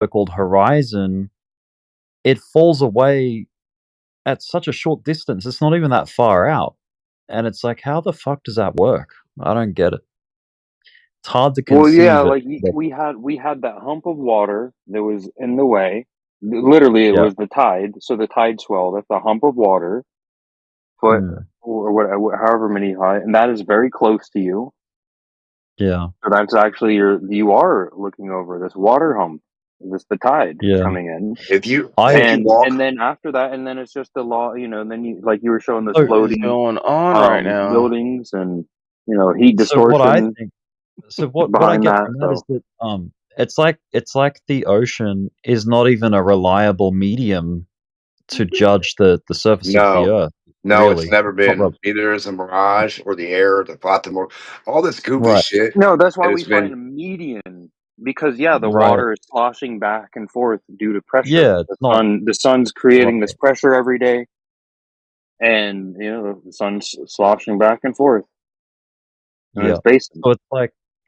so-called horizon, it falls away at such a short distance. It's not even that far out. And it's like, how the fuck does that work? I don't get it. It's hard to Well, yeah, conceive it. like we had that hump of water that was in the way. Literally, it Yeah. was the tide. So the tide swell. That's a hump of water, foot Mm, or whatever, however many high, and that is very close to you. yeah. So that's actually you are looking over this water hump. This the tide Yeah. coming in, If you I if you walk, and then after that, and then it's just the law. And then you like you were showing those so What is floating going on right now? buildings and heat so what I distortion think so what I behind get that. from that is So that it's like the ocean is not even a reliable medium to judge the surface of the no, earth, no, it's really. never It's not been. Neither is a mirage or the air, the Fatima, all this goofy right, shit. no, that's why That we it's been find a median because the right. water is sloshing back and forth due to pressure. Yeah, it's not The sun's right. creating this pressure every day, and the sun's sloshing back and forth in Yeah. its basin. So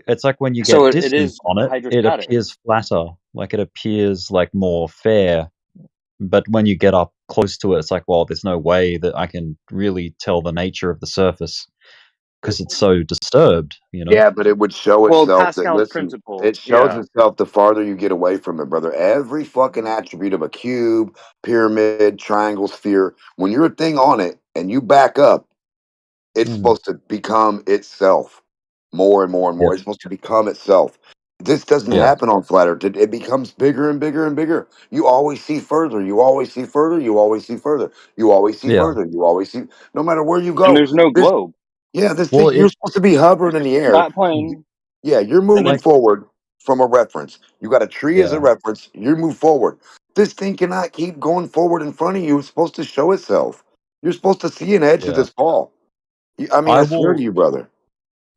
it's like when you So get it distance is on it, it hydrostatic. appears flatter, like it appears like more fair. But when you get up close to it, it's like, well, there's no way that I can really tell the nature of the surface because it's so disturbed, you know? Yeah, but it would show Well, itself that Pascal's listen, principle, it shows yeah. itself the farther you get away from it, brother. Every fucking attribute of a cube, pyramid, triangle, sphere, when you're a thing on it and you back up, it's Mm, supposed to become itself more and more and yeah, more. It's supposed to become itself. This doesn't yeah, happen on flat Earth. It becomes bigger and bigger and bigger. You always see further. You always see further. You always see further. You always see yeah. further. You always see. No matter where you And go, there's no this globe. this Well, thing you're it supposed to be hovering It's in just the a air. flat plane, Yeah, you're and moving like it's forward from a reference. You got a tree as a yeah, reference. You move forward. This thing cannot keep going forward in front of you. It's supposed to show itself. You're supposed to see an edge of yeah. this ball. I mean, I I swear to will you, brother.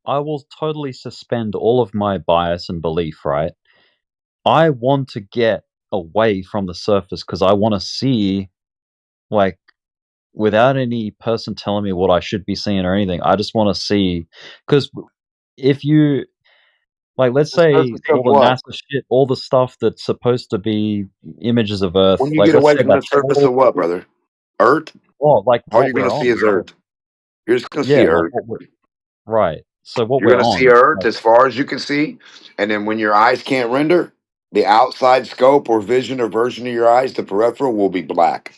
I will totally suspend all of my bias and belief, right? I want to get away from the surface because I want to see, like, without any person telling me what I should be seeing or anything. I just want to see, because if you like, let's The say surface of all the what? NASA shit, all the stuff that's supposed to be images of Earth, When you like get let's away say from the that's surface all, of what, brother? Earth? well, like All what you're we're gonna see on. is Earth. You're just gonna Yeah, see like Earth. what we're right. So what You're we're gonna see on, Earth like, as far as you can see, and then when your eyes can't render, the outside scope or vision or version of your eyes, the peripheral, will be black.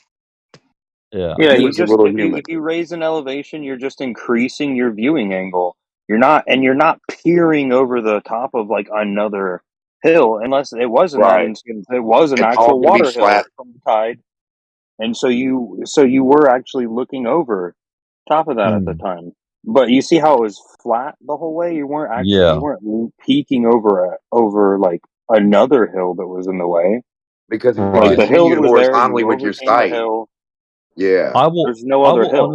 yeah, yeah. You You as a just little if human. you raise an elevation, you're just increasing your viewing angle. You're not peering over the top of like another hill, unless it was in that Right. instance. It was an It's all actual gonna be water hill flat. from the tide, and so you were actually looking over top of that at the mm, time. But you see how it was flat the whole way. You yeah, weren't peeking over like another hill that was in the way. Because if you Like right. the hill continue that was there, horizontally you with your overcame the sight, hill. yeah. I will, There's no I other will hill.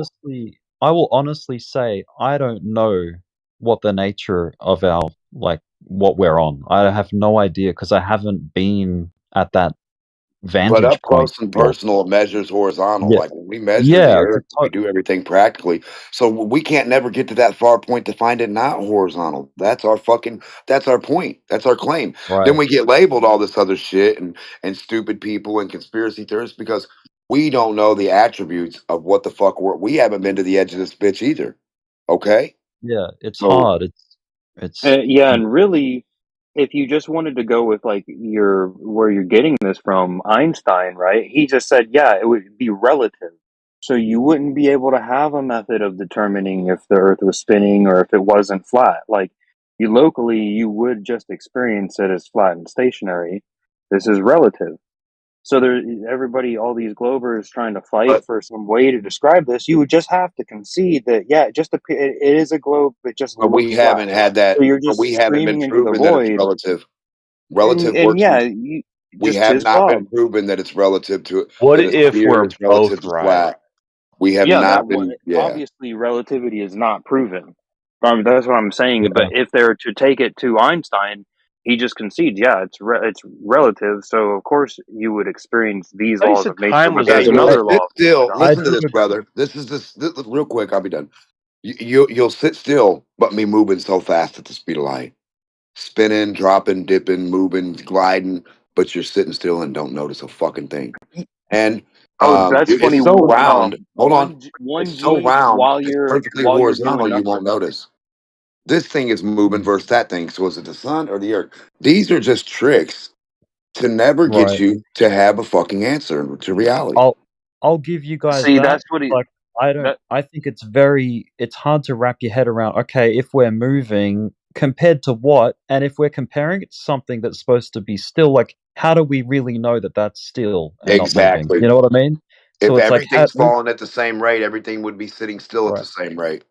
honestly say I don't know what the nature of our like what we're on. I have no idea because I haven't been at that But vantage up point close and before. personal, it measures horizontal. Yeah, Like when we measure the yeah, it's a earth, we do everything practically. So we can't never get to that far point to find it not horizontal. That's our point. That's our claim. Then right. we get labeled all this other shit and stupid people and conspiracy theorists because we don't know the attributes of what the fuck we haven't been to the edge of this bitch either. Okay? Yeah, it's So hard. It's Yeah, and really, if you just wanted to go with like your where you're getting this from, Einstein, right? He just said, yeah, it would be relative. So you wouldn't be able to have a method of determining if the Earth was spinning or if it wasn't flat. Like you would just experience it as flat and stationary. This is relative. So everybody, all these Globers trying to fight but for some way to describe this, you would just have to concede that, yeah, it is a globe. It just but we looks flat. haven't had So that, you're but we just haven't been screaming into the proven that it's void, relative. and Relative and works. yeah, you We just have tis not been Bob. proven that it's relative to What that a if sphere we're is both relative to right? flat. We have Yeah, not been. Yeah, obviously relativity is not proven. That's what I'm saying. yeah. But if they were to take it to Einstein, he just concedes, yeah, it's relative. So of course you would experience these I thought you laws said of nature, time but was yeah. there's You'll relative. another sit law of nature still. to I Listen to do this, Einstein. agree. brother. This real quick. I'll be done. You'll sit still, but me moving so fast at the speed of light, spinning, dropping, dipping, moving, gliding. but you're sitting still and don't notice a fucking thing. And that's dude, funny. it's so round. Hold on. One It's so G round. while It's you're perfectly doing horizontal. You nothing. won't notice. This thing is moving versus that thing. So is it the sun or the earth? These are just tricks to never get Right. you to have a fucking answer to reality. I'll give you guys See, that. that's what he. Like, I think it's hard to wrap your head around, okay, if we're moving compared to what, and if we're comparing it to something that's supposed to be still, like, how do we really know that that's still and not moving? Exactly. You know what I mean? So If it's like, everything's falling at the same rate, everything would be sitting still at right. the same rate.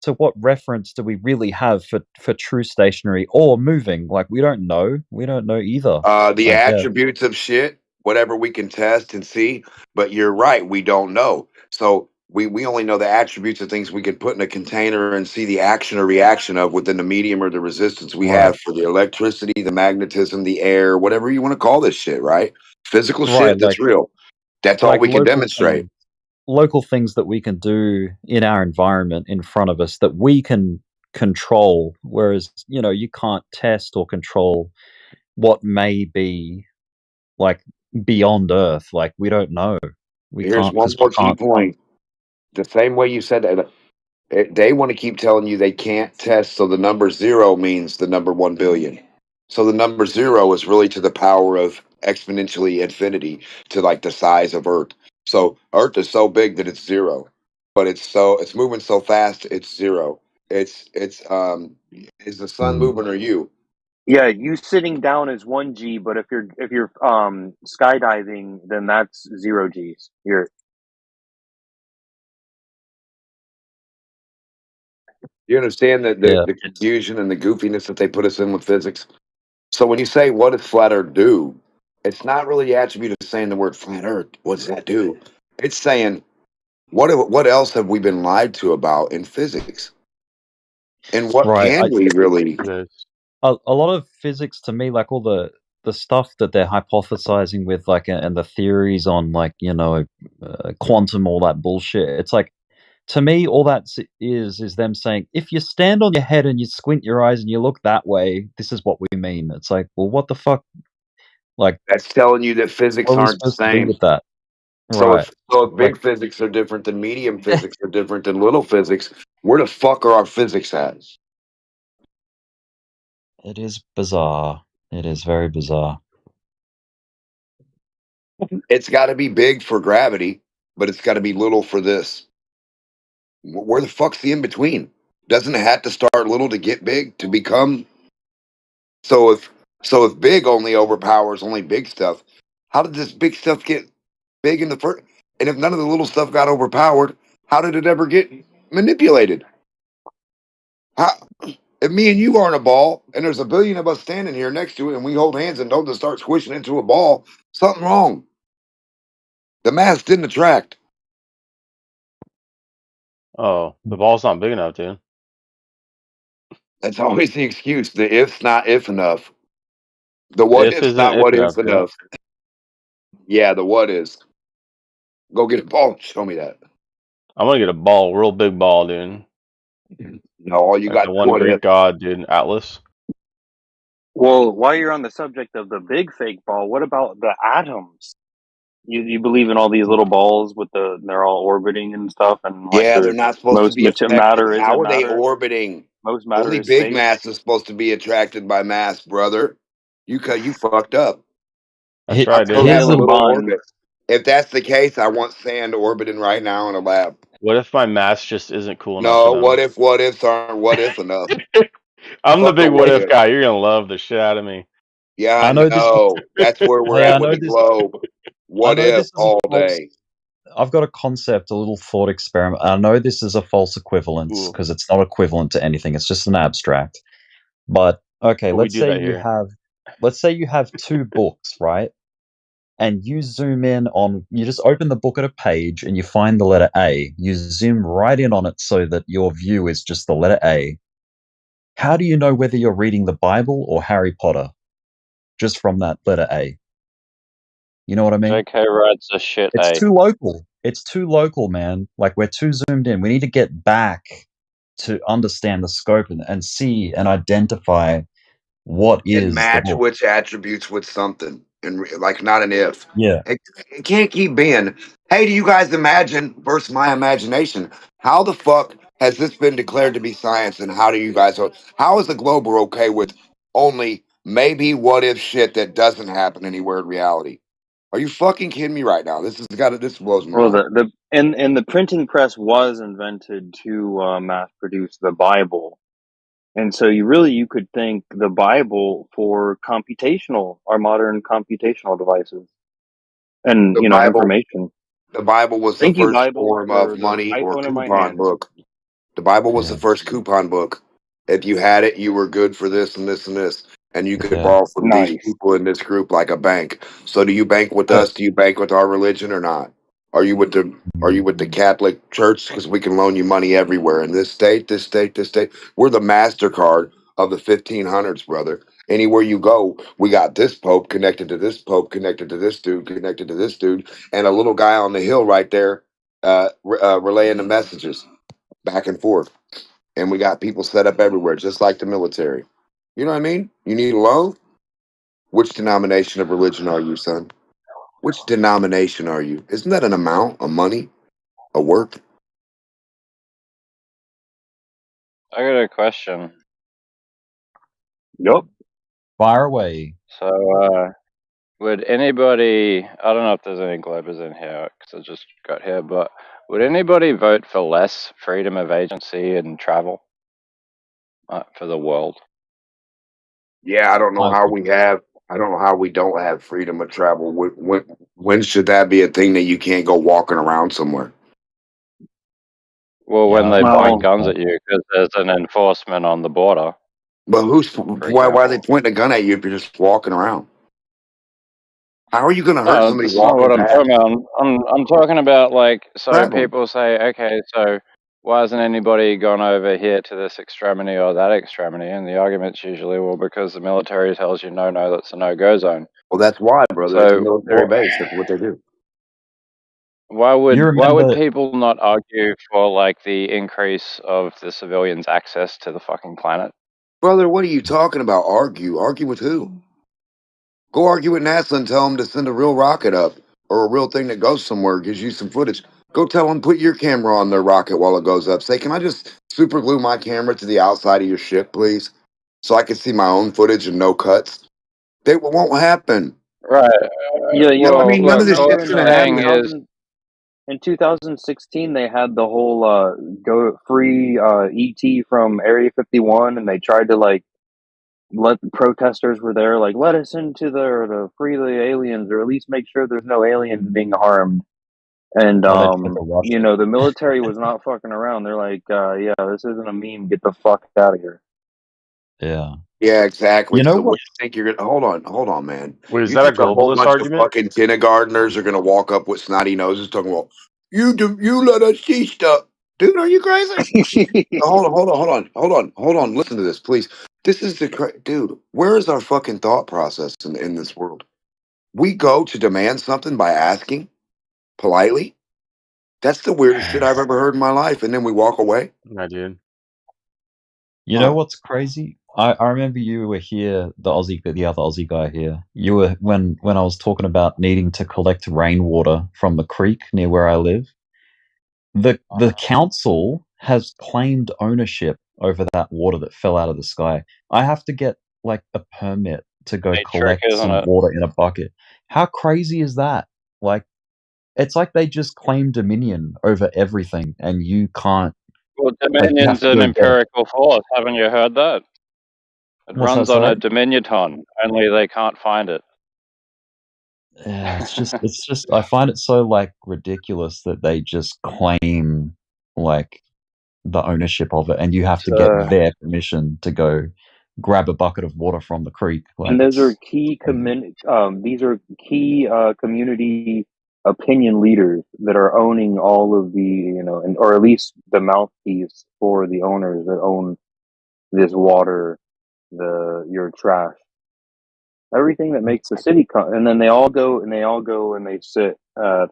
So what reference do we really have for true stationary or moving? Like, we don't know. We don't know either. The I guess. attributes of shit, whatever we can test and see, but you're right, we don't know. So we only know the attributes of things we can put in a container and see the action or reaction of within the medium or the resistance we Right. have for the electricity, the magnetism, the air, whatever you want to call this shit, right? Physical Right, shit that's real. That's all like we can local demonstrate. local things that we can do in our environment in front of us that we can control, whereas, you can't test or control what may be, like, beyond Earth. Like, we don't know. We Here's can't, one because we more key can't. point. The same way you said that, they want to keep telling you they can't test. So the number 0 means the number 1 billion. So the number 0 is really to the power of exponentially infinity to like the size of Earth. So Earth is so big that it's 0, but it's moving so fast it's 0. It's is the sun moving or you? Yeah, you sitting down is 1 G, but if you're skydiving, then that's 0 Gs. You understand that Yeah. the confusion and the goofiness that they put us in with physics? So when you say what does flat Earth do, it's not really the attribute of saying the word flat Earth. What does that do? It's saying what else have we been lied to about in physics? And what Right. can we really? A lot of physics, to me, like all the stuff that they're hypothesizing with, like, and the theories on, like, quantum, all that bullshit. It's like, to me, all that is them saying, if you stand on your head and you squint your eyes and you look that way, this is what we mean. It's like, well, what the fuck? Like, That's telling you that physics what are we aren't the supposed to do same. with that? So Right. if big Like, physics are different than medium physics are different than little physics, where the fuck are our physics at? it is bizarre. It is very bizarre. It's got to be big for gravity, but it's got to be little for this. Where the fuck's the in between? Doesn't it have to start little to get big to become? So if big only overpowers only big stuff, how did this big stuff get big in the first? And if none of the little stuff got overpowered, how did it ever get manipulated? How, if me and you aren't a ball, and there's a billion of us standing here next to it, and we hold hands and don't just start squishing into a ball, something wrong. The mass didn't attract. Oh, the ball's not big enough, dude. That's always the excuse. The if's not if enough. The what If if's isn't not if what enough, if yeah. enough. Yeah, the what is. Go get a ball. Show me that. I'm gonna get a ball, real big ball, dude. No, all you Like got the is one what if. Greek god, dude, Atlas. Well, while you're on the subject of the big fake ball, what about the atoms? You believe in all these little balls they're all orbiting and stuff, and like Yeah, they're not supposed to be affected. matter How isn't are they matter. orbiting? Most matter Only is big space. mass is supposed to be attracted by mass, brother. You fucked up. That's right, Still dude. have a Covalent little bond. orbit. If that's the case, I want sand orbiting right now in a lab. What if my mass just isn't cool enough No, for them? what ifs aren't what if enough? I'm the Fuck a big what if if. guy. You're gonna love the shit out of me. Yeah, I I know this. know. That's where we're Hey, I at with know the this. globe. What I know if this is all a false. day? I've got a concept, a little thought experiment. I know this is a false equivalence Ooh, because it's not equivalent to anything. It's just an abstract. But okay, but we do that here. let's say you have two books, right? And you zoom in on, you just open the book at a page and you find the letter A. You zoom right in on it so that your view is just the letter A. How do you know whether you're reading the Bible or Harry Potter? Just from that letter A. You know what I mean? JK writes a shit It's A. too local. It's too local, man. Like, we're too zoomed in. We need to get back to understand the scope and see and identify what And is the match book. which attributes with something. and like not an if. Yeah. It can't keep being, hey, do you guys imagine versus my imagination? How the fuck has this been declared to be science? And how do you guys, how is the Glober okay with only maybe what if shit that doesn't happen anywhere in reality? Are you fucking kidding me right now? This blows my Well, mind. the printing press was invented to mass produce the Bible, and so you could thank the Bible for our modern computational devices, and The Bible, information. the Bible was the Thank you, first Bible, form of for the money or iPhone in my coupon hand. book. The Bible was the Yeah. first coupon book. If you had it, you were good for this and this and this. And you could Yeah. borrow from these Nice. people in this group like a bank. So do you bank with But us? Do you bank with our religion or not? Are you with the Catholic Church? Because we can loan you money everywhere in this state, this state, this state. We're the MasterCard of the 1500s, brother. Anywhere you go, we got this Pope connected to this Pope, connected to this dude, connected to this dude, and a little guy on the hill right there relaying the messages back and forth. And we got people set up everywhere, just like the military. You know what I mean? You need a loan? Which denomination of religion are you, son? Which denomination are you? Isn't that an amount, a money, a work? I got a question. Yup. fire away. So, would anybody, I don't know if there's any Globers in here because I just got here, but would anybody vote for less freedom of agency and travel for the world? Yeah, I don't know I how would. I don't know how we don't have freedom of travel. When should that be a thing that you can't go walking around somewhere? Well, Yeah, when I they don't point Well, guns know. at you because there's an enforcement on the border, But for why are they example. pointing a gun at you if you're just walking around? How are you going to hurt No, somebody that's not walking what I'm past? talking about. I'm talking about, like, so Traveling. people say, okay, so why hasn't anybody gone over here to this extremity or that extremity? And the argument's usually, well, because the military tells you no, that's a no-go zone. Well, that's why, brother. It's a So military base. That's what they do. why You would remember? people not argue for, like, the increase of the civilians' access to the fucking planet? Brother, what are you talking about? Argue? Argue with who? Go argue with NASA and tell them to send a real rocket up or a real thing that goes somewhere, gives you some footage. Go tell them put your camera on their rocket while it goes up. Say, can I just super glue my camera to the outside of your ship, please? So I can see my own footage and no cuts. It won't happen. Right. yeah, You know what I Well, mean? None look, of this all remember shit's I'm in gonna saying happen. is, in 2016 they had the whole go free ET from Area 51, and they tried to like let the protesters were there, like let us into there to free the aliens, or at least make sure there's no aliens being harmed. And Oh, they tried to rush it. the military was not fucking around. They're like, yeah, this isn't a meme. Get the fuck out of here. Yeah. Yeah, You exactly. know So what what? do you think you're gonna hold on, man. Wait, is You that a think a whole globalist bunch of argument? fucking kindergartners are gonna walk up with snotty noses talking about you let us see stuff? Dude, are you crazy? Hold on. Listen to this, please. This is dude. Where is our fucking thought process in this world? We go to demand something by asking politely. That's the weirdest shit I've ever heard in my life, and then we walk away. I did. You know Huh? what's crazy? I remember you were here, the other Aussie guy here. You were when I was talking about needing to collect rainwater from the creek near where I live. The council has claimed ownership over that water that fell out of the sky. I have to get like a permit to go a trick, collect isn't some it? water in a bucket. How crazy is that? Like it's like they just claim dominion over everything and you can't, Well, like you have Dominion's to an go get it. empirical force. Haven't you heard that? It What's that, runs on a sorry? Dominionton, only they can't find it. Yeah, it's just I find it so like ridiculous that they just claim like the ownership of it and you have to get So, their permission to go grab a bucket of water from the creek. And Like those are it's key crazy. these are key community opinion leaders that are owning all of the, and or at least the mouthpiece for the owners that own this water, your trash, everything that makes the city and then they all go and they sit at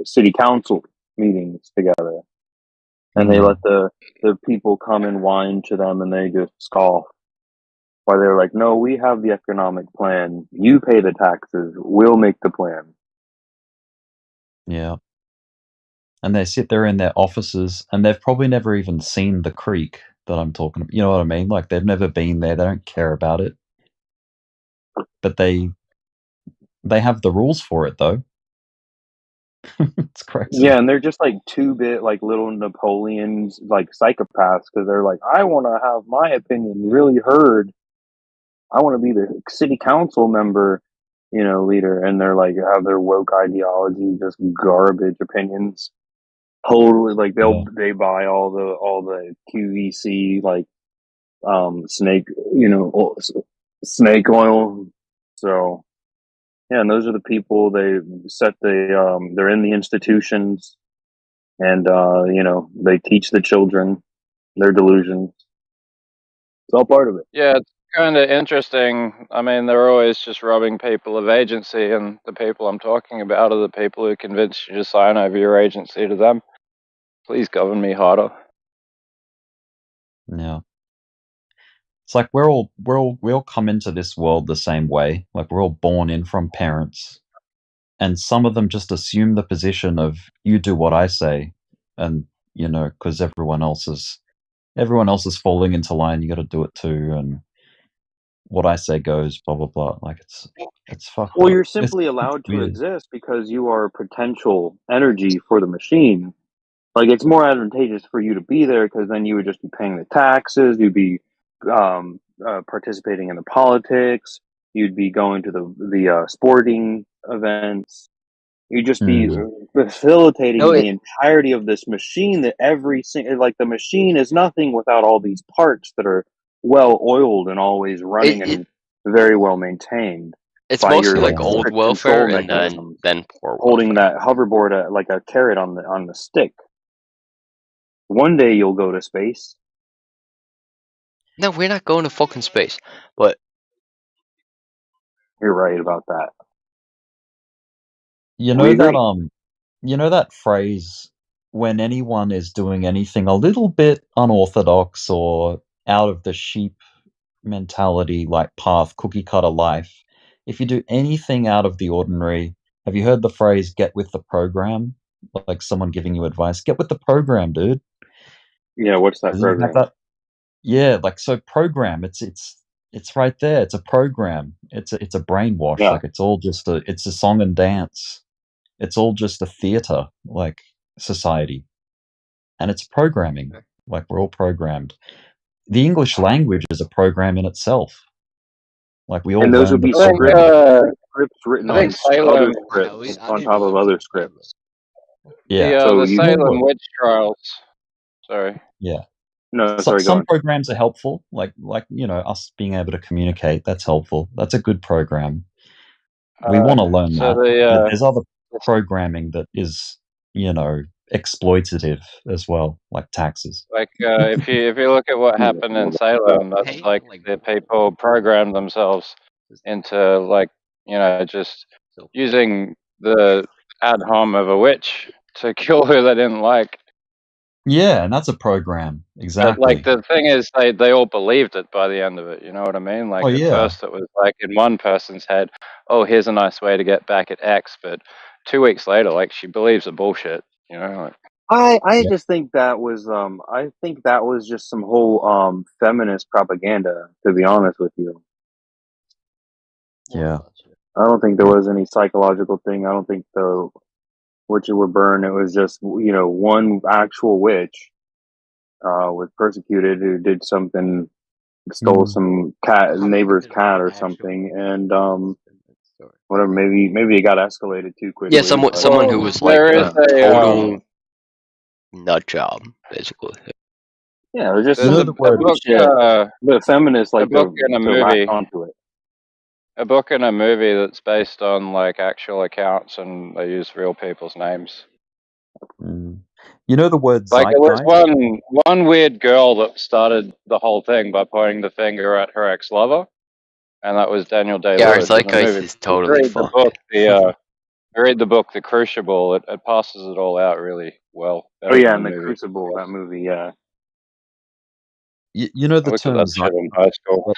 city council meetings together, and they Mm. let the people come and whine to them, and they just scoff. Why they're like, no, we have the economic plan. You pay the taxes. We'll make the plan. Yeah. And they sit there in their offices, and they've probably never even seen the creek that I'm talking about. You know what I mean? Like, they've never been there. They don't care about it. But they have the rules for it, though. It's crazy. Yeah, and they're just like 2-bit, like little Napoleons, like psychopaths, because they're like, I want to have my opinion really heard. I want to be the city council member, leader, and they're like have their woke ideology, just garbage opinions. Totally, like Yeah. they buy all the QVC, like snake, snake oil. So yeah, and those are the people they set they're in the institutions, and they teach the children their delusions. It's all part of it. Yeah, it's kind of interesting. I mean, they're always just robbing people of agency, and the people I'm talking about are the people who convince you to sign over your agency to them. Please govern me harder. Yeah. It's like we all come into this world the same way. Like, we're all born in from parents, and some of them just assume the position of, you do what I say, and because everyone else is falling into line, you got to do it too, and what I say goes, blah blah blah. Like, it's fucked Well, up. you're simply allowed to Weird. exist because you are potential energy for the machine. Like, it's more advantageous for you to be there because then you would just be paying the taxes. You'd be participating in the politics. You'd be going to the sporting events. You'd just be facilitating No, the entirety of this machine. That the machine is nothing without all these parts that are well oiled and always running and very well maintained. It's By mostly your like old strict welfare control and mechanisms, then poor holding welfare. that hoverboard like a carrot on the stick. One day you'll go to space. No, we're not going to fucking space. But You're right about that. You We know that agree. you know that phrase, when anyone is doing anything a little bit unorthodox or out of the sheep mentality, like path, cookie cutter life, if you do anything out of the ordinary, have you heard the phrase "get with the program"? Like someone giving you advice, get with the program, dude. Yeah, what's that Does anyone have program? that? Yeah, like, so program. It's right there. It's a program. It's a brainwash. Yeah. Like, it's a song and dance. It's all just a theater, like, society, and it's programming. Like, we're all programmed. The English language is a program in itself. Like, we all And those would learn the be I think programming. scripts written I on think Salem, other scripts on top of other scripts. Yeah. So the you Salem witch trials. Sorry. Yeah. no, sorry, go Some on. programs are helpful, like us being able to communicate. That's helpful. That's a good program. We want to learn So that. But the there's other programming that is, exploitative as well, like taxes. if you look at what happened in Salem, that's like the people programmed themselves into just using the ad hom of a witch to kill who they didn't like. Yeah, and that's a program. But Exactly. the thing is, they all believed it by the end of it. You know what I mean? Like, Oh, at yeah. first it was like in one person's head, oh, here's a nice way to get back at X, but 2 weeks later, like, she believes the bullshit. You know, like, I Yeah. just think that was just some whole feminist propaganda, to be honest with you. Yeah. I don't think there was any psychological thing. I don't think the witches were burned. It was just, one actual witch was persecuted who did something, stole some neighbor's cat or something, and whatever. Maybe it got escalated too quickly. yeah, someone who was like there a is a total nut job, basically. Yeah, it was just there's know some the word- book, shit. The feminists like book to and a latch movie. onto it. A book and a movie that's based on like actual accounts, and they use real people's names. You know the word Like, it was zeitgeist? one weird girl that started the whole thing by pointing the finger at her ex-lover, and that was Daniel Day Yeah, our Lewis in the zeitgeist movie. is totally Read the fucked. book, read the book, The Crucible. It passes it all out really well. Oh yeah, in in the Crucible, that movie. Yeah, You know I the looked at term that shit in high school.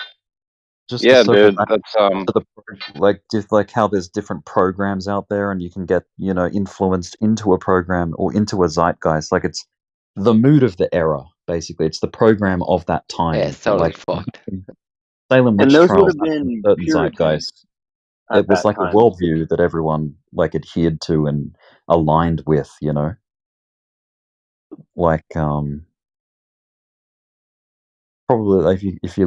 just Yeah, to circle dude, back that's to the like how there's different programs out there, and you can get influenced into a program or into a zeitgeist. Like it's the mood of the era, basically. It's the program of that time. Yeah, it's totally Like fucked. Salem And witch those would trials have happened in been a certain Puritans zeitgeist. at It was that like a time. worldview that everyone like adhered to and aligned with. Like probably like if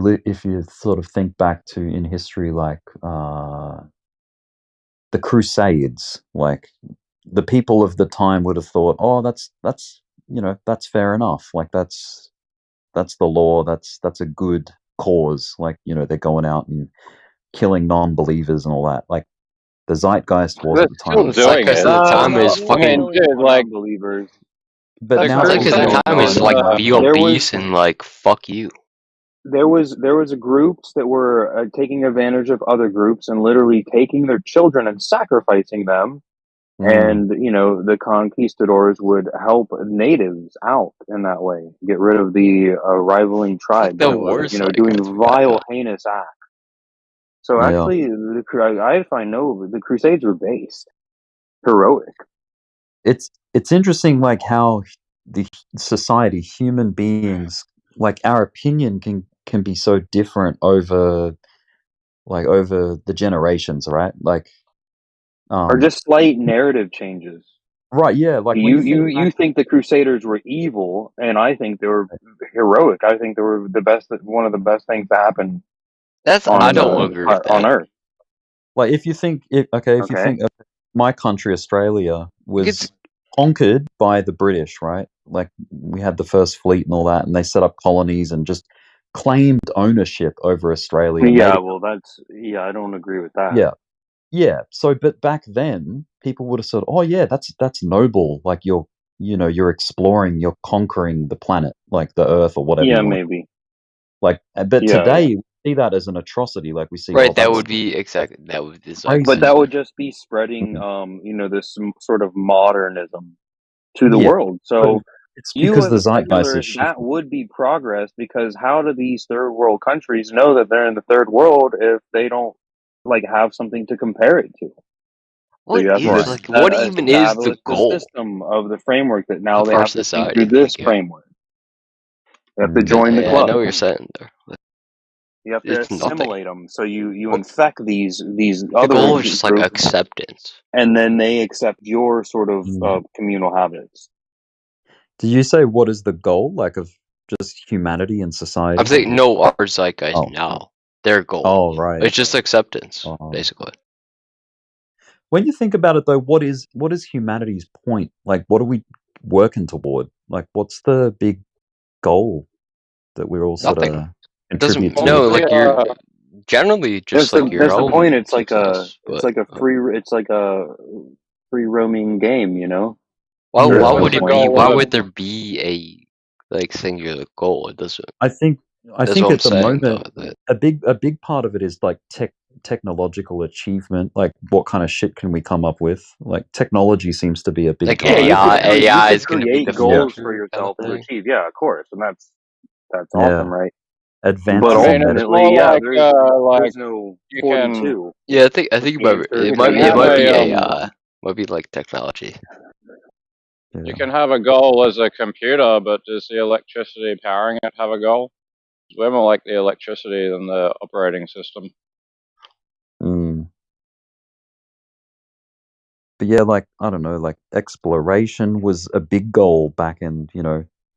you sort of think back to in history, like the Crusades, like the people of the time would have thought, oh, that's fair enough. Like that's the law. That's a good cause. Like they're going out and killing non-believers and all that. Like the zeitgeist was they're at the time. still The doing zeitgeist it. at the time No, is they I weren't mean, fucking. killing dude, like non-believers. But the now That's people Zeitgeist still at the don't. going time is on. like be There obese was and like fuck you. there was groups that were taking advantage of other groups and literally taking their children and sacrificing them. And the conquistadors would help natives out in that way, get rid of the rivaling It's like tribes the that were worst doing zeitgeist we got vile, going. heinous acts. So Yeah, actually, I find the Crusades were based heroic. it's interesting, like how the society, human beings, like our opinion can be so different over the generations, right? Like, Or just slight narrative changes. right, yeah, like when You you think you you back, think the Crusaders were evil, and I think they were heroic. I think they were one of the best things to happen I on don't agree with on that. Earth. like if you think, if you Okay, think of my country, Australia It's was conquered by the British, right? Like we had the first fleet and all that, and they set up colonies and just claimed ownership over Australia, made yeah, it, well, I don't agree with that. yeah. Yeah. So, but back then, people would have said, "Oh, yeah, that's noble. Like you're exploring, you're conquering the planet, like the Earth or whatever Yeah, you want to maybe. like." But Yeah. today, we see that as an atrocity. Like we see, oh, right. That that's would be exactly that would be the But zeitgeist. that crazy. would just be spreading, this sort of modernism to the Yeah, world. but So it's you, because as the a zeitgeist is secularist, that shifting. would be progress, because how do these third world countries know that they're in the third world if they don't have something to compare it to? So What you have to is Right. like? What even is the establish the goal system of the framework that now of they our have to think society? through this Like, yeah, framework. They have to Mm. join the I know club. what you're saying there. You have to It's nothing. assimilate them. So you Well, infect these the other goal is just like groups, acceptance. and then they accept your sort of Mm. communal habits. Did you say what is the goal, like of just humanity and society? I'm saying no, our zeitgeist Oh, now. Their goal. oh, right. It's just acceptance, Oh. basically. When you think about it, though, what is humanity's point? Like, what are we working toward? Like, what's the big goal that we're all sort Nothing. of It doesn't. contribute to? No, like you're generally just like your That's the own point. It's success. it's But like a free roaming game. why There is why no would it point. be? Why would there be a like singular goal? It doesn't. I think That's what I'm at the saying, moment though. That a big part of it is like technological achievement. Like, what kind of shit can we come up with? Like, technology seems to be a big like part of it. You AI could is going to be the create Yeah, goals for future kind of yourself to thing. achieve. Yeah, of course, and that's yeah. awesome, right? But Advances I in mean, it's medicine. ultimately, more yeah, like there's no you can 42. Yeah, I think The answer it is might can be have AI. Might be like technology. you Yeah. can have a goal as a computer, but does the electricity powering it have a goal? We're more like the electricity than the operating system. Mm. But yeah, like, I don't know, like exploration was a big goal back in,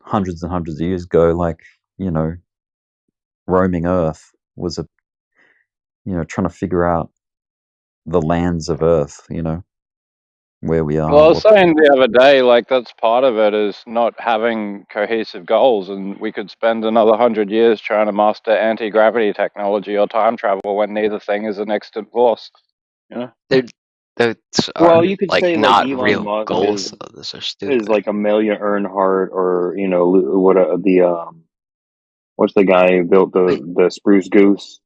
hundreds and hundreds of years ago. Like, roaming Earth was trying to figure out the lands of Earth, where we are. Well, I was saying the other day, like that's part of it is not having cohesive goals, and we could spend another 100 years trying to master anti-gravity technology or time travel when neither thing is an extant force. That's Well, you could like say not Elon real Musk goals. Though. Those are is stupid. like Amelia Earnhardt, or what's the guy who built the Spruce Goose?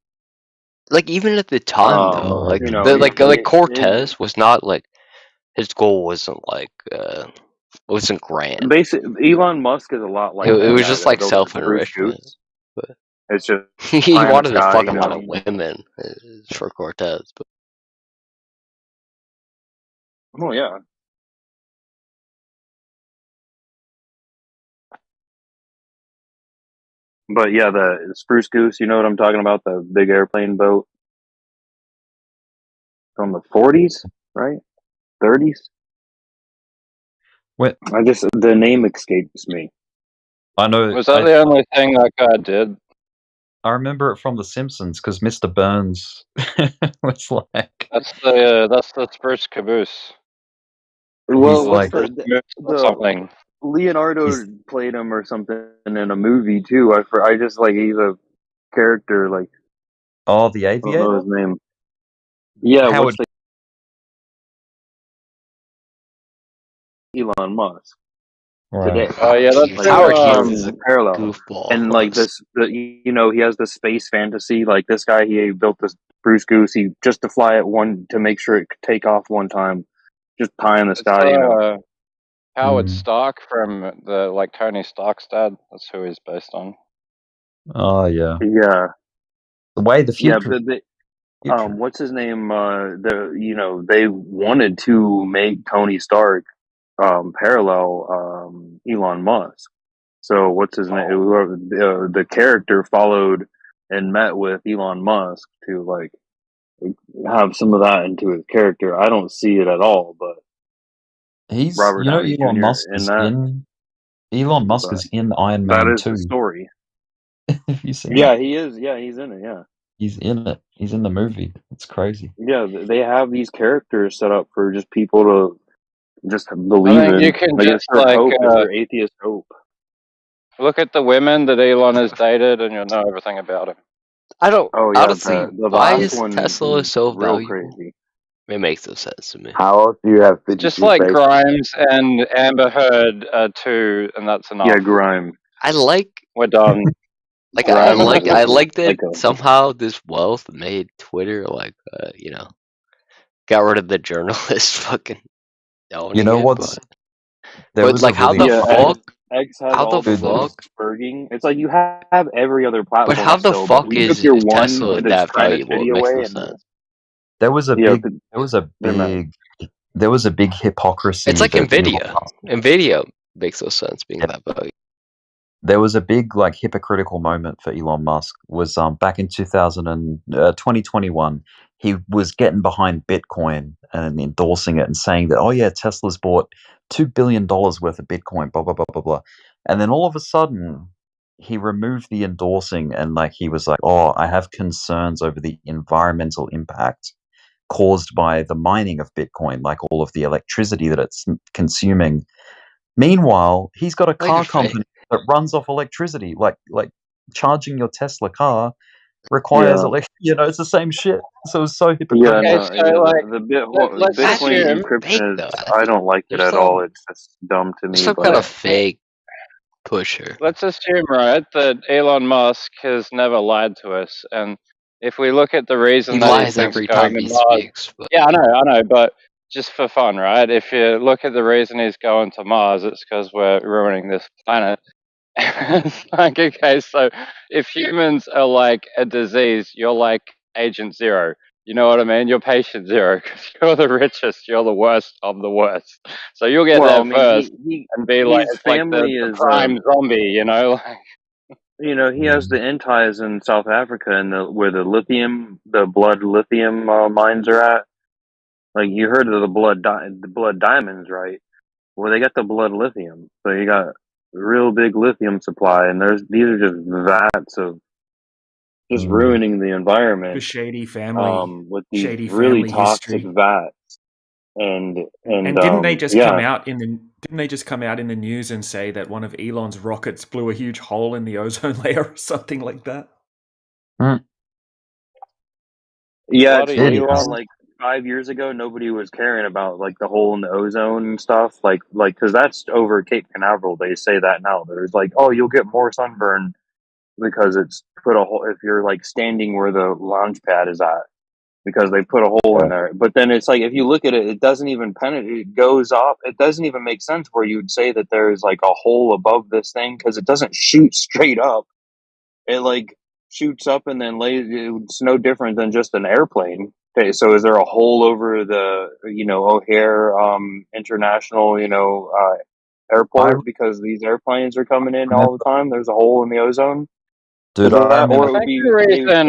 Like even at the time though, like it, Cortez was not like his goal wasn't grand. basically Elon Musk is a lot like It that was guy just that like built the self Spruce enrichment. Goose. It's just He pie in the wanted to sky, fuck you a know. lot of women for Cortez, but Oh yeah. But yeah, the Spruce Goose, you know what I'm talking about? The big airplane boat from the 40s, right? 30s? What? The name escapes me. I know. Was that the only thing that guy did? I remember it from The Simpsons because Mr. Burns was like, That's the Spruce Caboose. Well, he's what's like, Or something. Leonardo He's- played him or something in a movie too. I just like he's a character like oh, the I don't know Aviator. his name. Yeah, Howard. what's the Elon Musk Right. today? Oh yeah, that's Like Howard that's Hughes is a parallel. goofball. And like you know, he has the space fantasy. Like this guy, he built this Bruce Goose. He just to fly it to make sure it could take off one time, just pie in the sky. You know. Howard Mm. Stark from the Tony Stark's dad. That's who he's based on. Oh yeah. Yeah. The way the future. Yeah, but what's his name? They wanted to make Tony Stark parallel Elon Musk. So what's his name? Whoever the character followed and met with Elon Musk to like have some of that into his character. I don't see it at all, but He's, Robert you know, Downey Elon Jr. Musk in is that. Elon Musk But is in Iron that Man is the 2. story. Have you seen Yeah, that? he is. Yeah, he's in it. Yeah. He's in it. He's in the movie. It's crazy. Yeah, they have these characters set up for just people to just believe I think in. you can Like just it's their hope. It's their atheist hope. look at the women that Elon has dated, and you'll know everything about him. I don't Oh yeah, honestly. the Why last is one Tesla so real valuable? crazy. It makes no sense to me. How else do you have 52 Just like faces? Grimes and Amber Heard are two, and that's enough. Yeah, grime. I like We're done. like Grime I was like that psycho. somehow this wealth made Twitter got rid of the journalists fucking owning You know it, what's but like how the fuck X has how all the the fuck spurging. It's like you have every other platform. but how the still, but fuck you took is your one Tesla to that discredit valuable? It video makes away, no and sense. there was a yeah, big hypocrisy. It's like that Nvidia. Elon Musk- Nvidia makes no sense being that valuable. There was a big like hypocritical moment for Elon Musk was back in 2021. He was getting behind Bitcoin and endorsing it and saying that, oh yeah, Tesla's bought $2 billion worth of Bitcoin, blah blah blah blah blah. And then all of a sudden he removed the endorsing and like he was like, oh, I have concerns over the environmental impact caused by the mining of Bitcoin, like all of the electricity that it's consuming. Meanwhile, he's got a car company that runs off electricity, like charging your Tesla car requires it's the same shit. So it's so hypocritical. the Bitcoin encryption is. I don't like it at all. It's just dumb to me. Some kind of fake pusher. Let's assume, right, that Elon Musk has never lied to us, and if we look at the reason he that lies every time he speaks. But... Yeah, I know, but just for fun, right? If you look at the reason he's going to Mars, it's because we're ruining this planet. Like, okay, so if humans are like a disease, you're like Agent Zero. You know what I mean? You're Patient Zero because you're the richest, you're the worst of the worst. So you'll get first and be like, it's like the prime zombie, you know? Like, you know, he has the Enties in South Africa and where the blood lithium mines are at. Like you heard of the blood diamonds, right? Well, they got the blood lithium, so you got real big lithium supply, and these are just vats of just ruining the environment. The shady family, with these really toxic vats, and didn't they just come out in the news and say that one of Elon's rockets blew a huge hole in the ozone layer or something like that? Yeah, it's Elon, like 5 years ago, nobody was caring about like the hole in the ozone and stuff, like because that's over Cape Canaveral. They say that now. There's like, oh, you'll get more sunburn because it's put a hole if you're like standing where the launch pad is at, because they put a hole in there. But then it's like if you look at it, it doesn't even penetrate. It goes off. It doesn't even make sense where you'd say that there's like a hole above this thing because it doesn't shoot straight up. It like shoots up and then lays. It's no different than just an airplane. Okay, so is there a hole over the O'Hare International airport because these airplanes are coming in all the time? There's a hole in the ozone. Dude, Or it would think be the reason,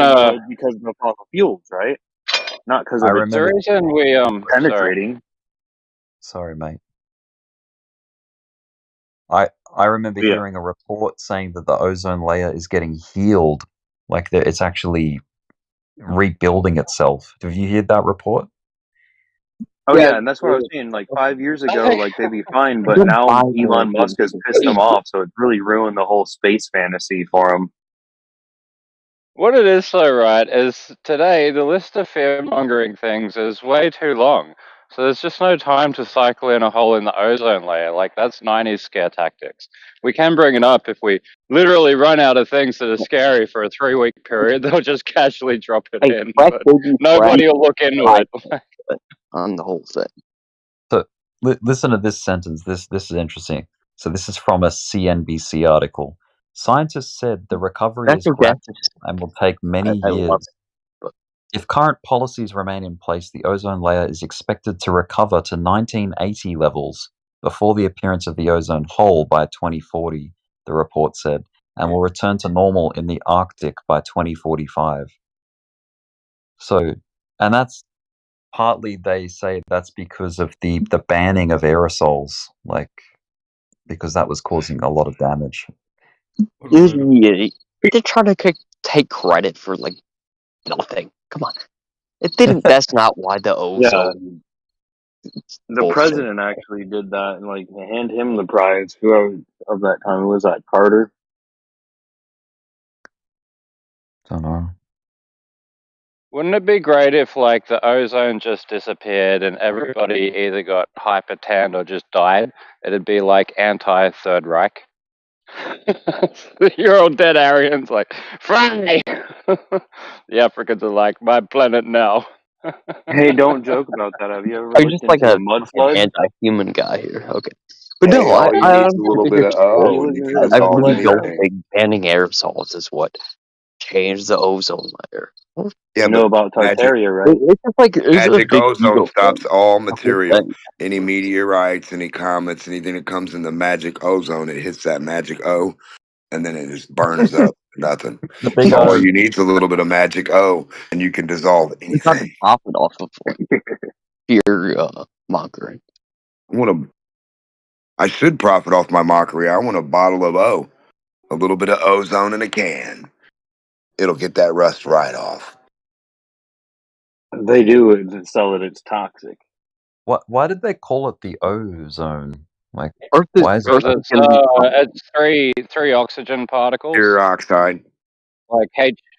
because of the fossil fuels, right? Not because I of it remember. the reason we penetrating. Sorry, mate. I remember Yeah. hearing a report saying that the ozone layer is getting healed, like that it's actually rebuilding itself. Have you heard that report? Oh yeah, and that's what I was saying. Like 5 years ago, like they'd be fine, but Good now buy Elon Musk has pissed them off, so it really ruined the whole space fantasy for him. What it is though, right, is today the list of fear-mongering things is way too long. So there's just no time to cycle in a hole in the ozone layer. Like, that's 90s scare tactics. We can bring it up if we literally run out of things that are scary for a 3-week period. They'll just casually drop it in, but nobody will look into it. On the whole thing. So listen to this sentence. This is interesting. So this is from a CNBC article. Scientists said the recovery is gradual and will take many years. If current policies remain in place, the ozone layer is expected to recover to 1980 levels before the appearance of the ozone hole by 2040, the report said, and will return to normal in the Arctic by 2045. So, and that's partly, they say that's because of the banning of aerosols, like, because that was causing a lot of damage. Yeah, you're trying to take credit for like nothing. Come on, it didn't. That's not why the ozone. The president actually did that, and like hand him the prize. Whoever of that time was that, Carter? Don't know. Wouldn't it be great if, like, the ozone just disappeared and everybody either got hyper-tanned or just died? It'd be like anti-Third Reich. You're all dead Aryans, like, fry! The Africans are like, my planet now. Hey, don't joke about that. Have you ever I'm looked just like into a mud flood? anti-human guy here. Okay, but Hey, no, all you I need is a little bit of O, and you can I dissolve really don't anything. think banning aerosols is what changed the ozone layer. Yeah, You know but about Tartaria, right? It's just like it's a magic big ozone ego stops thing. all material. thing. Any meteorites, any comets, anything that comes in the magic ozone, it hits that magic O, and then it just burns up. Nothing. The big So all O. you need is a little bit of magic O, and you can dissolve It's not to anything. profit off of like fear mongering. I should profit off my mockery. I want a bottle of O, a little bit of ozone in a can. It'll get that rust right off. They do sell it. It's toxic. Why did they call it the ozone? Like, Earth is, why is Earth it? It's three oxygen particles, Pure oxide. like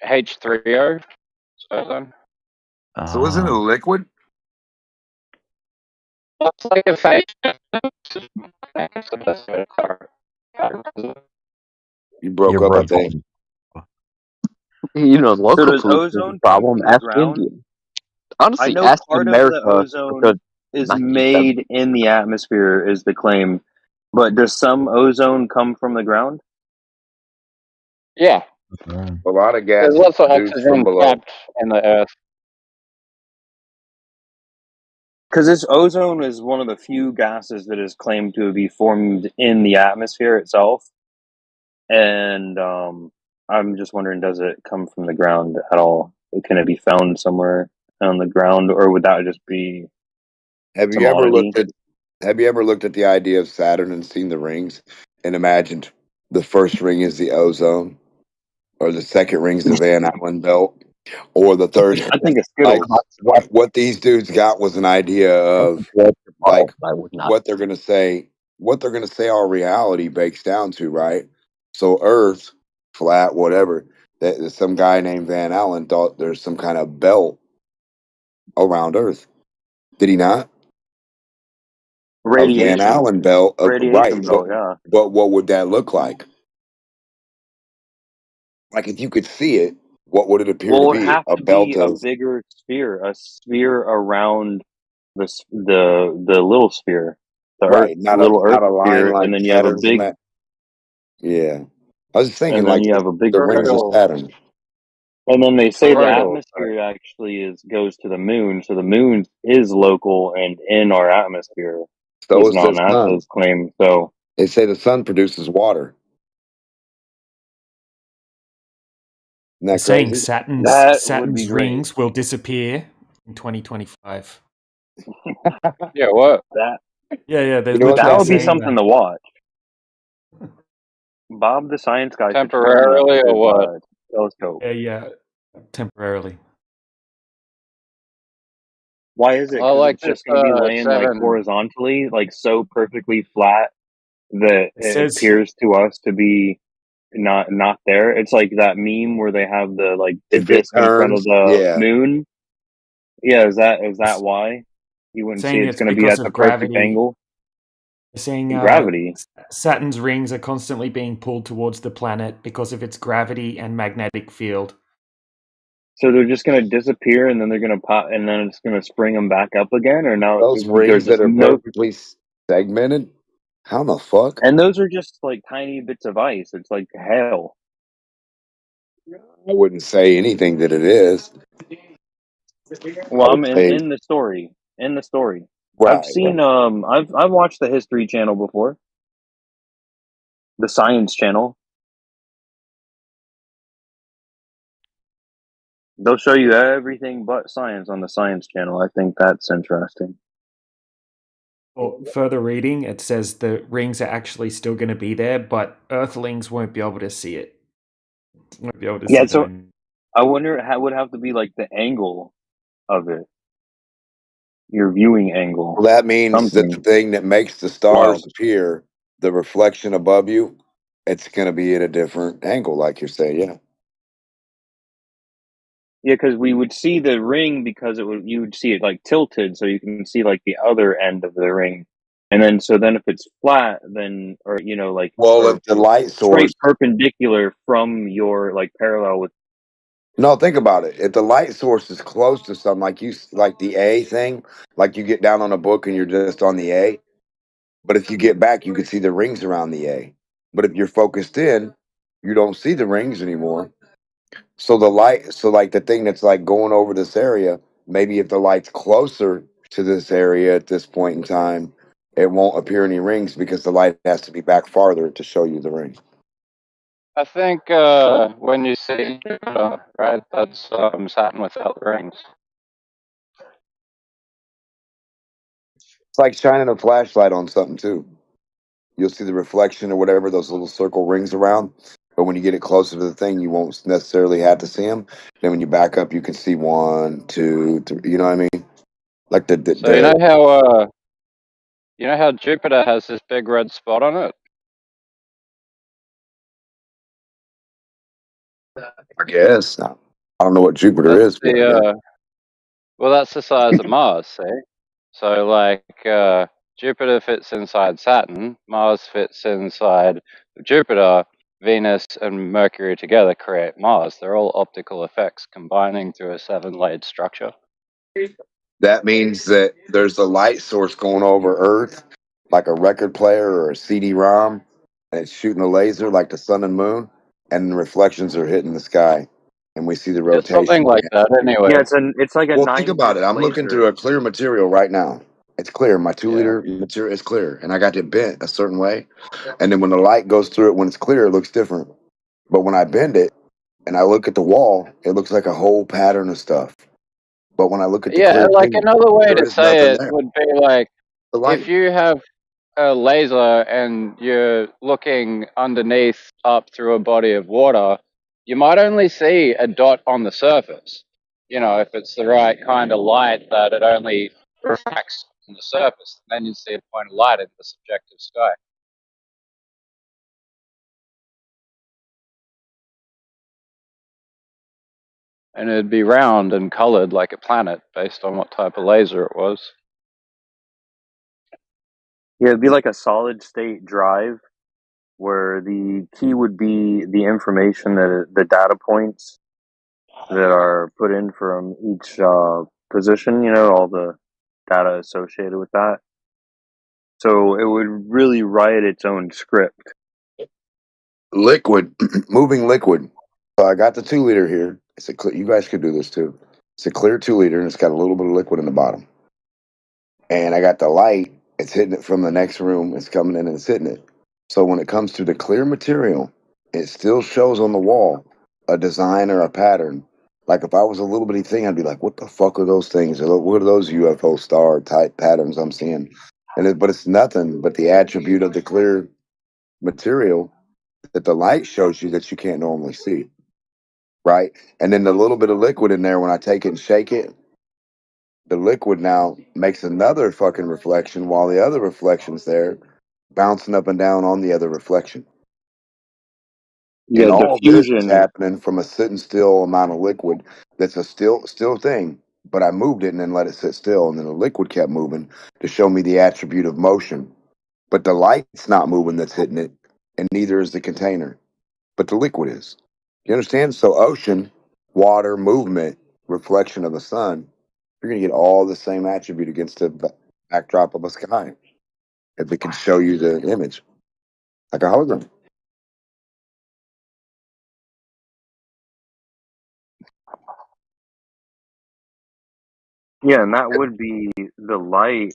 H3O. So isn't it a liquid? It's like a phase. You broke You're up, I right. think. you know, local So does food is ozone a problem. come from the Ask ground? India. Honestly, I know ask part America. of the ozone because is 97 made in the atmosphere, is the claim. But does some ozone come from the ground? Yeah, A lot of gas there's is lots of produced from oxygen below. trapped in the earth. Because this ozone is one of the few gases that is claimed to be formed in the atmosphere itself. And I'm just wondering, does it come from the ground at all? Can it be found somewhere on the ground, or would that just be Have some you ever oddity? looked at the idea of Saturn and seen the rings and imagined the first ring is the ozone, or the second ring is the Van Allen belt, or the third? I think it's Like Skittles. what these dudes got was an idea of like I would not. what they're gonna say. What they're gonna say our reality bakes down to, right? So Earth, flat, whatever. That some guy named Van Allen thought there's some kind of belt around Earth. Did he not? A Van Radiation. Allen belt, Radiation right? belt, yeah. But what would that look like? Like if you could see it, what would it appear Well, to it would be? have A to belt be a of bigger sphere, a sphere around the little sphere, the Earth, right, not little Earth a line sphere, like and then you have a Saturn's big, Yeah, I was thinking and then like you have a big the rings of circle. Saturn. And then they say the Right. atmosphere actually goes to the moon, so the moon is local and in our atmosphere. So Is is not the sun. NASA's claim. So They say the sun produces water. Isn't They're that saying crazy? that would be Saturn's great. rings will disappear in 2025. Yeah, what? That Yeah, they're You know what literally that would be saying something that. to watch. Bob the Science Guy should film that Temporarily with or his what? telescope. Yeah, temporarily. Why is it? I Because like it's this just going to be laying like 7. horizontally, like so perfectly flat that It it says appears to us to be not there. It's like that meme where they have the If it disc in front of turns, the yeah. moon. Yeah, is that why you wouldn't see saying it's it's going to be because at the of perfect gravity. angle? They're saying Gravity. Saturn's rings are constantly being pulled towards the planet because of its gravity and magnetic field. So they're just going to disappear, and then they're going to pop, and then it's going to spring them back up again, or now Those rings there's that are no. perfectly segmented. How the fuck? And those are just like tiny bits of ice. It's like hail. I wouldn't say anything that it is. Well, I I'm would say in the story. In the story, I've right. seen. I've watched the History Channel before. The Science Channel. They'll show you everything but science on the Science Channel. I think that's interesting. Well, further reading, it says the rings are actually still going to be there, but Earthlings won't be able to see it. Won't be able to see So them. I wonder how would have to be like the angle of it, your viewing angle. Well, that means that the Something thing that makes the stars wild. appear, the reflection above you, it's going to be at a different angle, like you're saying. Yeah. Yeah, because we would see the ring because you would see it like tilted, so you can see like the other end of the ring, and then if it's flat, then or Well, if the light source, straight perpendicular from your like parallel with. no, think about it. If the light source is close to something, like the A thing, like you get down on a book and you're just on the A, but if you get back, you can see the rings around the A. But if you're focused in, you don't see the rings anymore. So like the thing that's like going over this area, maybe if the light's closer to this area at this point in time, it won't appear any rings because the light has to be back farther to show you the ring. I think when you see Jupiter, right, that's Saturn without the rings. It's like shining a flashlight on something too. You'll see the reflection or whatever, those little circle rings around. But when you get it closer to the thing, you won't necessarily have to see them. Then when you back up, you can see 1, 2, 3. You know what I mean? Like So you know how Jupiter has this big red spot on it? I guess. I don't know what Jupiter That's is, but I guess. well, that's the size of Mars, see? So like Jupiter fits inside Saturn, Mars fits inside Jupiter, Venus and Mercury together create Mars. They're all optical effects combining through a 7-layered structure. That means that there's a light source going over Earth, like a record player or a CD-ROM, and it's shooting a laser like the sun and moon, and the reflections are hitting the sky, and we see the It's something rotation. like that anyway. Yeah, it's like a Well, think about 9-bit it. I'm looking through laser. a clear material right now. It's clear. My 2-liter Yeah. material is clear, and I got it bent a certain way. And then when the light goes through it, when it's clear, it looks different. But when I bend it and I look at the wall, it looks like a whole pattern of stuff. But when I look at the Yeah, clear like thing, another way there to is say nothing it there. would be like The light. if you have a laser and you're looking underneath up through a body of water, you might only see a dot on the surface. You know, if it's the right kind of light that it only refracts on the surface, then you see a point of light in the subjective sky. And it'd be round and colored like a planet based on what type of laser it was. Yeah, it'd be like a solid state drive where the key would be the information the data points that are put in from each position, all the data associated with that. So it would really write its own script. Liquid, moving liquid. So I got the 2-liter here, It's you guys could do this too. It's a clear 2 liter, and it's got a little bit of liquid in the bottom. And I got the light. It's hitting it from the next room. It's coming in and it's hitting it. So when it comes to the clear material, it still shows on the wall a design or a pattern. Like if I was a little bitty thing, I'd be like, "What the fuck are those things? What are those UFO star type patterns I'm seeing?" But it's nothing but the attribute of the clear material that the light shows you that you can't normally see, right? And then the little bit of liquid in there, when I take it and shake it, the liquid now makes another fucking reflection while the other reflection's there, bouncing up and down on the other reflection. Yeah, And all this is diffusion. happening from a sitting still amount of liquid that's a still thing, but I moved it and then let it sit still, and then the liquid kept moving to show me the attribute of motion. But the light's not moving that's hitting it, and neither is the container, but the liquid is. You understand? So ocean, water, movement, reflection of the sun, you're going to get all the same attribute against the backdrop of a sky if it can show you the image like a hologram. Yeah, and that would be the light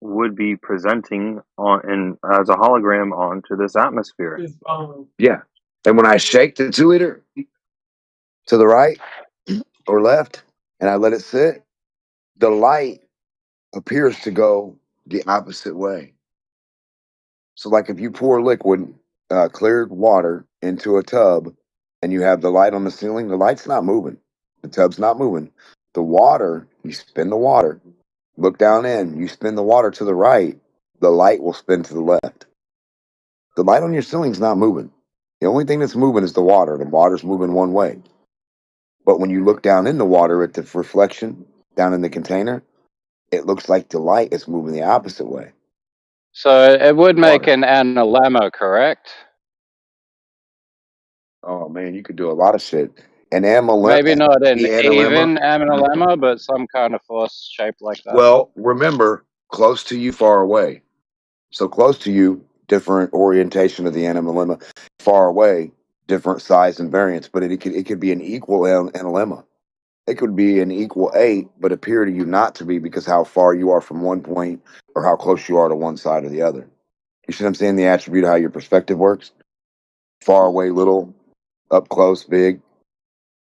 would be presenting on as a hologram onto this atmosphere. Yeah. And when I shake the 2 liter to the right or left and I let it sit, the light appears to go the opposite way. So, like if you pour liquid, cleared water into a tub and you have the light on the ceiling, the light's not moving. The tub's not moving. The water, you spin the water, look down in, you spin the water to the right, the light will spin to the left. The light on your ceiling's not moving. The only thing that's moving is the water. The water's moving one way. But when you look down in the water at the reflection down in the container, it looks like the light is moving the opposite way. So it would make Water. an analemma, correct? Oh man, you could do a lot of shit. An analemma, Maybe not an the analemma. even analemma, but some kind of force shaped like that. Well, remember, close to you, far away. So close to you, different orientation of the analemma. Far away, different size and variance. But it could be an equal analemma. It could be an equal 8, but appear to you not to be because how far you are from one point or how close you are to one side or the other. You see what I'm saying? The attribute of how your perspective works. Far away, little. Up close, big.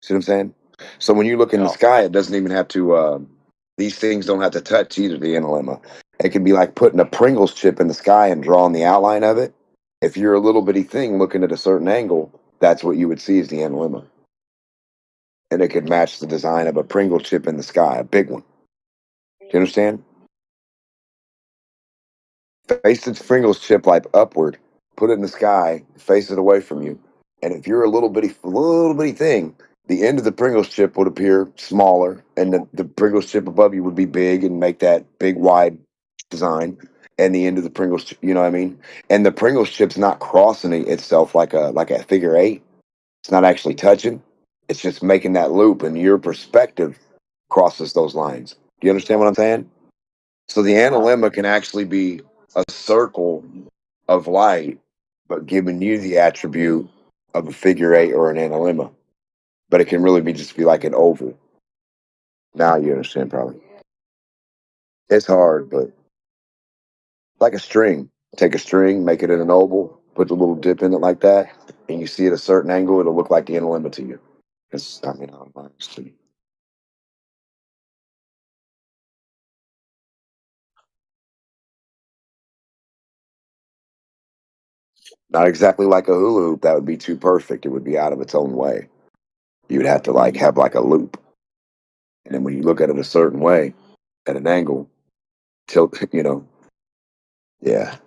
See what I'm saying? So when you look in the sky, it doesn't even have to. These things don't have to touch either. The analemma. It can be like putting a Pringles chip in the sky and drawing the outline of it. If you're a little bitty thing looking at a certain angle, that's what you would see as the analemma. And it could match the design of a Pringles chip in the sky, a big one. Do you understand? Face the Pringles chip like upward, put it in the sky, face it away from you. And if you're a little bitty thing, the end of the Pringles chip would appear smaller, and the Pringles chip above you would be big and make that big, wide design. And the end of the Pringles, you know what I mean? And the Pringles chip's not crossing itself like a figure 8. It's not actually touching. It's just making that loop, and your perspective crosses those lines. Do you understand what I'm saying? So the analemma can actually be a circle of light, but giving you the attribute of a figure 8 or an analemma. But it can really be just be like an oval. Now you understand probably. It's hard, but like a string. Take a string, make it in an oval, put a little dip in it like that, and you see at a certain angle, it'll look like the analemma to you. I'm honestly. Not exactly like a hula hoop. That would be too perfect. It would be out of its own way. You would have to like have like a loop. And then when you look at it a certain way, at an angle, tilt, yeah.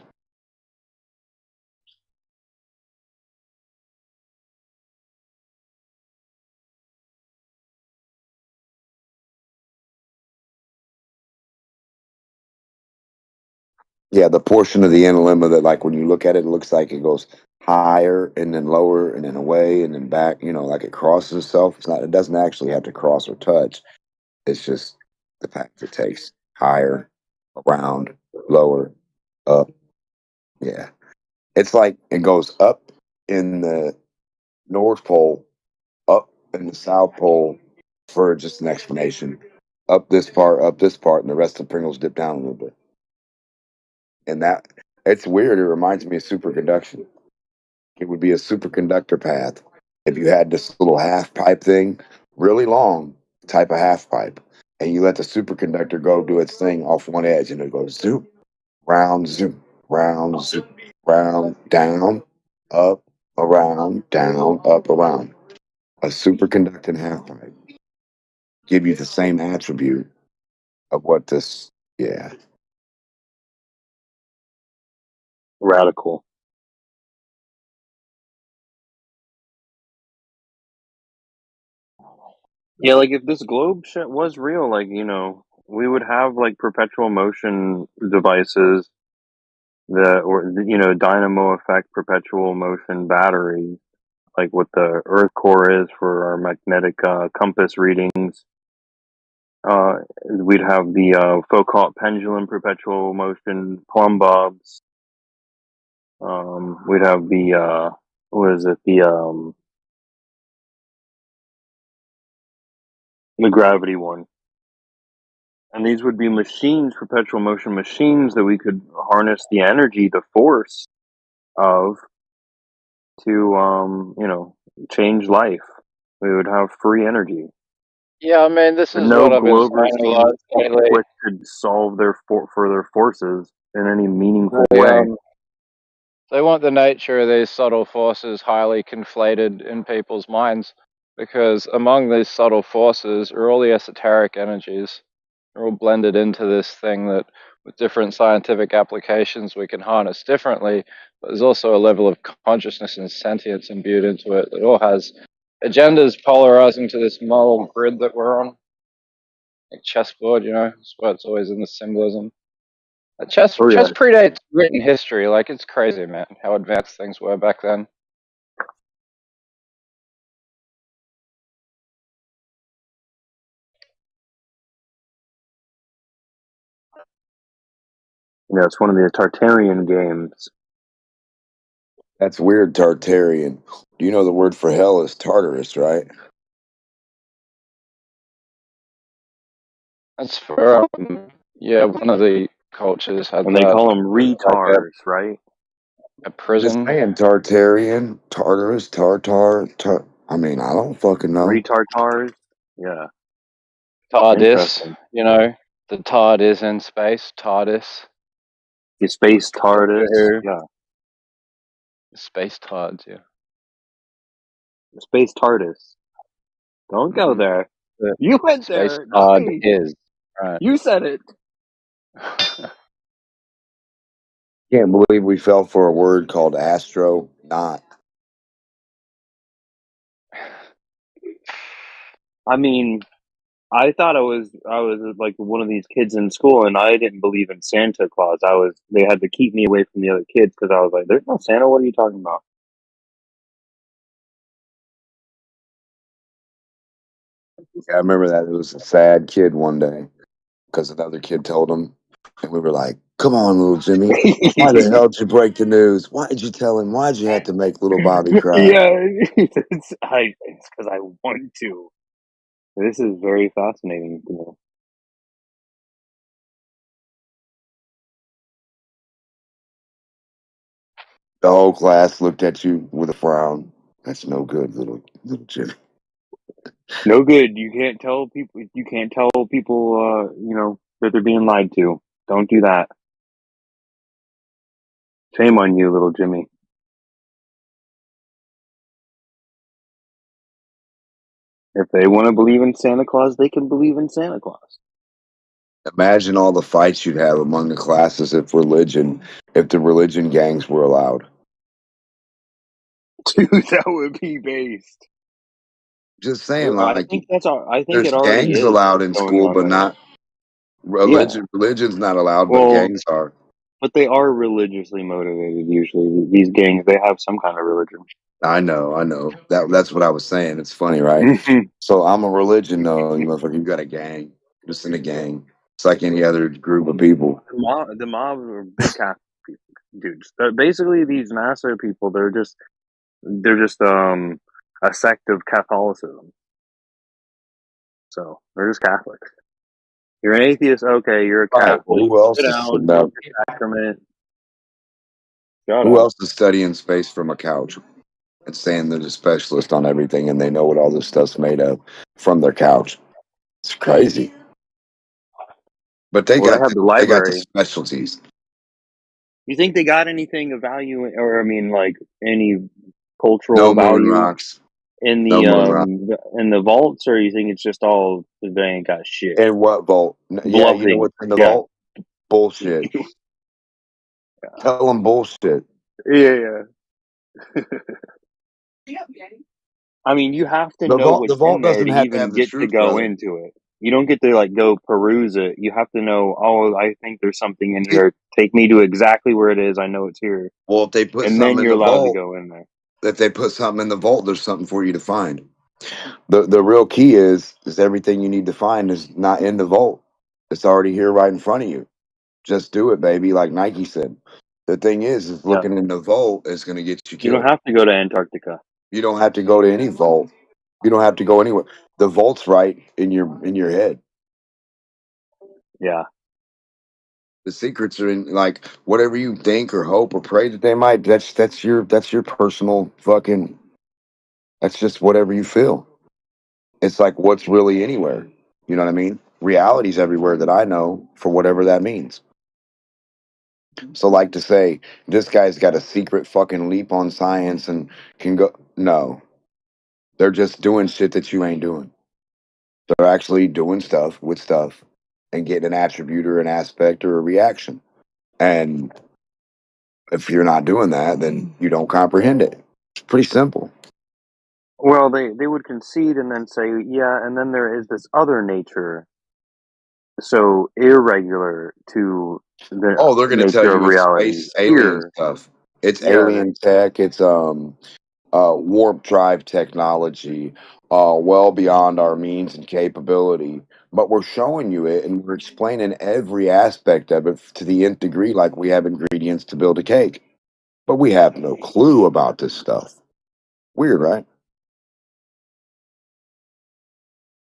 Yeah, the portion of the analemma that, like, when you look at it, it looks like it goes higher and then lower and then away and then back, like it crosses itself. It doesn't actually have to cross or touch. It's just the fact it takes higher, around, lower, up. Yeah. It's like it goes up in the North Pole, up and the South Pole for just an explanation. Up this part, and the rest of Pringles dip down a little bit. And that it's weird. It reminds me of superconduction. It would be a superconductor path if you had this little half pipe thing, really long type of half pipe, and you let the superconductor go do its thing off one edge, and it goes zoom, round, zoom, round, down, up, around, down, up, around. A superconducting half pipe give you the same attribute of what this, yeah. Radical. Yeah, like if this globe shit was real, like, you know, we would have like perpetual motion devices that, or, you know, dynamo effect perpetual motion batteries, like what the Earth core is for our magnetic compass readings. We'd have the Foucault pendulum perpetual motion plumb bobs. We'd have the what is it? The gravity one. And these would be machines, perpetual motion machines that we could harness the energy, the force of to you know, change life. We would have free energy. Yeah, I mean, this And is no what I've been globe saying a regime lot lately. which could solve their for their forces in any meaningful They, way. they want the nature of these subtle forces highly conflated in people's minds, because among these subtle forces are all the esoteric energies. They're all blended into this thing that, with different scientific applications, we can harness differently. But there's also a level of consciousness and sentience imbued into it that all has agendas polarizing to this moral grid that we're on. Like chessboard, you know, that's why it's always in the symbolism. Chess Oh yeah. predates written history. Like, it's crazy, man, how advanced things were back then. Yeah, it's one of the Tartarian games. That's weird, Tartarian. Do you know the word for hell is Tartarus, right? That's for yeah, one of the cultures had And they that, call them like retards, right? a Just prison. saying, Tartarian, Tartarus, I mean, I don't fucking know. Retartars? Yeah. TARDIS, Interesting. you know, the TARD is in space. TARDIS. The space TARDIS. Who? Yeah. Space TARDs, yeah. The space TARDIS. Don't go there. The You went space there, not TARD me. is. Right. You said it. Can't believe we fell for a word called astronaut. I mean, I thought I was like one of these kids in school, and I didn't believe in Santa Claus. They had to keep me away from the other kids because I was like, "There's no Santa. What are you talking about?" I remember that it was a sad kid one day because another kid told him, and we were like, "Come on, little Jimmy, why the hell did you break the news? Why did you tell him? Why'd you have to make little Bobby cry?" Yeah, it's because I want to. This is very fascinating to me. The whole class looked at you with a frown. That's no good, little Jimmy. No good. You can't tell people. You can't tell people. You know, that they're being lied to. Don't do that. Shame on you, little Jimmy. If they want to believe in Santa Claus, they can believe in Santa Claus. Imagine all the fights you'd have among the classes if the religion gangs were allowed. Dude, that would be based. Just saying, I like, think that's. I think there's it already gangs is allowed in going school, on but right now. not religion. Religion's not allowed, but Well, gangs are. but they are religiously motivated. Usually, these gangs they have some kind of religion. I know. That's what I was saying. It's funny, right? So I'm a religion, though. You motherfucker, you got a gang. Just in a gang. It's like any other group of people. The mob are big Catholic people, dudes. Basically, these NASA people, they're just a sect of Catholicism. So they're just Catholics. You're an atheist, okay? You're a Right. Catholic. Well, who else Sit is down, take your sacrament. Shut who up. else is studying space from a couch and saying they're the specialist on everything and they know what all this stuff's made of from their couch? It's crazy. But Well, they have the they got the library. specialties. You think they got anything of value, or I mean, like any No cultural moon value rocks. in No moon rock. the vaults, or you think it's just all they ain't got shit? In what vault? Yeah, you know Bluffing. what's in the Yeah. vault? Bullshit. Tell them bullshit. Yeah. I mean, you have to know The what's in vault there doesn't to have to have even the get to truth, go brother. into it. You don't get to like go peruse it. You have to know, oh, I think there's something in here. Take me to exactly where it is. I know it's here. Well, if they put And then something in you're the allowed to vault, go in there. there's something for you to find. The real key is everything you need to find is not in the vault. It's already here right in front of you. Just do it, baby, like Nike said. The thing is Yeah. looking in the vault is going to get you You don't killed. have to go to Antarctica. You don't have to go to any vault. You don't have to go anywhere. The vault's right in your head. Yeah. The secrets are in, like, whatever you think or hope or pray that they might. That's your personal fucking. That's just whatever you feel. It's like what's really anywhere. You know what I mean? Reality's everywhere that I know, for whatever that means. So, like, to say this guy's got a secret fucking leap on science and can go. No, they're just doing shit that you ain't doing. They're actually doing stuff with stuff and getting an attribute or an aspect or a reaction. And if you're not doing that, then you don't comprehend it. It's pretty simple. Well, they would concede and then say, yeah, and then there is this other nature, so irregular to the Oh, they're going to tell nature of you it's reality space alien here. stuff. It's Yeah, alien tech. It's warp drive technology, well beyond our means and capability. But we're showing you it, and we're explaining every aspect of it to the nth degree, like we have ingredients to build a cake. But we have no clue about this stuff. Weird, right?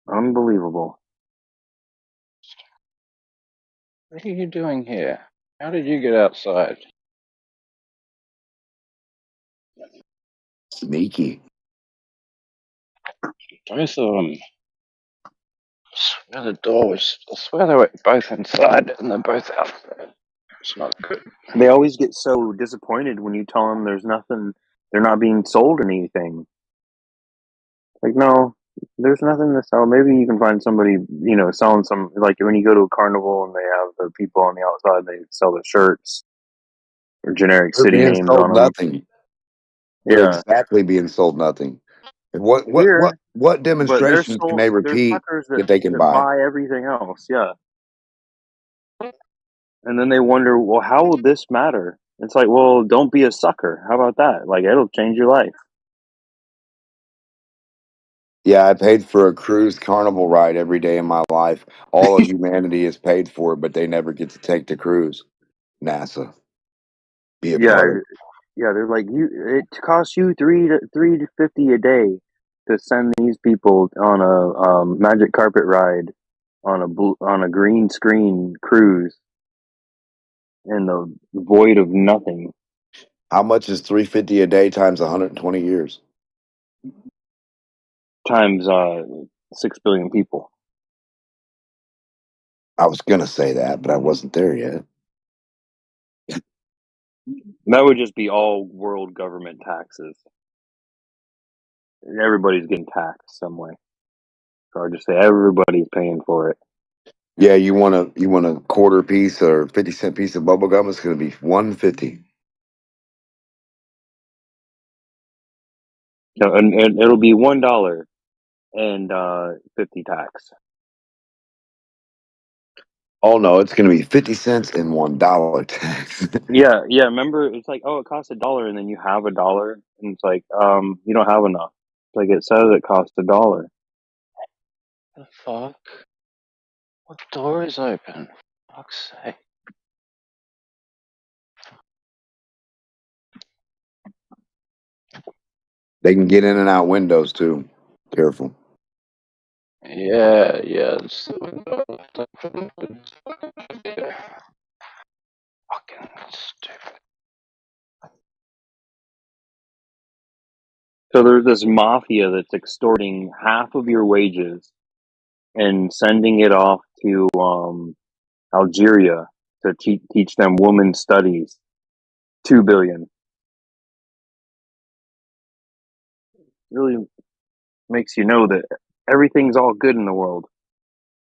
unbelievable. What are you doing here? How did you get outside? Sneaky. Both of them. I swear they were both inside and they're both outside. It's not good. They always get so disappointed when you tell them there's nothing, they're not being sold anything. Like, no, there's nothing to sell. Maybe you can find somebody, selling some, like when you go to a carnival and they have the people on the outside, they sell the shirts or generic They're city being names on sold them. nothing. They're Yeah, exactly being sold nothing. And here, what but they're demonstrations can sold, they they're repeat suckers that they can that buy? buy everything else. Yeah. And then they wonder, well, how will this matter? It's like, well, don't be a sucker. How about that? Like, it'll change your life. Yeah, I paid for a cruise carnival ride every day of my life. All of humanity has paid for it, but they never get to take the cruise. NASA, be a Yeah, part of it. yeah. They're like, it costs you three to 50 a day to send these people on a magic carpet ride on a green screen cruise in the void of nothing How much is 350 a day times 120 years? times 6 billion people. I was gonna say that, but I wasn't there yet. That would just be all world government taxes. Everybody's getting taxed some way. So I just say everybody's paying for it. Yeah, you want a quarter piece or 50-cent piece of bubble gum? It's gonna be 150. So, and it'll be $1 and 50 tax. Oh no, it's gonna be 50 cents and $1 tax. Yeah, yeah. Remember, it's like, oh, it costs $1, and then you have $1, and it's like, you don't have enough. It's like it says it costs $1. The fuck? What door is open? For fuck's sake. They can get in and out windows too. Careful. Yeah. Fucking stupid. So there's this mafia that's extorting half of your wages and sending it off to Algeria to teach them women's studies. $2 billion. Really makes you know that everything's all good in the world,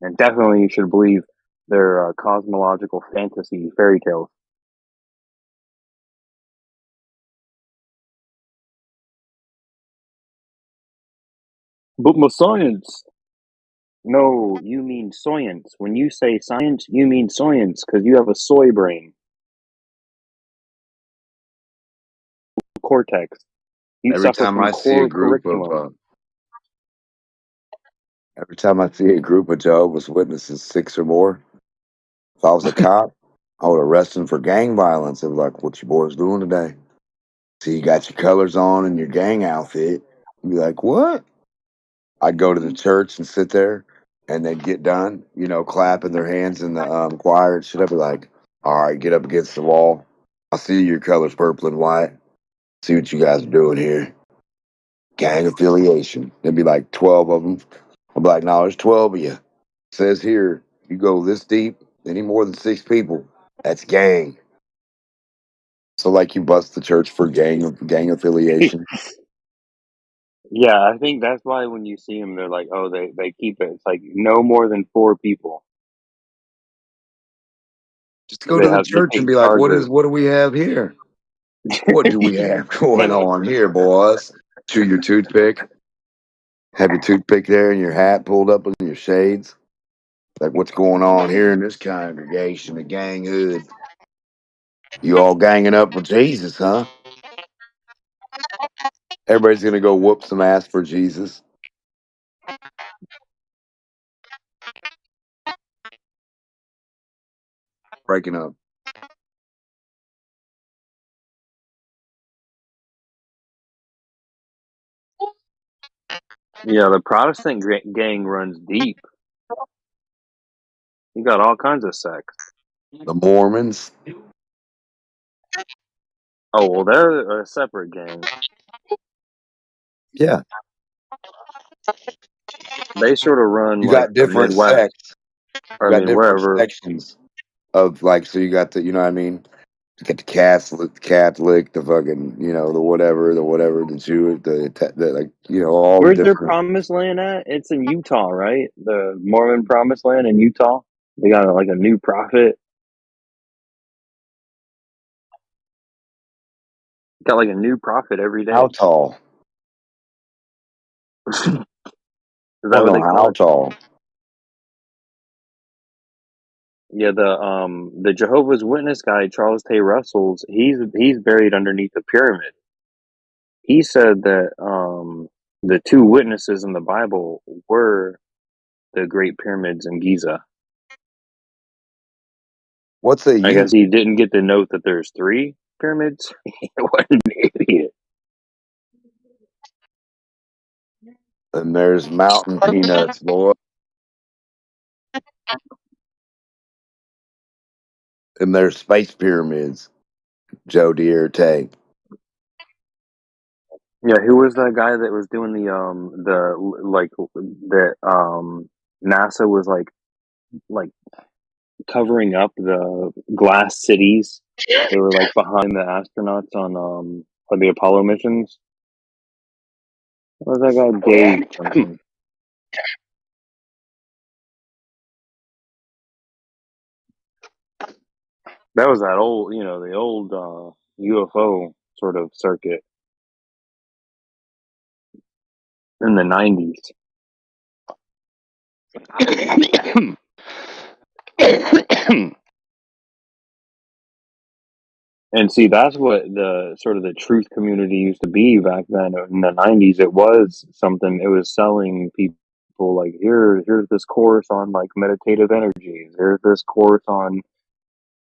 and definitely you should believe their cosmological fantasy fairy tales. But my science. No, you mean science. When you say science, you mean science because you have a soy brain. Cortex. You Every suffer time from I see a core group of curriculum. every time I see a group of Jehovah's Witnesses, 6 or more, if I was a cop, I would arrest them for gang violence. They'd be like, "What you boys doing today? See, you got your colors on and your gang outfit." I'd be like, "What?" I'd go to the church and sit there, and they'd get done, clapping their hands in the choir and shit. I'd be like, "All right, get up against the wall. I see your colors purple and white. See what you guys are doing here. Gang affiliation." There'd be like 12 of them. I'd be like, "No, there's 12 of you. It says here, you go this deep, any more than 6 people, that's gang." So, like, you bust the church for gang affiliation. Yeah, I think that's why when you see them, they're like, oh, they keep it. It's like no more than 4 people. Just go to the They church and take be like, charge what do we have here? What do we have going on here, boys? Chew your toothpick. Have your toothpick there and your hat pulled up in your shades. Like, what's going on here in this congregation, the gang hood? You all ganging up with Jesus, huh? Everybody's going to go whoop some ass for Jesus. Breaking up. Yeah, the Protestant gang runs deep. You got all kinds of sects. The Mormons. Oh, well, they're a separate gang. Yeah. They sort of run You like got the different Midwest. sects. You I got mean, different wherever. sections of, like, so you got the, you know what I mean? You got the Catholic, the fucking, the whatever, the Jew, the like, all the Where's their different. promised land at? It's in Utah, right? The Mormon promised land in Utah. They got like a new prophet. Got like a new prophet every How day. tall? Is I that don't what know they call how it? tall. Yeah, the Jehovah's Witness guy, Charles Tay Russells, he's buried underneath the pyramid. He said that the 2 witnesses in the Bible were the Great Pyramids in Giza. What's a I guess ute? he didn't get the note that there's 3 pyramids. What an idiot. And there's mountain peanuts, boy. And there's space pyramids. Joe Dierte. Yeah, who was that guy that was doing NASA was like covering up the glass cities that were like behind the astronauts on the Apollo missions? What was that guy? Dave something. That was that old, the old UFO sort of circuit in the 90s. And see, that's what the sort of the truth community used to be back then in the 90s. It was something, it was selling people like, here's this course on like meditative energies. Here's this course on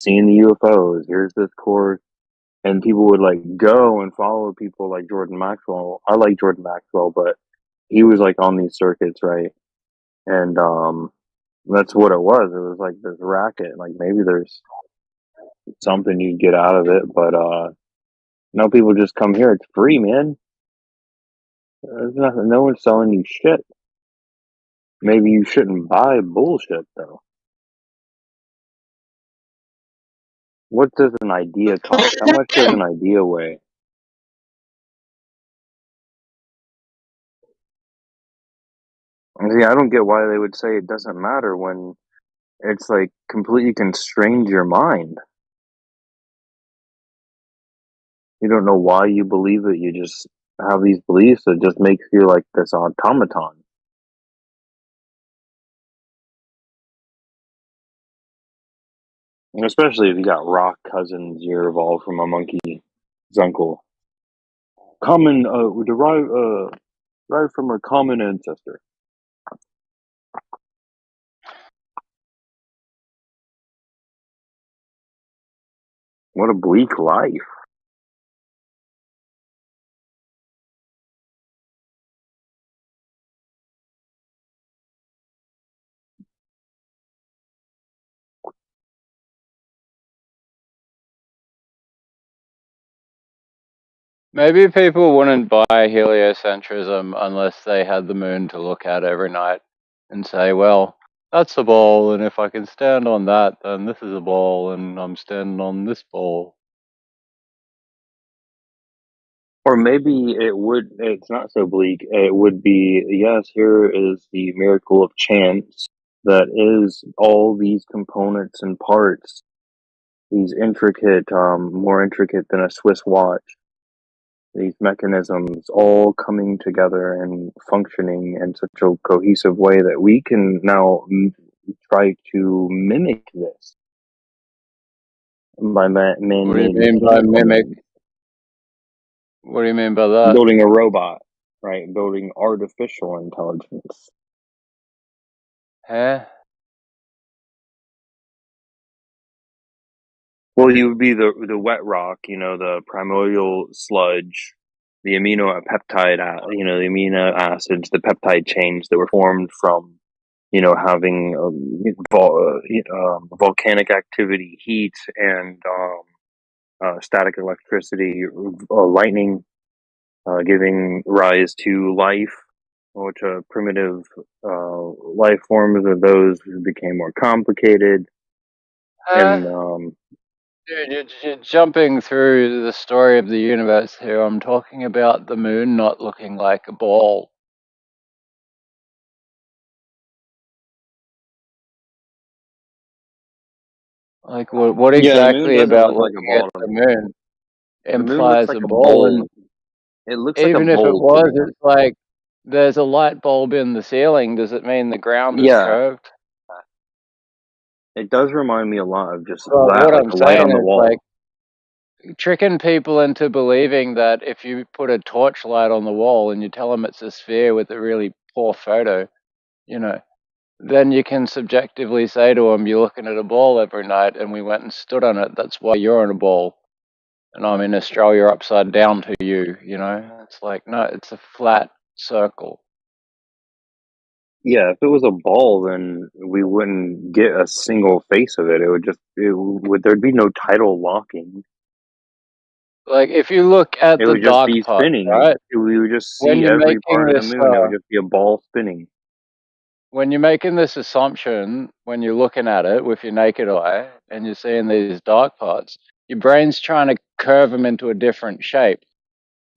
seeing the UFOs. Here's this course. And people would like go and follow people like Jordan Maxwell. I like Jordan Maxwell, but he was like on these circuits, right? And that's what it was. It was like this racket. Like maybe there's something you get out of it, but no, people just come here. It's free, man. There's nothing. No one's selling you shit. Maybe you shouldn't buy bullshit though. What does an idea cost? How much does an idea weigh? See, I don't get why they would say it doesn't matter when it's like completely constrained your mind. You don't know why you believe it. You just have these beliefs that just makes you like this automaton. And especially if you got rock cousins, you're evolved from a monkey's uncle. Common, derived from a common ancestor. What a bleak life. Maybe people wouldn't buy heliocentrism unless they had the moon to look at every night and say, well, that's a ball, and if I can stand on that, then this is a ball, and I'm standing on this ball. Or maybe it's not so bleak. It would be, yes, here is the miracle of chance that is all these components and parts, these intricate, more intricate than a Swiss watch, these mechanisms all coming together and functioning in such a cohesive way that we can now try to mimic this by man-made. What do you mean by mimic? What do you mean by that? Building a robot, right? Building artificial intelligence. Huh? Well, you would be the wet rock, the primordial sludge, the amino-peptide, the amino acids, the peptide chains that were formed from, having volcanic activity, heat, and static electricity, lightning, giving rise to life, which primitive life forms of those became more complicated. And Dude, you're jumping through the story of the universe here. I'm talking about the moon not looking like a ball. Like, what exactly about looking at the moon implies a ball? And it looks even like a if it bowl was, it's like there's a light bulb in the ceiling. Does it mean the ground is curved? It does remind me a lot of just Well, that, what like I'm a light saying on the is wall. like tricking people into believing that if you put a torchlight on the wall and you tell them it's a sphere with a really poor photo, then you can subjectively say to them, you're looking at a ball every night and we went and stood on it. That's why you're on a ball. And I'm in Australia upside down to you, It's like, no, it's a flat circle. Yeah, if it was a ball, then we wouldn't get a single face of it. There'd be no tidal locking. Like, if you look at the dark part, right? We would just see every part of the moon. It would just be a ball spinning. When you're making this assumption, when you're looking at it with your naked eye and you're seeing these dark parts, your brain's trying to curve them into a different shape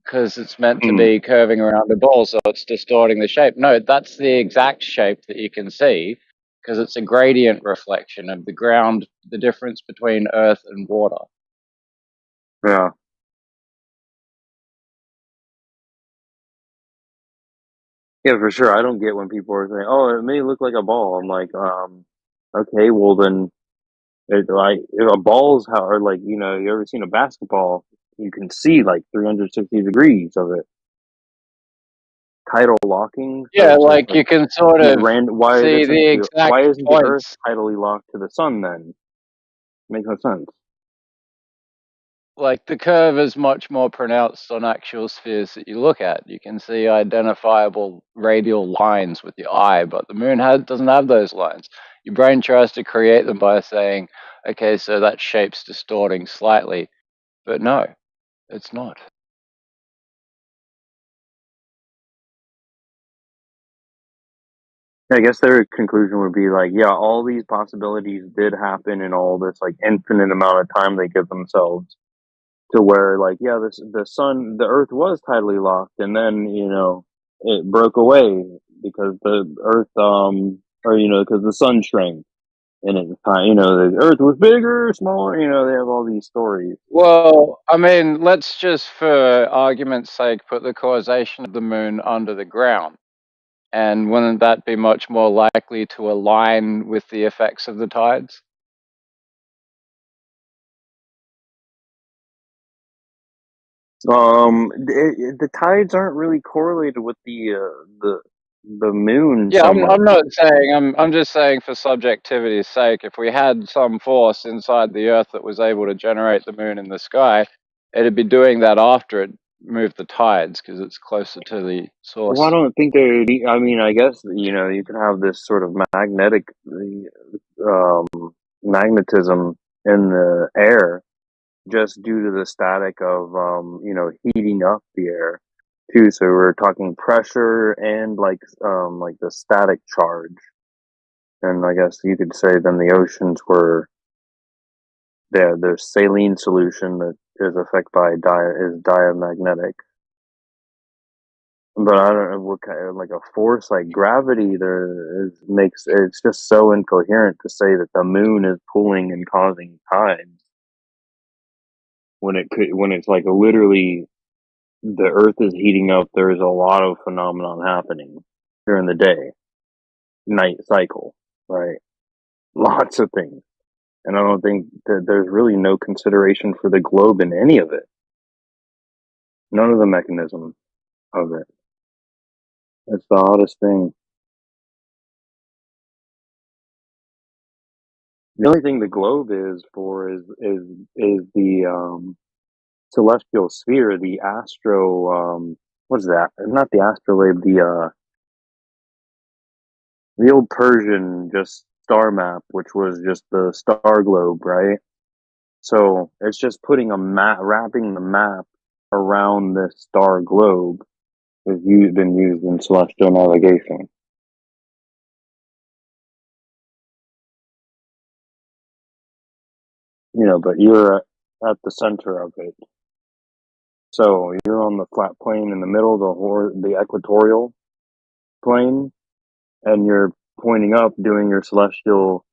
because it's meant to be curving around a ball, so it's distorting the shape. No, that's the exact shape that you can see because it's a gradient reflection of the ground, the difference between earth and water. Yeah. Yeah, for sure. I don't get when people are saying, "Oh, it may look like a ball." I'm like, okay, well then, if a ball's you ever seen a basketball? You can see like 360 degrees of it. Tidal locking. Yeah, like you can sort of see the exact why isn't points. the Earth tidally locked to the sun then? Makes no sense. like the curve is much more pronounced on actual spheres that you look at. You can see identifiable radial lines with your eye, but the moon doesn't have those lines. Your brain tries to create them by saying, okay, so that shape's distorting slightly, but no, it's not. I guess their conclusion would be like, yeah, all these possibilities did happen in all this like infinite amount of time they give themselves, to where like, yeah, the Earth was tidally locked, and then it broke away because the Earth or because the sun shrank, and at the time the Earth was bigger, smaller. They have all these stories. Well, I mean, let's just, for argument's sake, put the causation of the moon under the ground. And wouldn't that be much more likely to align with the effects of the tides? The tides aren't really correlated with the moon Yeah, so I'm much. not saying, I'm just saying for subjectivity's sake, if we had some force inside the Earth that was able to generate the moon in the sky, it'd be doing that after it moved the tides because it's closer to the source. Well, I don't think there. I mean, I guess you can have this sort of magnetism in the air just due to the static of heating up the air too. So we're talking pressure and like the static charge, and I guess you could say then the oceans were the saline solution that is affected by is diamagnetic. But I don't know what kind of like a force like gravity makes it's just so incoherent to say that the moon is pulling and causing tides when it's like literally the Earth is heating up. There's a lot of phenomenon happening during the day, night cycle, right? Lots of things, and I don't think that there's really no consideration for the globe in any of it. None of the mechanism of it. It's the oddest thing. The only thing the globe is for is the celestial sphere, the what is that? Not the astrolabe, the old Persian just star map, which was just the star globe, right? So it's just putting a map, wrapping the map around this star globe has been used in celestial navigation. But you're at the center of it. So you're on the flat plane in the middle, the equatorial plane, and you're pointing up, doing your celestial,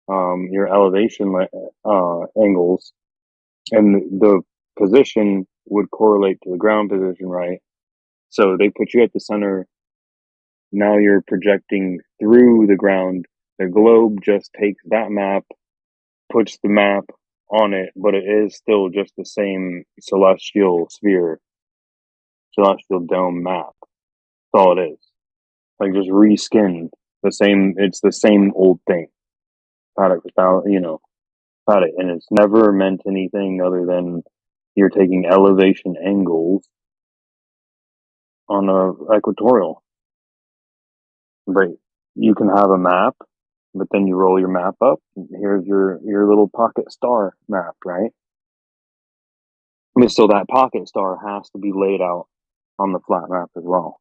your elevation angles, and the position would correlate to the ground position, right? So they put you at the center. Now you're projecting through the ground. The globe just takes that map, puts the map on it, but it is still just the same celestial sphere, celestial dome map. That's all it is. Like just reskinned. It's the same old thing. Without it, and it's never meant anything other than you're taking elevation angles on a equatorial. But you can have a map, but then you roll your map up. Here's your little pocket star map, right? But still, that pocket star has to be laid out on the flat map as well.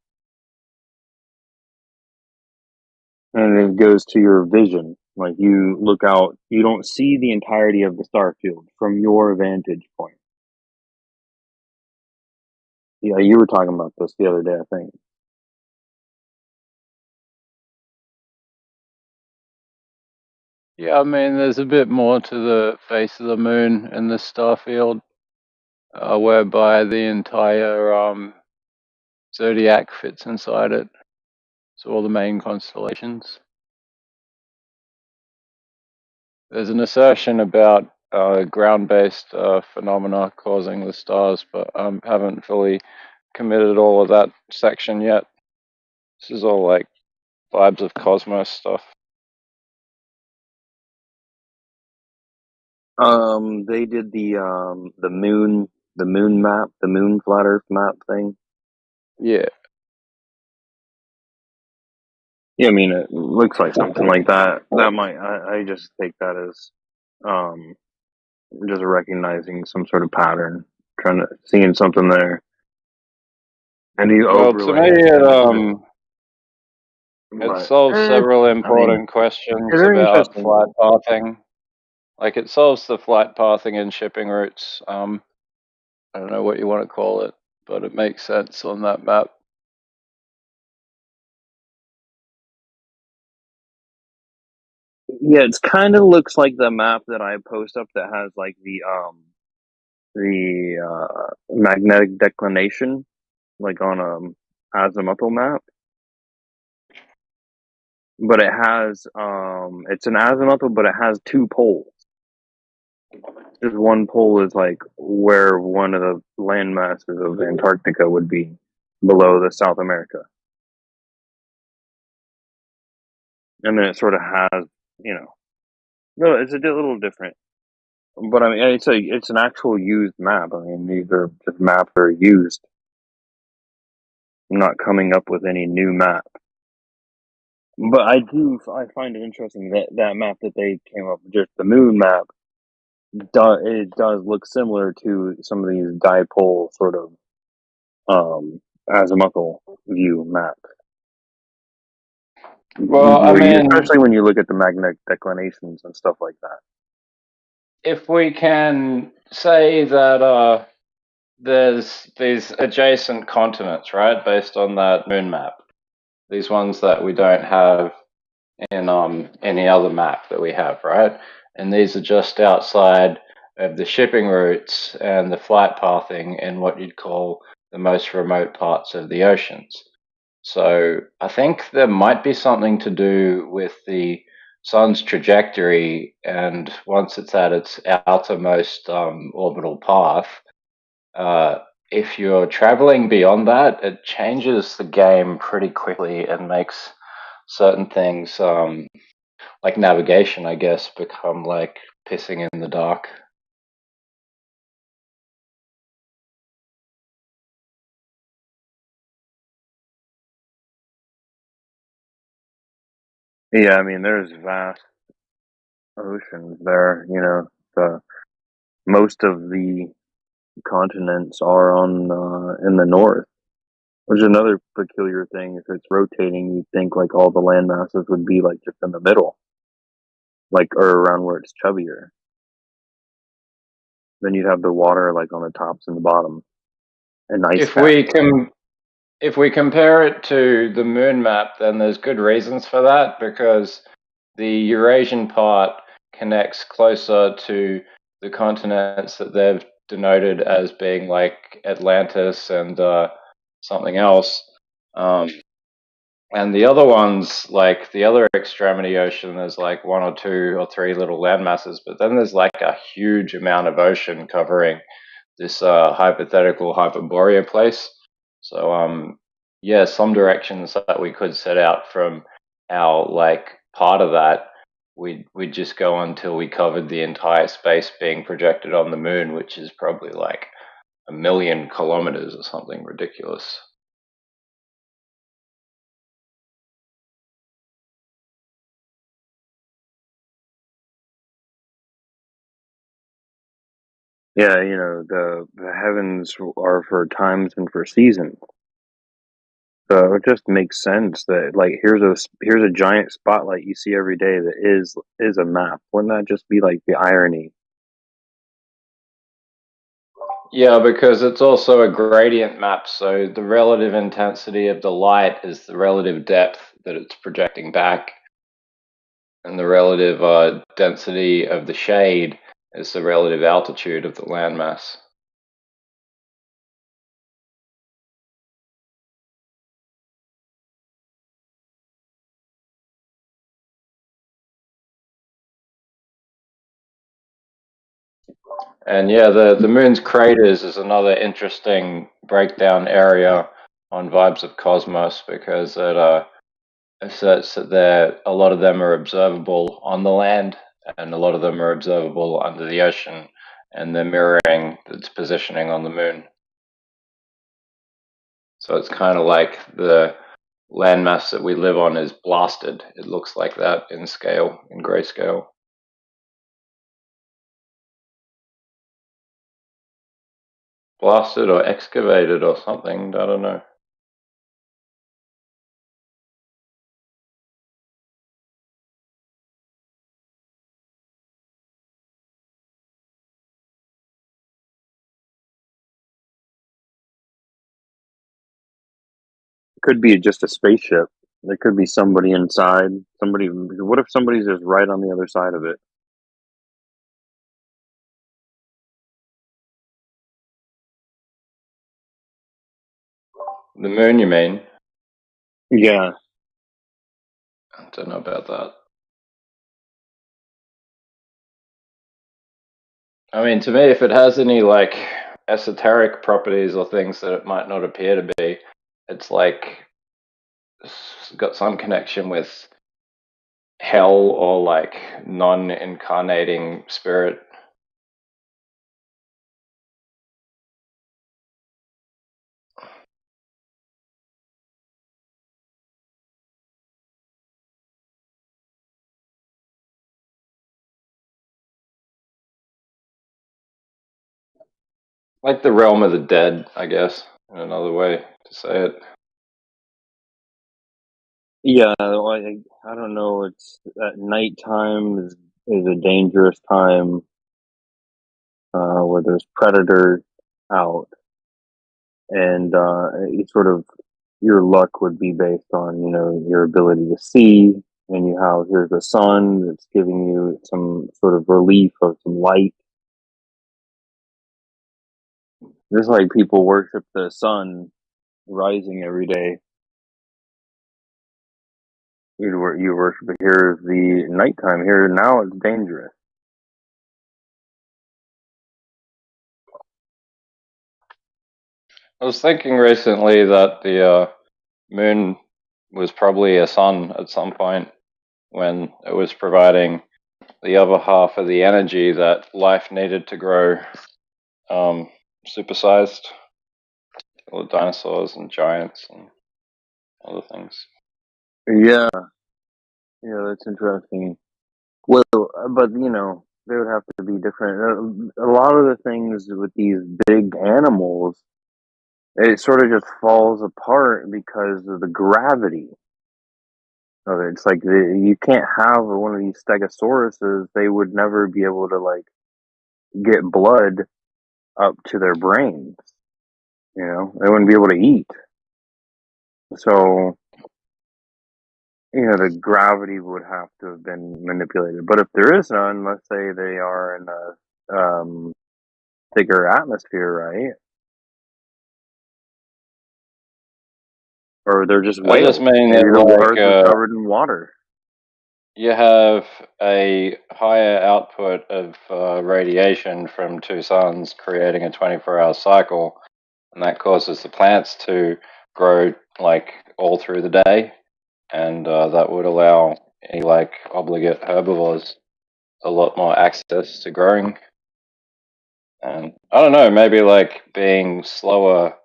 And it goes to your vision. Like you look out, you don't see the entirety of the star field from your vantage point. Yeah, you were talking about this the other day, I think. Yeah, I mean, there's a bit more to the face of the moon in the star field, whereby the entire zodiac fits inside it. So all the main constellations. There's an assertion about ground-based phenomena causing the stars, but I haven't fully committed all of that section yet. This is all like vibes of cosmos stuff. They did the moon map, the moon flat Earth map thing. Yeah. Yeah, I mean, it looks like something like that. That might, I just take that as, just recognizing some sort of pattern, seeing something there, and you Well, to me, overlay it. it But solves several I mean, important questions it's very about interesting. flight pathing. Like, it solves the flight pathing and shipping routes. I don't know what you want to call it, but it makes sense on that map. Yeah, it's kind of looks like the map that I post up that has like the magnetic declination, like on azimuthal map. But it has it's an azimuthal, but it has two poles. Just one pole is like where one of the land masses of Antarctica would be below the South America. And then it sort of has, no, it's a little different. But I mean, it's an actual used map. I mean, these are just maps that are used. I'm not coming up with any new map. But I find it interesting that map that they came up with, just the moon map, it does look similar to some of these dipole sort of azimuthal view map. Well, I mean, especially when you look at the magnetic declinations and stuff like that. If we can say that there's these adjacent continents, right, based on that moon map, these ones that we don't have in any other map that we have, right? And these are just outside of the shipping routes and the flight pathing in what you'd call the most remote parts of the oceans. So I think there might be something to do with the sun's trajectory, and once it's at its outermost orbital path, if you're traveling beyond that, it changes the game pretty quickly and makes certain things, like navigation, I guess, become like pissing in the dark. Yeah, I mean, there's vast oceans there. Most of the continents are on in the north, which is another peculiar thing. If it's rotating, you'd think like all the land masses would be like just in the middle, like or around where it's chubbier. Then you'd have the water like on the tops and the bottom, and ice. If we compare it to the moon map, then there's good reasons for that, because the Eurasian part connects closer to the continents that they've denoted as being like Atlantis and something else. And the other ones, like the other extremity ocean, there's like one or two or three little land masses, but then there's like a huge amount of ocean covering this hypothetical Hyperborea place. So yeah, some directions that we could set out from our like part of that, we'd just go until we covered the entire space being projected on the moon, which is probably like 1 million kilometers or something ridiculous. Yeah, the heavens are for times and for seasons. So it just makes sense that like here's a giant spotlight you see every day that is a map. Wouldn't that just be like the irony? Yeah, because it's also a gradient map, so the relative intensity of the light is the relative depth that it's projecting back, and the relative density of the shade is the relative altitude of the landmass. And yeah, the moon's craters is another interesting breakdown area on Vibes of Cosmos, because it asserts that a lot of them are observable on the land, and a lot of them are observable under the ocean, and they're mirroring its positioning on the moon. So it's kind of like the landmass that we live on is blasted. It looks like that in scale, in grayscale. Blasted or excavated or something, I don't know. Could be just a spaceship. There could be somebody inside. Somebody. What if somebody's just right on the other side of it? The moon, you mean? Yeah. I don't know about that. I mean, to me, if it has any like esoteric properties or things that it might not appear to be, it's like it's got some connection with hell or like non-incarnating spirit. Like the realm of the dead, I guess, in another way to say it. Yeah. I don't know. It's at nighttime is a dangerous time where there's predators out, and it's sort of your luck would be based on your ability to see, and you have here's the sun that's giving you some sort of relief of some light. Just like people worship the sun rising every day, you worship it. Here's the nighttime. Here now it's dangerous. I was thinking recently that the moon was probably a sun at some point when it was providing the other half of the energy that life needed to grow supersized. All the dinosaurs and giants and other things. Yeah, that's interesting. Well, but they would have to be different. A lot of the things with these big animals, it sort of just falls apart because of the gravity of it. It's like you can't have one of these stegosauruses. They would never be able to like get blood up to their brains. They wouldn't be able to eat. So the gravity would have to have been manipulated. But if there is none, let's say they are in a thicker atmosphere, right? Or they're just I whales. just mean Maybe that the like Earth is covered in water. you have a higher output of radiation from two suns creating a 24-hour cycle, and that causes the plants to grow like all through the day, and that would allow any like obligate herbivores a lot more access to growing. And I don't know, maybe like being slower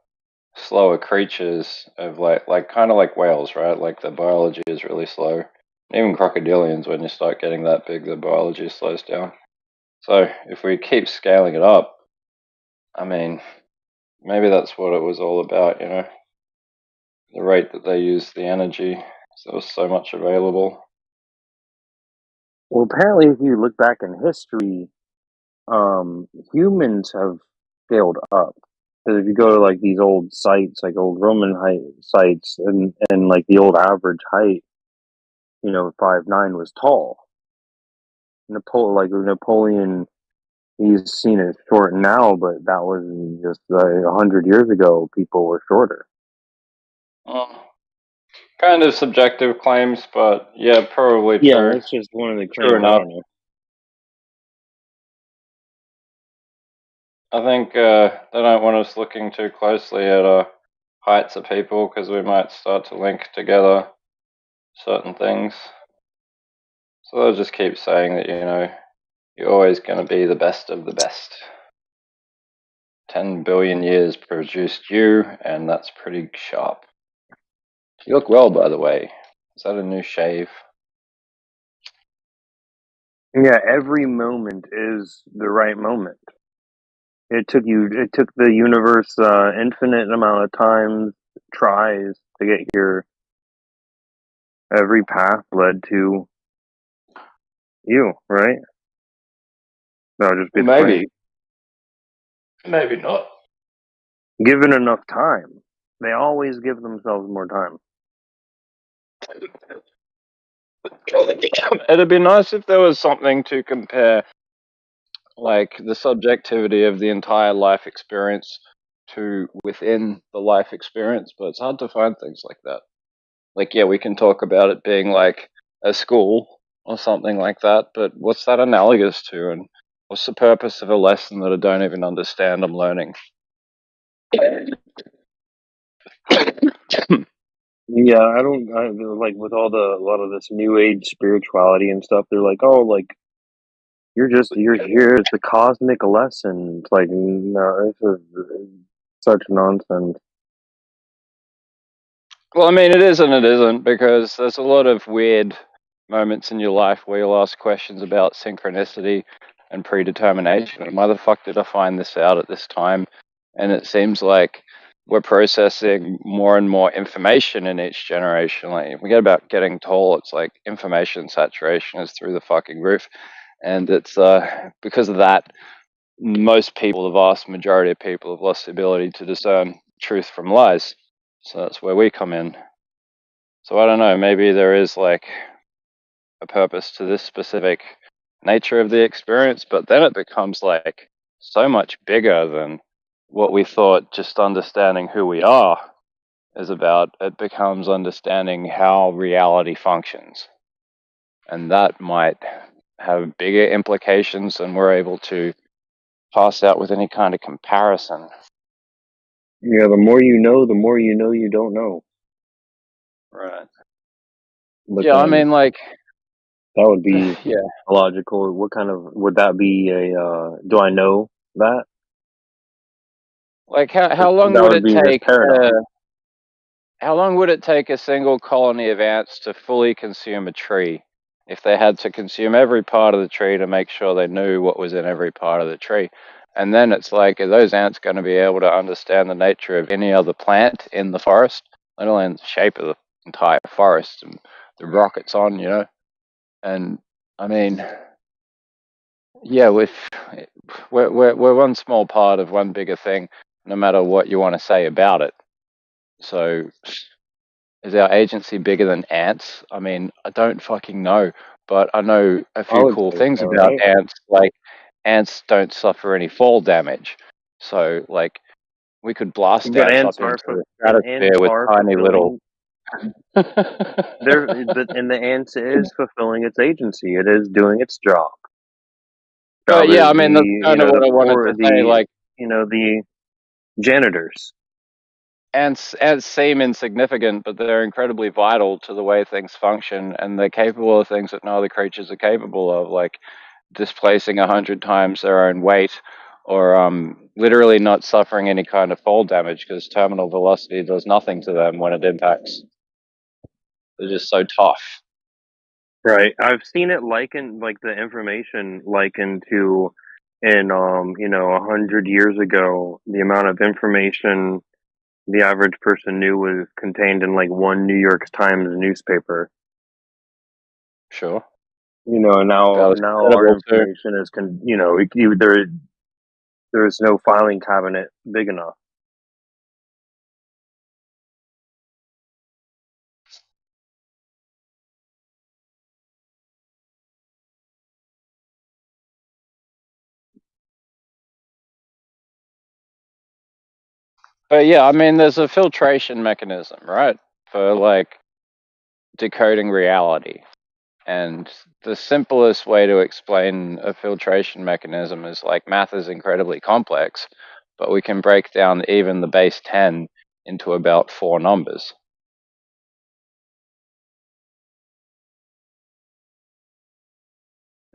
creatures of like kind of like whales, right? Like the biology is really slow. Even crocodilians, when you start getting that big, the biology slows down. So if we keep scaling it up, I mean, maybe that's what it was all about, the rate that they used the energy. So there was so much available. Well, apparently, if you look back in history, humans have scaled up. Because if you go to like these old sites, like old Roman sites, and like the old average height, 5'9" was tall. Napoleon, he's seen as short now, but that was just 100 years ago. People were shorter. Kind of subjective claims, but yeah, probably Yeah, true. that's just one of the True claims. enough. I think they don't want us looking too closely at heights of people because we might start to link together certain things. So they'll just keep saying that, you're always going to be the best of the best. 10 billion years produced you, and that's pretty sharp. You look well, by the way. Is that a new shave? Yeah, every moment is the right moment. It took the universe infinite amount of times, tries to get here. Every path led to you, right? That'll just be the Maybe. point. Maybe not. Given enough time, they always give themselves more time. It'd be nice if there was something to compare, like the subjectivity of the entire life experience to within the life experience, but it's hard to find things like that. Like, yeah, we can talk about it being like a school or something like that, but what's that analogous to, and what's the purpose of a lesson that I don't even understand I'm learning? Yeah, I like with a lot of this new age spirituality and stuff. They're like, oh, like you're here. It's a cosmic lesson. It's like, no, it's such nonsense. Well, I mean, it is and it isn't, because there's a lot of weird moments in your life where you'll ask questions about synchronicity and predetermination. And why the fuck did I find this out at this time? And it seems like we're processing more and more information in each generation. Like, we get about getting tall, it's like information saturation is through the fucking roof. And it's because of that, most people, the vast majority of people, have lost the ability to discern truth from lies. So that's where we come in. So I don't know, maybe there is like a purpose to this specific nature of the experience, but then it becomes like so much bigger than what we thought just understanding who we are is about. It becomes understanding how reality functions. And that might have bigger implications than we're able to pass out with any kind of comparison. Yeah, the more you know you don't know. Right. But Yeah, I mean, like, that would be yeah. logical. What kind of would that be? Do I know that? Like, how long That would would it be his take? paradox. How long would it take a single colony of ants to fully consume a tree if they had to consume every part of the tree to make sure they knew what was in every part of the tree? And then it's like, are those ants going to be able to understand the nature of any other plant in the forest, let alone the shape of the entire forest and the rock it's on, And I mean, yeah, we're one small part of one bigger thing, no matter what you want to say about it. So, is our agency bigger than ants? I mean, I don't fucking know, but I know a few cool things about right? ants. Like, ants don't suffer any fall damage, so like we could blast But ants ants up are into the and ants stratosphere with are tiny little. fulfilling. And the ant is fulfilling its agency. It is doing its job. But yeah, I mean that's The kind of what I wanted to say. Like, the janitors. ants seem insignificant, but they're incredibly vital to the way things function, and they're capable of things that no other creatures are capable of, like displacing 100 times their own weight, or literally not suffering any kind of fall damage because terminal velocity does nothing to them when it impacts. They're just so tough. Right. I've seen it likened, like the information likened to, in 100 years ago, the amount of information the average person knew was contained in like one New York Times newspaper. Sure. And now About as our credible too. information is there's no filing cabinet big enough. But yeah, I mean, there's a filtration mechanism, right, for like decoding reality. And the simplest way to explain a filtration mechanism is like math is incredibly complex, but we can break down even the base 10 into about 4 numbers.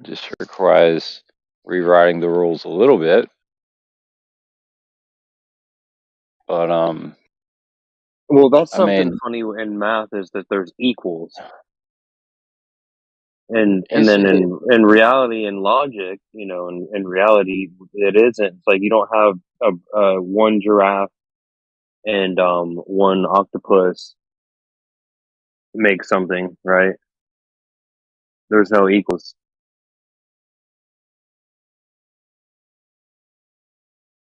just requires rewriting the rules a little bit. But Well, that's I something mean, funny in math is that there's equals, and is then it? in reality and logic, in reality it isn't. It's like you don't have a one giraffe and one octopus make something, right? There's no equals.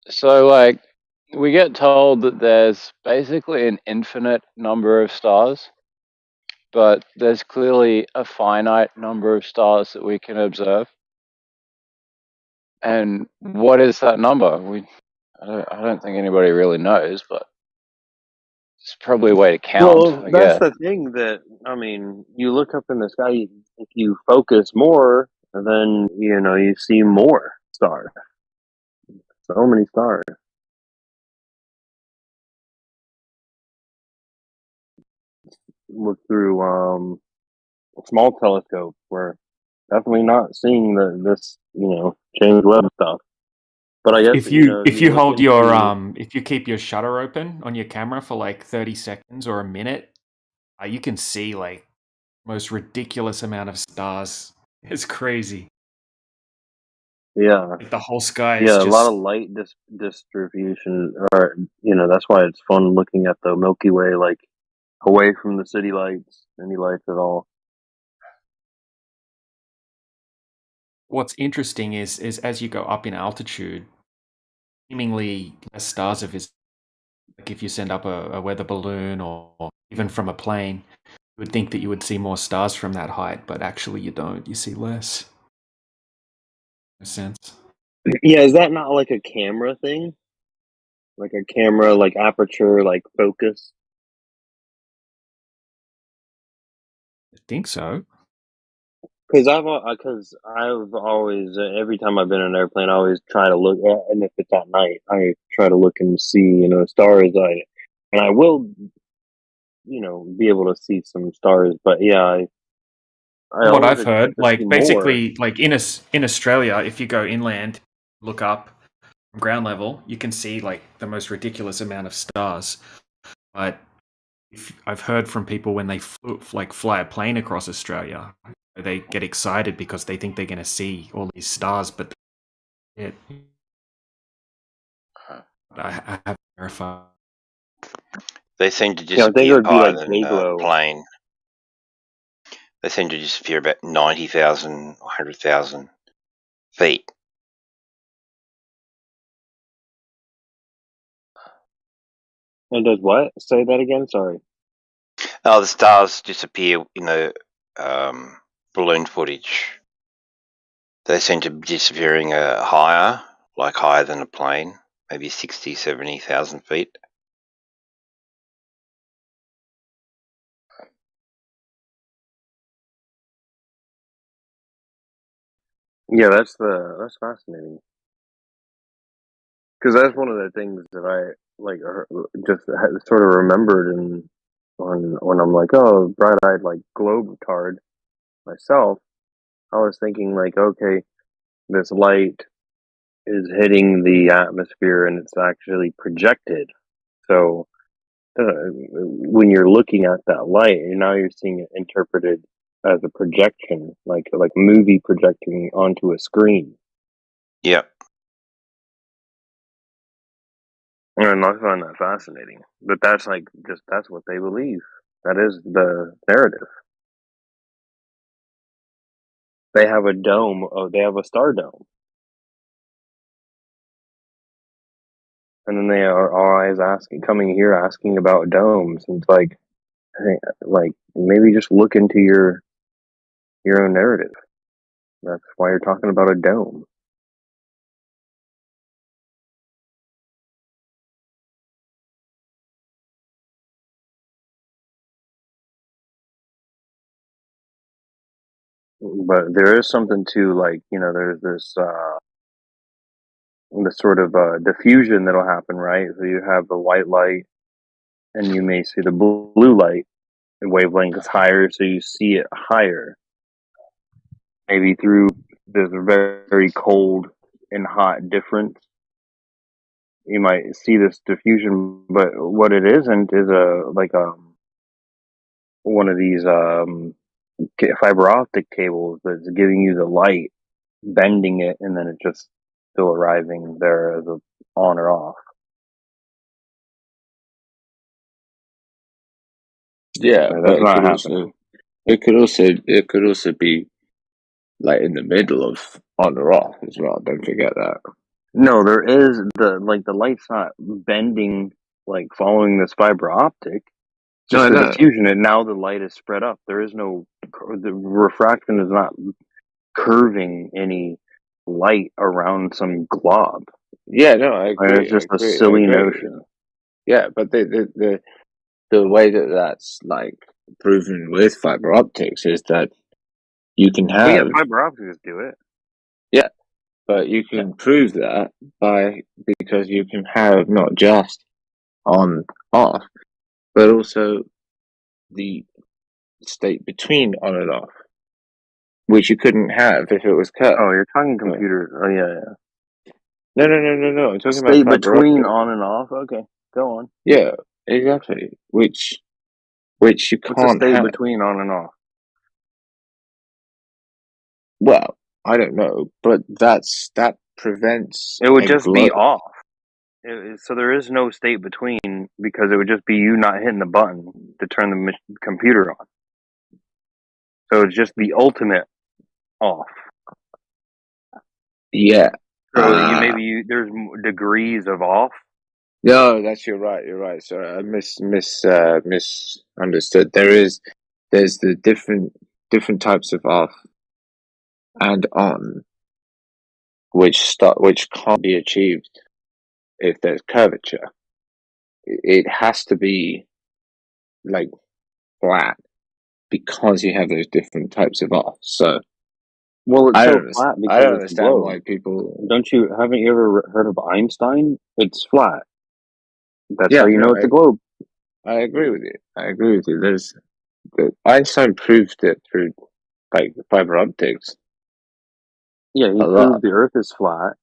So, like, we get told that there's basically an infinite number of stars, but there's clearly a finite number of stars that we can observe. And what is that number? I don't think anybody really knows, but it's probably a way to count, Well, I that's guess. the thing that you look up in the sky. If you focus more, then you see more stars. So many stars. Look through a small telescope. We're definitely not seeing this James Webb stuff. But I guess If you if you you look hold your into if you keep your shutter open on your camera for like 30 seconds or a minute, you can see like most ridiculous amount of stars. It's crazy. yeah. Like the whole sky is Yeah, a lot just of light distribution, or that's why it's fun looking at the Milky Way, like away from the city lights, any lights at all. what's interesting is as you go up in altitude, seemingly less stars are visible. Like if you send up a weather balloon or even from a plane, you would think that you would see more stars from that height, but actually you don't. You see less. In a sense. Yeah, is that not like a camera thing? Like a camera, like aperture, like focus? I think so. Because I've always every time I've been in an airplane, I always try to look, and if it's at night, I try to look and see stars. And I will be able to see some stars, but yeah, I What always I've heard, expect to see like more. basically, like in Australia, if you go inland, look up from ground level, you can see like the most ridiculous amount of stars. But I've heard from people when they fly a plane across Australia, they get excited because they think they're going to see all these stars, but it, I haven't verified. They seem to I think it disappear would be higher like than day a glow. plane. They seem to disappear about 90,000 or 100,000 feet. It does what? Say that again. Sorry. Oh, the stars disappear in the balloon footage. They seem to be disappearing higher than a plane, maybe 60, 70,000 feet. Yeah, that's fascinating. Because that's one of the things that I just sort of remembered, and when I'm like, oh, bright-eyed like globe card myself, I was thinking like, okay, this light is hitting the atmosphere and it's actually projected. So when you're looking at that light, and now you're seeing it interpreted as a projection, like movie projecting onto a screen. Yep. And I find that fascinating. But that's that's what they believe. That is the narrative. They have a dome. They have a star dome. And then they are always coming here asking about domes. And it's like, hey, maybe just look into your own narrative. That's why you're talking about a dome. But there is something to there's this sort of diffusion that'll happen, right? So you have the white light, and you may see the blue light. The wavelength is higher, so you see it higher. Maybe through there's a very cold and hot difference. You might see this diffusion, but what it isn't is one of these fiber optic cables that's giving you the light, bending it, and then it just still arriving there as a on or off. Yeah, That's but not happening. it could also be like in the middle of on or off as well. Don't forget that. No, there is the light's not bending like following this fiber optic. Just the diffusion, and now the light is spread up. There is no the refraction is not curving any light around some glob. Yeah, no, I agree. It's just a silly notion. Yeah, but the way that's like proven with fiber optics is that you can have fiber optics do it. Yeah, but you can prove that because you can have not just on off, but also the state between on and off, which you couldn't have if it was cut. Oh, you're talking computers. Oh yeah. No. I'm talking state about between on and off. Okay, go on. Yeah, exactly. Which you can't What's the state have between on and off? Well, I don't know, but that prevents. It would just be off. So there is no state between because it would just be you not hitting the button to turn the computer on. So it's just the ultimate off. Yeah. So there's degrees of off. No, you're right. Sorry, I misunderstood. There's the different types of off and on, which can't be achieved if there's curvature. It has to be like flat because you have those different types of off. So, well, it's so flat because I don't understand why people. Haven't you ever heard of Einstein? It's flat. That's how you know it's a globe. I agree with you. Einstein proved it through like fiber optics. Yeah, he proved the Earth is flat.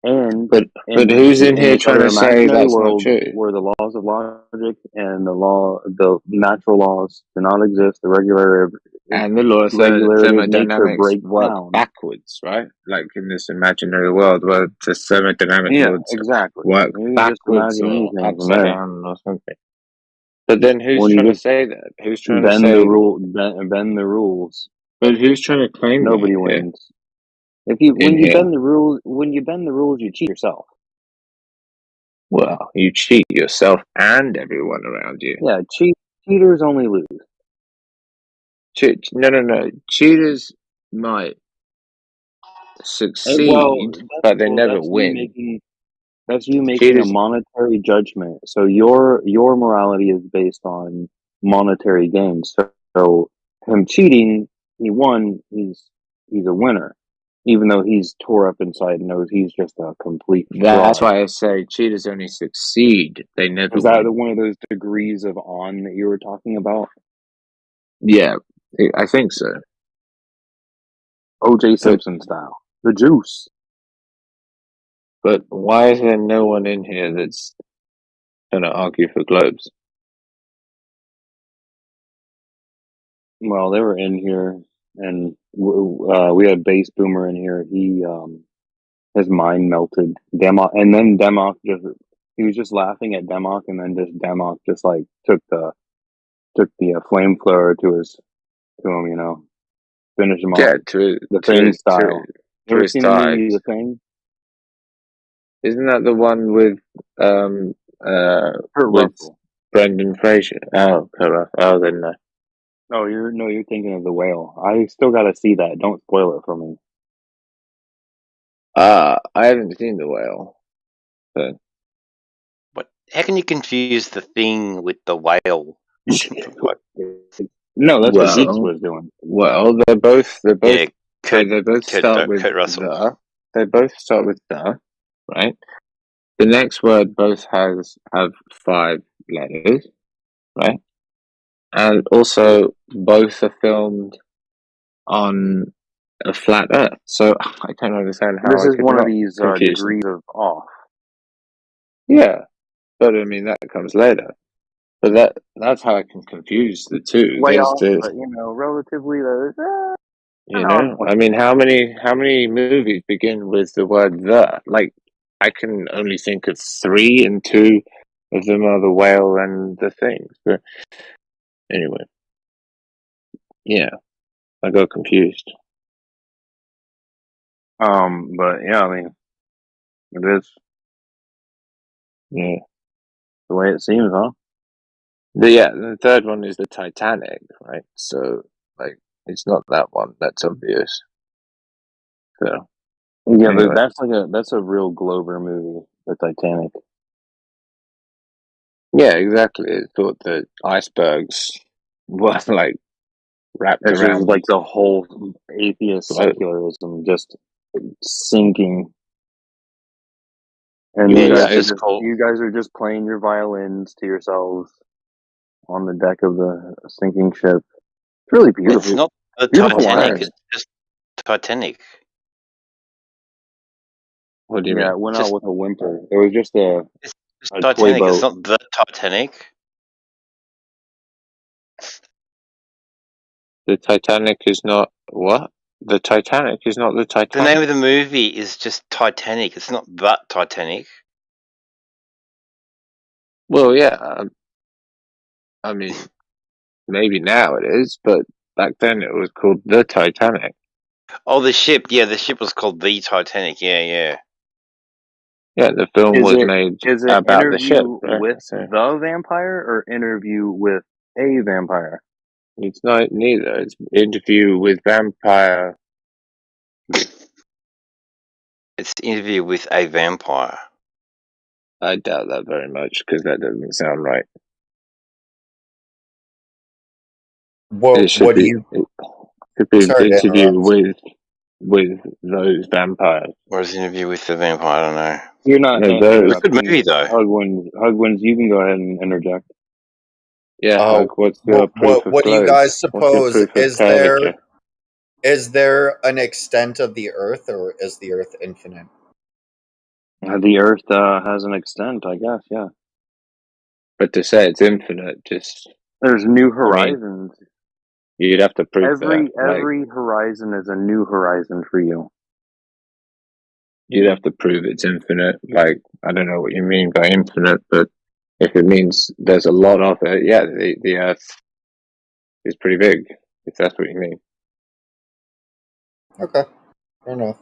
And but who's in here trying to say that's not true? Where the laws of logic and the natural laws do not exist, the regularity and the laws of thermodynamics work backwards, right? Like in this imaginary world where the thermodynamic laws work backwards or upside down or something. But then who's trying to say that? Who's trying to say bend the rules? But who's trying to claim nobody wins? When you bend the rules, you cheat yourself. Well, you cheat yourself and everyone around you. Yeah, cheaters only lose. No. Cheaters might succeed, but they never win. That's you making a monetary judgment. So your morality is based on monetary gains. So him cheating, he won. He's a winner, even though he's tore up inside and knows he's just a complete fraud. That's why I say cheaters only succeed. They never. Is that one of those degrees of on that you were talking about? Yeah, I think so. O.J. Simpson style, the juice. But why is there no one in here that's going to argue for globes? Well, they were in here, and we had Base Boomer in here. He his mind melted. And then Demok he was just laughing at Demok, and then Demok just like took the flamethrower to him, finish him off. Yeah, to the Thing style. You ever seen the movie The Thing? Isn't that the one with Brendan Fraser? Oh, Kurt. Oh, then no. Oh, you're thinking of The Whale. I still got to see that. Don't spoil it for me. I haven't seen The Whale. So. What? How can you confuse The Thing with The Whale? No, that's what Zeeks was doing. Well, they're both. Yeah, they both start with Kurt Russell. the. They both start with the, right? The next word both have 5 letters, right? And also both are filmed on a flat Earth. So I don't understand how This I is could one of not these confuse them. degrees of off. Yeah, but I mean that comes later. But that's how I can confuse the two. Way There's off, but relatively, there's you know, I mean, how many movies begin with the word "the"? Like, I can only think of 3, and 2 of them are the whale and the things. But anyway, yeah, I got confused. But yeah, I mean, it is Yeah, the way it seems, huh? but yeah, the third one is the Titanic, right? So, like, it's not that one. That's obvious. So, Yeah, anyway. but that's a real Glover movie, the Titanic. Yeah, exactly. It thought that icebergs were like wrapped It's around. just like the whole atheist secularism just sinking. And Yeah, you cool. you guys are just playing your violins to yourselves on the deck of the sinking ship. It's really beautiful. It's not the Beautiful Titanic, irony. it's just Titanic. What do you Yeah, mean? it went out with a whimper. It was just a Titanic, toy boat. it's not the Titanic. The Titanic is not what? The Titanic is not the The Titanic. name of the movie is just Titanic. It's not the Titanic. Well, yeah. I mean, maybe now it is, but back then it was called the Titanic. Oh, the ship. Yeah, the ship was called the Titanic. Yeah. Yeah, the film was made Is it about the ship, Interview right? with So the vampire or Interview with a vampire? it's not neither. It's Interview with Vampire. It's Interview with a Vampire. I doubt that very much because that doesn't sound right. What It should be an Sorry to interview interrupt. with those vampires. Or is Interview with the Vampire? I don't know. You're not No, interrupting. those. Good movie though. Hugwins, you can go ahead and interject. Yeah, Hug, what's your proof of What do you globe? guys What's your suppose? proof of curvature? Is there an extent of the Earth, or is the Earth infinite? The Earth has an extent, I guess. Yeah. But to say it's infinite, just There's new I mean, horizons. you'd have to prove that. Every horizon is a new horizon for you. You'd have to prove it's infinite. Like, I don't know what you mean by infinite, but if it means there's a lot of it, yeah, the Earth is pretty big, if that's what you mean. Okay, fair enough.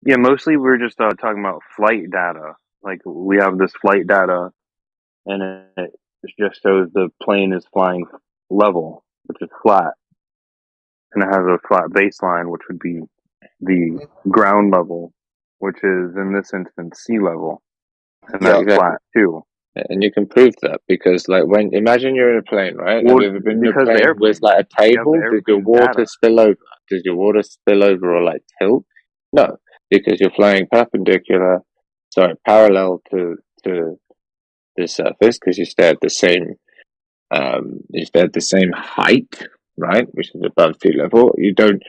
Yeah, mostly we're just talking about flight data. Like, we have this flight data, and it just shows the plane is flying level, which is flat, and it has a flat baseline, which would be the ground level, which is in this instance sea level, and that's flat too. And you can prove that because, like, imagine you're in a plane, right? Well, Have you ever been in a because the plane airplane- with like a you have table? the Does your airplane water data. spill over? Does your water spill over or like tilt? No, because you're flying parallel to the surface because you stay at the same height, right? Which is above sea level. You don't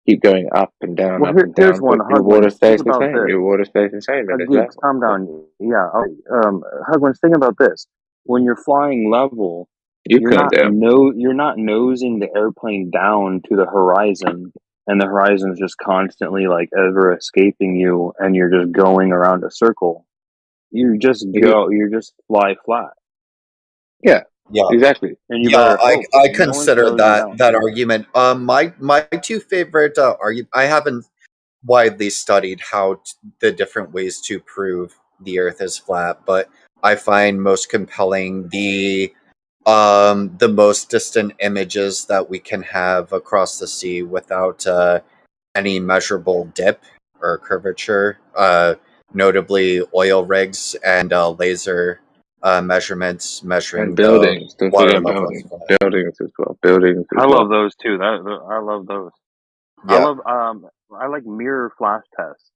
keep going up and down, Well, up and here's down. one, But your Hugwins, water stays think the about same. this. Your water stays the same at its Geeks, level. calm down. Yeah, Hugwins, think about this. When you're flying level, you're not nosing the airplane down to the horizon, and the horizon is just constantly like ever escaping you, and you're just going around a circle. You just fly flat. Yeah, Yeah, exactly. And you yeah, better hope I no one's consider nosing down. that argument. My two favorite argument. I haven't widely studied the different ways to prove the Earth is flat, but I find most compelling the most distant images that we can have across the sea without any measurable dip or curvature. Notably, oil rigs and laser measurements measuring And buildings. the Don't water forget level. buildings as well. Buildings. I love those too. I love those. Yeah. I like mirror flash tests.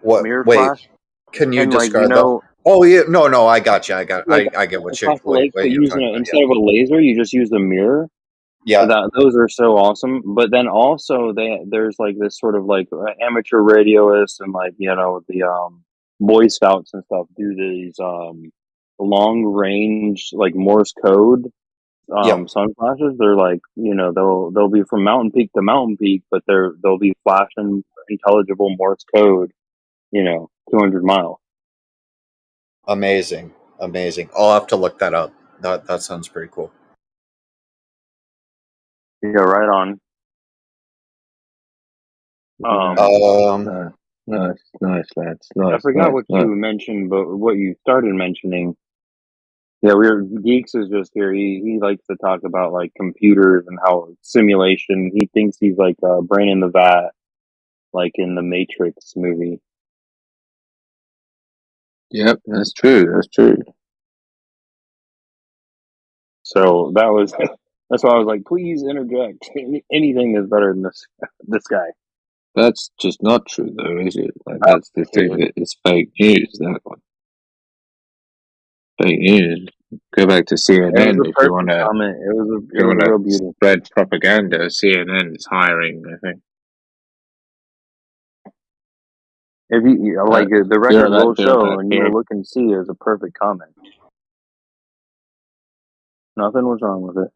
What? Mirror Wait, flash. can you And, like, describe you know- that? Oh yeah, no, I got you. I Like get what across the you're lake, but talking about. instead of a laser, you just use the mirror, Yeah. Those are so awesome. But then also there's like this sort of like amateur radioists and like, you know, the Boy Scouts and stuff do these long range like Morse code sun flashes. They're like, you know, they'll be from mountain peak to mountain peak, but they'll be flashing intelligible Morse code, you know, 200 miles. Amazing. I'll have to look that up. That sounds pretty cool. Yeah, right on. Nice, lads. Nice. I forgot what you mentioned, but what you started mentioning. Yeah, Geeks is just here. He likes to talk about like computers and how simulation. He thinks he's like brain in the vat, like in the Matrix movie. Yep, that's true. So that's why I was like, please interject. Anything is better than this guy. That's just not true, though, is it? Like, that's the thing. That it's fake news. That one. Fake news. Go back to CNN if you want to. It was a real beauty. Spread propaganda. CNN is hiring, I think. If you like the record will show, and you'll look and see, is a perfect comment. Nothing was wrong with it.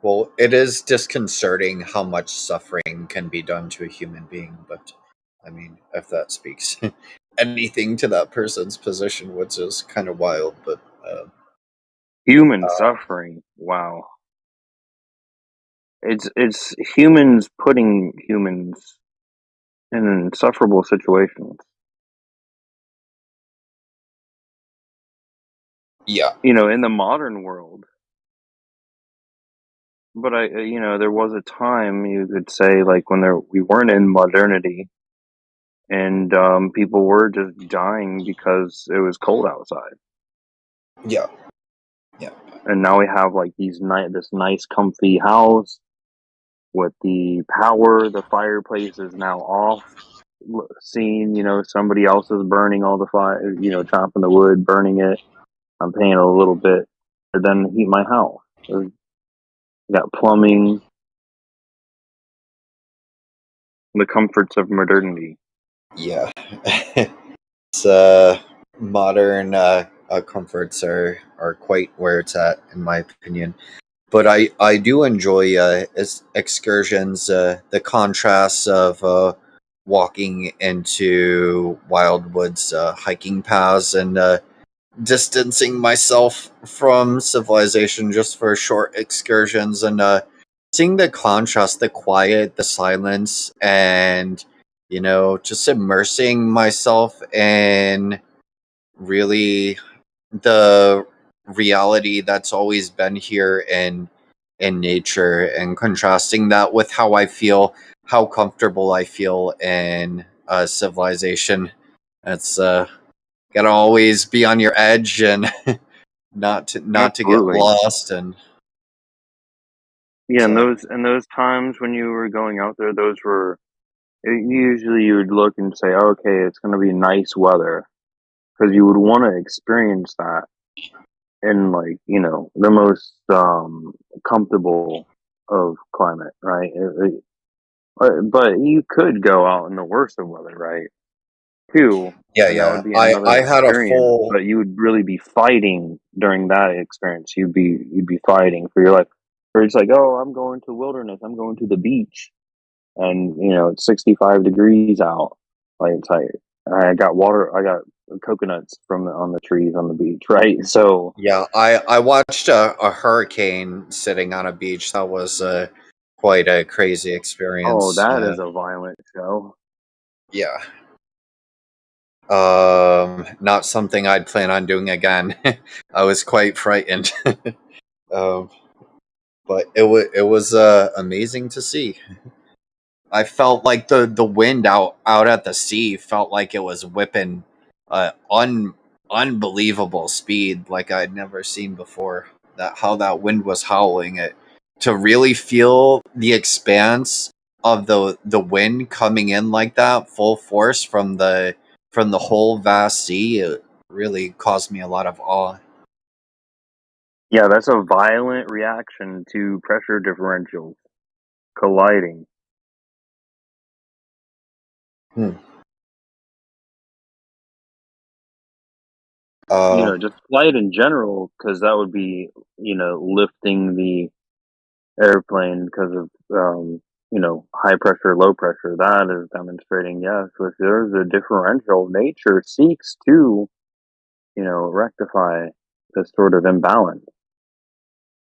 Well, it is disconcerting how much suffering can be done to a human being, but I mean, if that speaks anything to that person's position, which is kind of wild, but human suffering. Wow. It's humans putting humans in insufferable situations. Yeah. You know, in the modern world. But you know, there was a time you could say like when we weren't in modernity, and people were just dying because it was cold outside. Yeah. And now we have like this nice comfy house with the power. The fireplace is now off. Seeing, you know, somebody else is burning all the fire, you know, chopping the wood, burning it. I'm paying a little bit to then heat my house. Got plumbing, the comforts of modernity. Yeah. It's modern comforts are quite where it's at, in my opinion. But I do enjoy excursions, the contrasts of walking into wild woods, hiking paths, and distancing myself from civilization just for short excursions, and seeing the contrast, the quiet, the silence, and you know, just immersing myself in really the reality that's always been here in nature, and contrasting that with how I feel, how comfortable I feel in civilization. It's gotta always be on your edge and not to get lost. And yeah, and those times when you were going out there, those were usually you would look and say, okay, it's going to be nice weather, because you would want to experience that in, like, you know, the most comfortable of climate, right? But you could go out in the worst of weather, right? Too. Yeah, and that would be I another had a experience, full. but you would really be fighting during that experience. You'd be fighting for your life. Or it's like, oh, I'm going to wilderness. I'm going to the beach, and you know it's 65 degrees out. Like it's like I got water. I got coconuts on the trees on the beach, right? So Yeah, I watched a hurricane sitting on a beach. That was quite a crazy experience. oh, that is a violent show. Yeah. Not something I'd plan on doing again. I was quite frightened. But it was amazing to see. I felt like the wind out at the sea felt like it was whipping unbelievable speed, like I'd never seen before. That how that wind was howling it, to really feel the expanse of the wind coming in like that full force from the from the whole vast sea, it really caused me a lot of awe. Yeah, that's a violent reaction to pressure differentials colliding. Hmm. Just flight in general, because that would be, lifting the airplane because of, high pressure, low pressure. That is demonstrating, yes, if there's a differential, nature seeks to, rectify this sort of imbalance.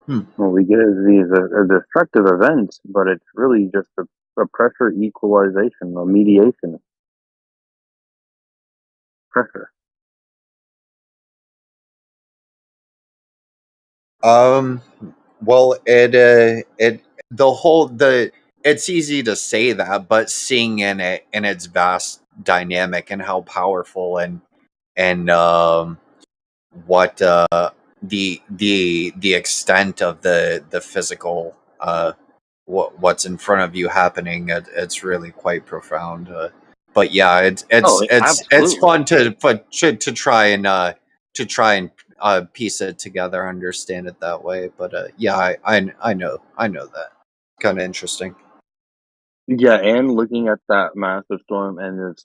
What we get is these destructive events, but it's really just a pressure equalization, a mediation pressure. Well, it's easy to say that, but seeing in its vast dynamic and how powerful and what the extent of the physical what's in front of you happening, it's really quite profound. But yeah, it's Absolutely. fun to try and piece it together, understand it that way. But yeah, I know that kind of interesting. Yeah, and looking at that massive storm, and then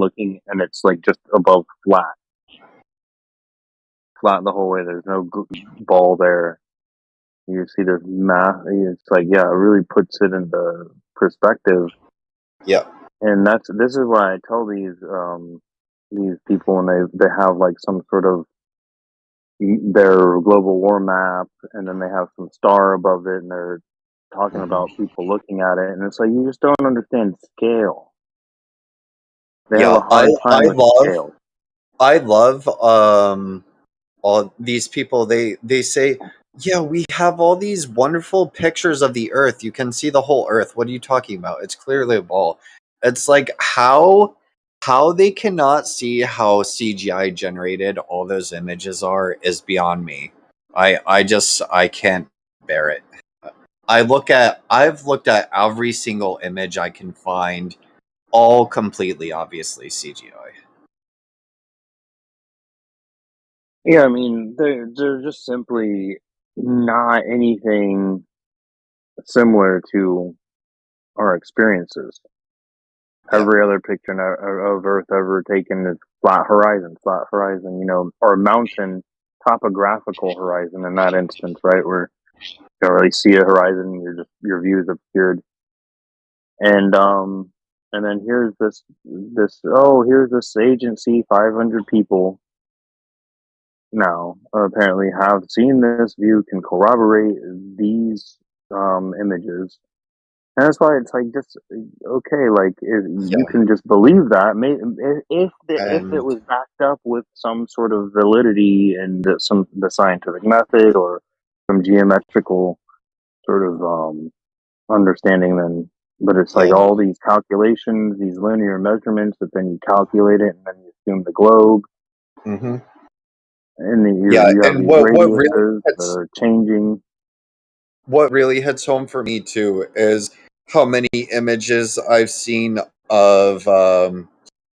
looking, and it's like just above flat the whole way. There's no ball there. You see this mass. It's like, yeah, it really puts it into perspective. Yeah. And this is why I tell these people when they have like some sort of their global war map, and then they have some star above it, and they're talking about people looking at it, and it's like, you just don't understand scale. They have a hard time with scale. I love all these people. They say, yeah, we have all these wonderful pictures of the Earth. You can see the whole Earth. What are you talking about? It's clearly a ball. It's like how they cannot see how CGI generated all those images are is beyond me. I can't bear it. I've looked at every single image I can find, all completely obviously CGI. Yeah, I mean, they're just simply not anything similar to our experiences. Every other picture of Earth ever taken is flat horizon, or mountain topographical horizon in that instance, right? Where you don't really see a horizon, your view is obscured. And then here's this agency, 500 people now apparently have seen this view, can corroborate these images. And that's why it's like, just okay, like you can just believe that. If it was backed up with some sort of validity and the scientific method or some geometrical sort of understanding, then. But it's like all these calculations, these linear measurements, that then you calculate it and then you assume the globe. Mm-hmm. And then you have these radiuses that are changing. What really hits home for me too is how many images I've seen of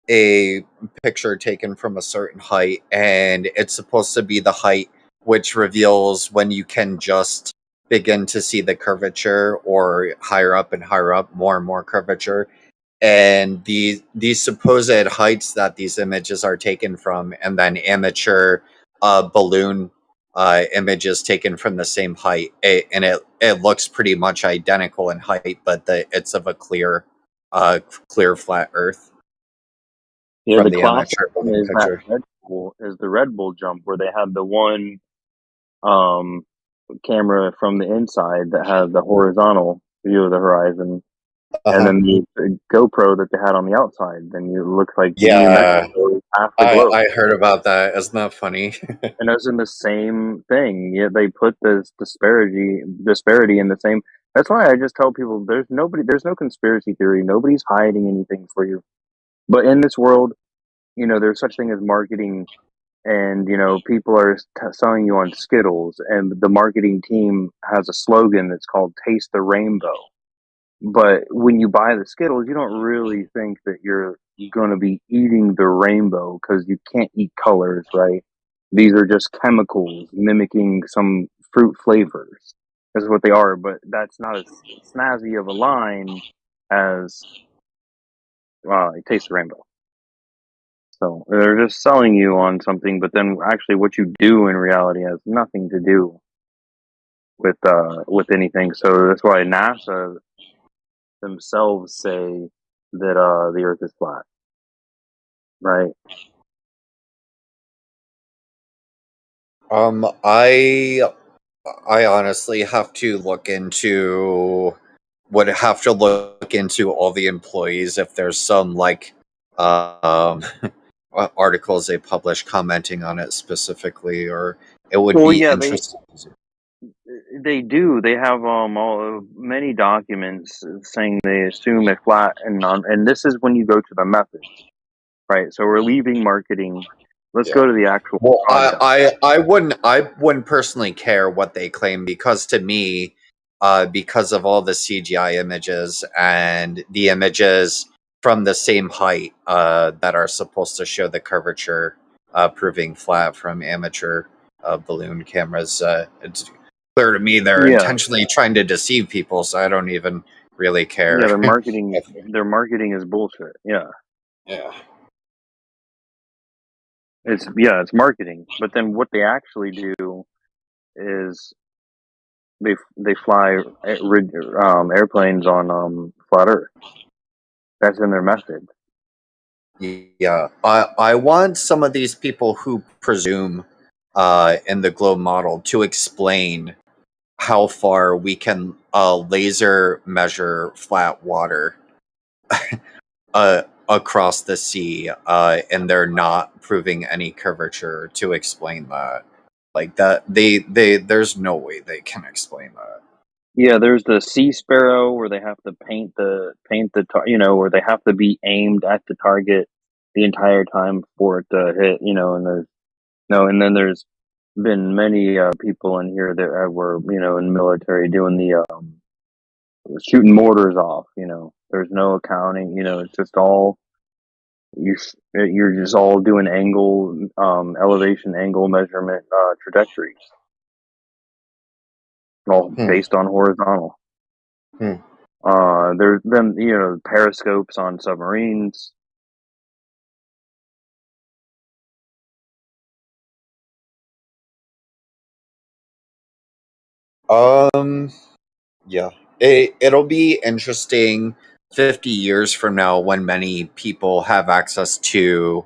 a picture taken from a certain height, and it's supposed to be the height which reveals when you can just begin to see the curvature, or higher up and higher up, more and more curvature. And these supposed heights that these images are taken from, and then amateur balloon images taken from the same height, and it looks pretty much identical in height, but it's of a clear flat Earth. Yeah, From the the classic amateur one balloon is picture. the Red Bull jump, where they had the one camera from the inside that had the horizontal view of the horizon, and then the GoPro that they had on the outside. Then you look like New Mexico is half the globe. I heard about that. Isn't that funny? And it was in the same thing. Yet they put this disparity in the same. That's why I just tell people there's no conspiracy theory. Nobody's hiding anything for you. But in this world, there's such thing as marketing, and people are selling you on Skittles, and the marketing team has a slogan that's called "Taste the Rainbow." But when you buy the Skittles, you don't really think that you're going to be eating the rainbow because you can't eat colors, right? These are just chemicals mimicking some fruit flavors. That's what they are, but that's not as snazzy of a line as it tastes the rainbow. So they're just selling you on something, but then actually what you do in reality has nothing to do with anything. So that's why NASA themselves say that the Earth is flat, right? I honestly have to look into would have to look into all the employees if there's some like articles they publish commenting on it specifically, or it would Well, be yeah, interesting. they do. They have many documents saying they assume it flat and this is when you go to the methods, right? So we're leaving marketing. Let's go to the actual Well, product. I wouldn't personally care what they claim, because to me, because of all the CGI images and the images from the same height that are supposed to show the curvature proving flat from amateur balloon cameras, it's clear to me they're Yeah, intentionally trying to deceive people. So I don't even really care. yeah. Their marketing is bullshit. Yeah, Yeah. it's marketing. But then what they actually do is they fly airplanes on flat Earth. That's in their method. Yeah, I want some of these people who presume in the globe model to explain how far we can laser measure flat water across the sea, and they're not proving any curvature to explain that. Like that, there's no way they can explain that. Yeah, there's the Sea Sparrow where they have to where they have to be aimed at the target the entire time for it to hit, and then there's been many people in here that were, in the military doing the shooting mortars off, There's no accounting, it's just all you're just all doing elevation angle measurement trajectories, all based on horizontal. There's then periscopes on submarines. Yeah, it'll be interesting 50 years from now when many people have access to,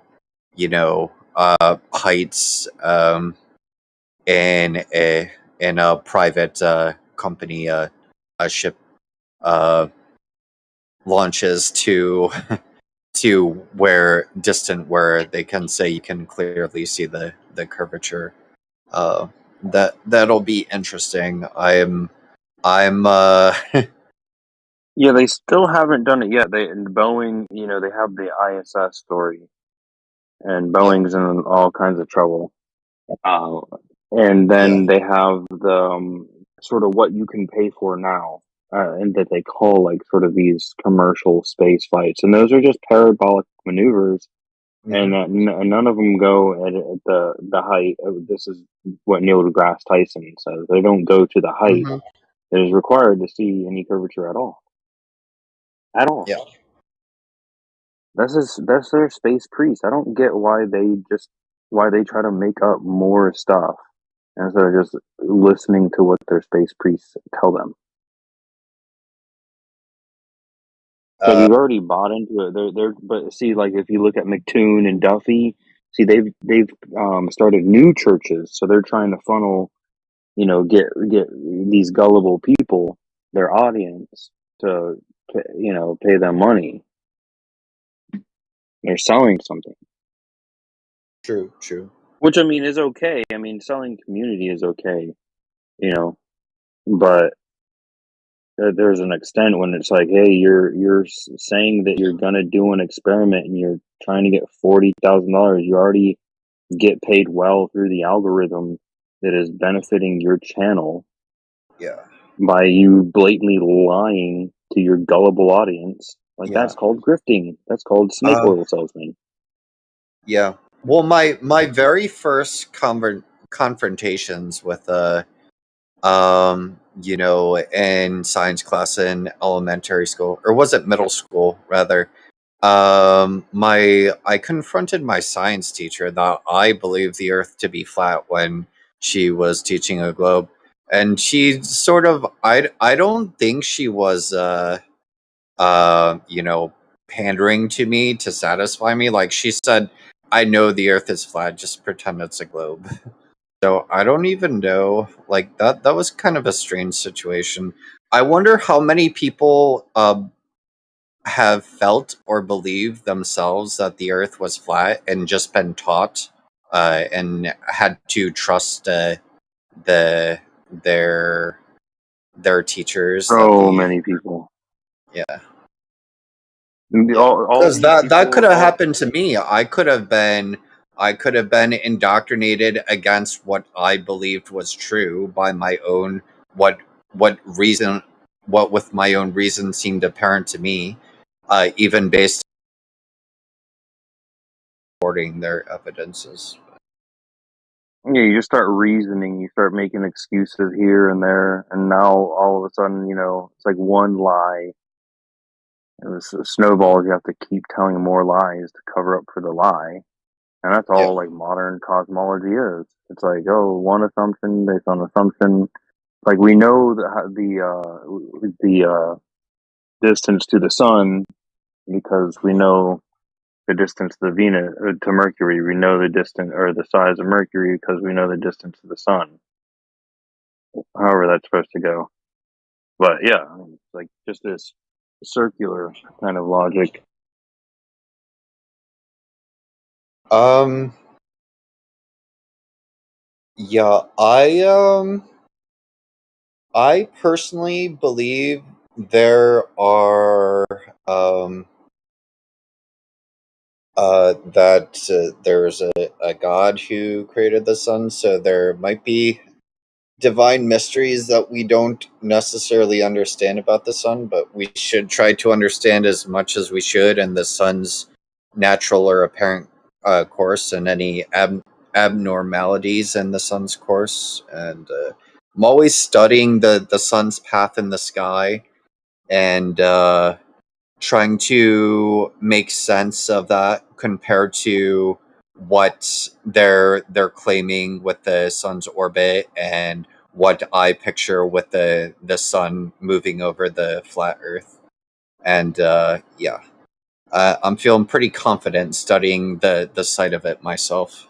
heights in a private company a ship launches to to where distant where they can say you can clearly see the curvature. That'll be interesting. I'm Yeah, they still haven't done it yet. Boeing, they have the ISS story, and Boeing's in all kinds of trouble. And then they have the sort of what you can pay for now, and that they call like sort of these commercial space flights, and those are just parabolic maneuvers, and none of them go at the height. This is what Neil deGrasse Tyson says. They don't go to the height that is required to see any curvature at all. At all. Yeah. That's their space priest. I don't get why they try to make up more stuff instead of just listening to what their space priests tell them. Like we've already bought into it. But see, like if you look at McToon and Duffy, see they've started new churches, so they're trying to funnel, get these gullible people, their audience, to pay them money. They're selling something. True. Which I mean is okay. I mean, selling community is okay, but there's an extent when it's like, hey, you're saying that you're gonna do an experiment and you're trying to get $40,000. You already get paid well through the algorithm that is benefiting your channel. Yeah. By you blatantly lying to your gullible audience. Like Yeah. that's called grifting. That's called snake oil salesman. Yeah. Well, my very first confrontations with in science class in elementary school, or was it middle school rather? I confronted my science teacher that I believed the Earth to be flat when she was teaching a globe, and she sort of I don't think she was pandering to me to satisfy me. Like she said, I know the Earth is flat, just pretend it's a globe. So I don't even know. Like that was kind of a strange situation. I wonder how many people have felt or believed themselves that the Earth was flat and just been taught and had to trust the their teachers. So many people. Yeah. All Because these that could people, have happened to me. I could have been indoctrinated against what I believed was true by my own what reason what with my own reason seemed apparent to me, even based on supporting their evidences. yeah, you just start reasoning, you start making excuses here and there, and now all of a sudden, it's like one lie. And this snowballs, you have to keep telling more lies to cover up for the lie. And that's all like modern cosmology is. It's like, oh, one assumption based on assumption. Like we know the distance to the sun because we know the distance to Venus to Mercury. We know the distance or the size of Mercury because we know the distance to the sun. However, that's supposed to go. But yeah, I mean, it's like just this circular kind of logic. Yeah, I personally believe there are that there's a god who created the sun, so there might be divine mysteries that we don't necessarily understand about the sun, but we should try to understand as much as we should, and the sun's natural or apparent course, and any abnormalities in the sun's course. And I'm always studying the sun's path in the sky, and trying to make sense of that compared to what they're claiming with the sun's orbit and what I picture with the sun moving over the flat Earth. And yeah, I'm feeling pretty confident studying the side of it myself.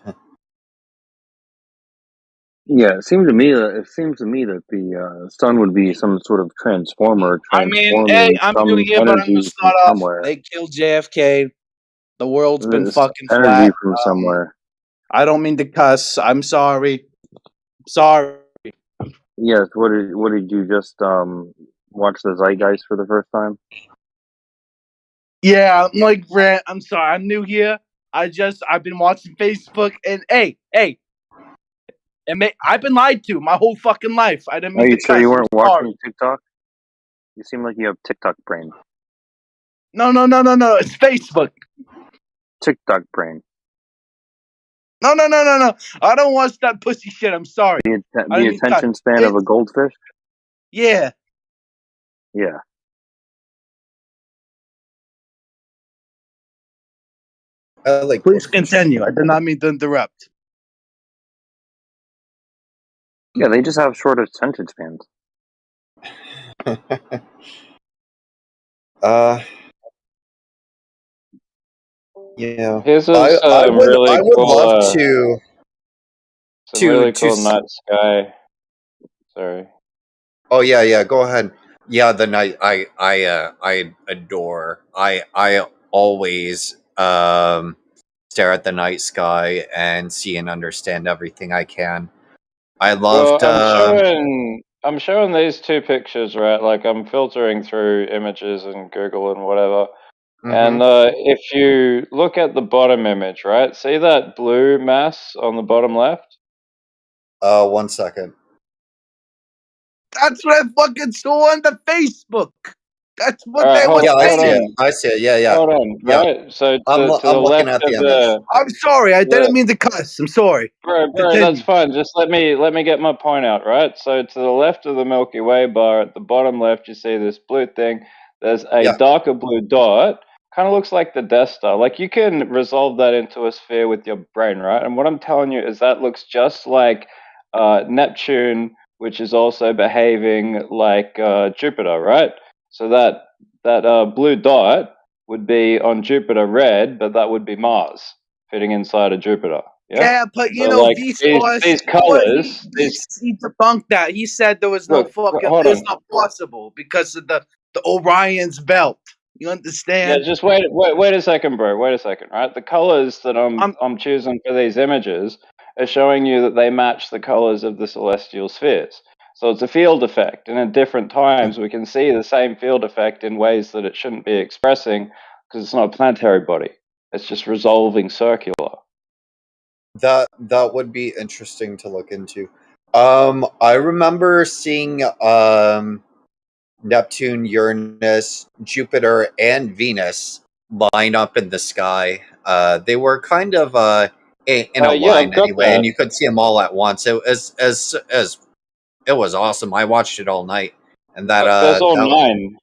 Yeah, it seems to me that the sun would be some sort of transformer I mean, transforming hey, I'm new some here, but I'm gonna energy from start off. somewhere. They killed JFK. The world's been This fucking energy flat. from somewhere. I don't mean to cuss. I'm sorry. Sorry. Yes. What did you just watch the Zeitgeist for the first time? Yeah, I'm like Grant. I'm sorry. I'm new here. I've been watching Facebook, and hey, I've been lied to my whole fucking life. I didn't Are mean you to sure cuss. you I'm weren't sorry. watching TikTok? You seem like you have TikTok brain. No. It's Facebook. TikTok brain. No. I don't watch that pussy shit. I'm sorry. The attention span of a goldfish? Yeah. Yeah. Please continue. I did not mean to interrupt. Yeah, they just have short attention spans. Yeah. Here's I would really cool, love to some really cool night sky. Sorry. Oh yeah, go ahead. Yeah, the night I adore. I always stare at the night sky and see and understand everything I can. I loved Well, I'm showing these two pictures, right? Like I'm filtering through images and Google and whatever. And if you look at the bottom image, right? See that blue mass on the bottom left? 1 second. That's what I fucking saw on the Facebook. That's what All right, they were hold, Yeah, I hold see it. saying. I see it. Yeah, yeah, hold on. yeah. Right, so I'm to the looking left at of the image. I'm sorry. I didn't the mean to cuss. I'm sorry. bro, that's Continue. fine. Just let me get my point out. Right, so to the left of the Milky Way bar, at the bottom left, you see this blue thing. There's a Yeah. darker blue dot. Kind of looks like the Death Star. Like you can resolve that into a sphere with your brain, right? And what I'm telling you is that looks just like Neptune, which is also behaving like Jupiter, right? So that blue dot would be on Jupiter red, but that would be Mars fitting inside of Jupiter. Yeah. Yeah, but you So know, like these colors, he debunked that. He said there was no look, hold it's on. not possible because of the Orion's belt. You Yeah, understand? just wait a second, bro. Wait a second, right? The colors that I'm choosing for these images are showing you that they match the colors of the celestial spheres. So it's a field effect, and at different times we can see the same field effect in ways that it shouldn't be expressing because it's not a planetary body. It's just resolving circular. That would be interesting to look into. I remember seeing Neptune, Uranus, Jupiter, and Venus line up in the sky. They were kind of in a Yeah, line I've got anyway, that. and you could see them all at once. It was as it was awesome. I watched it all night, and There's all that 9.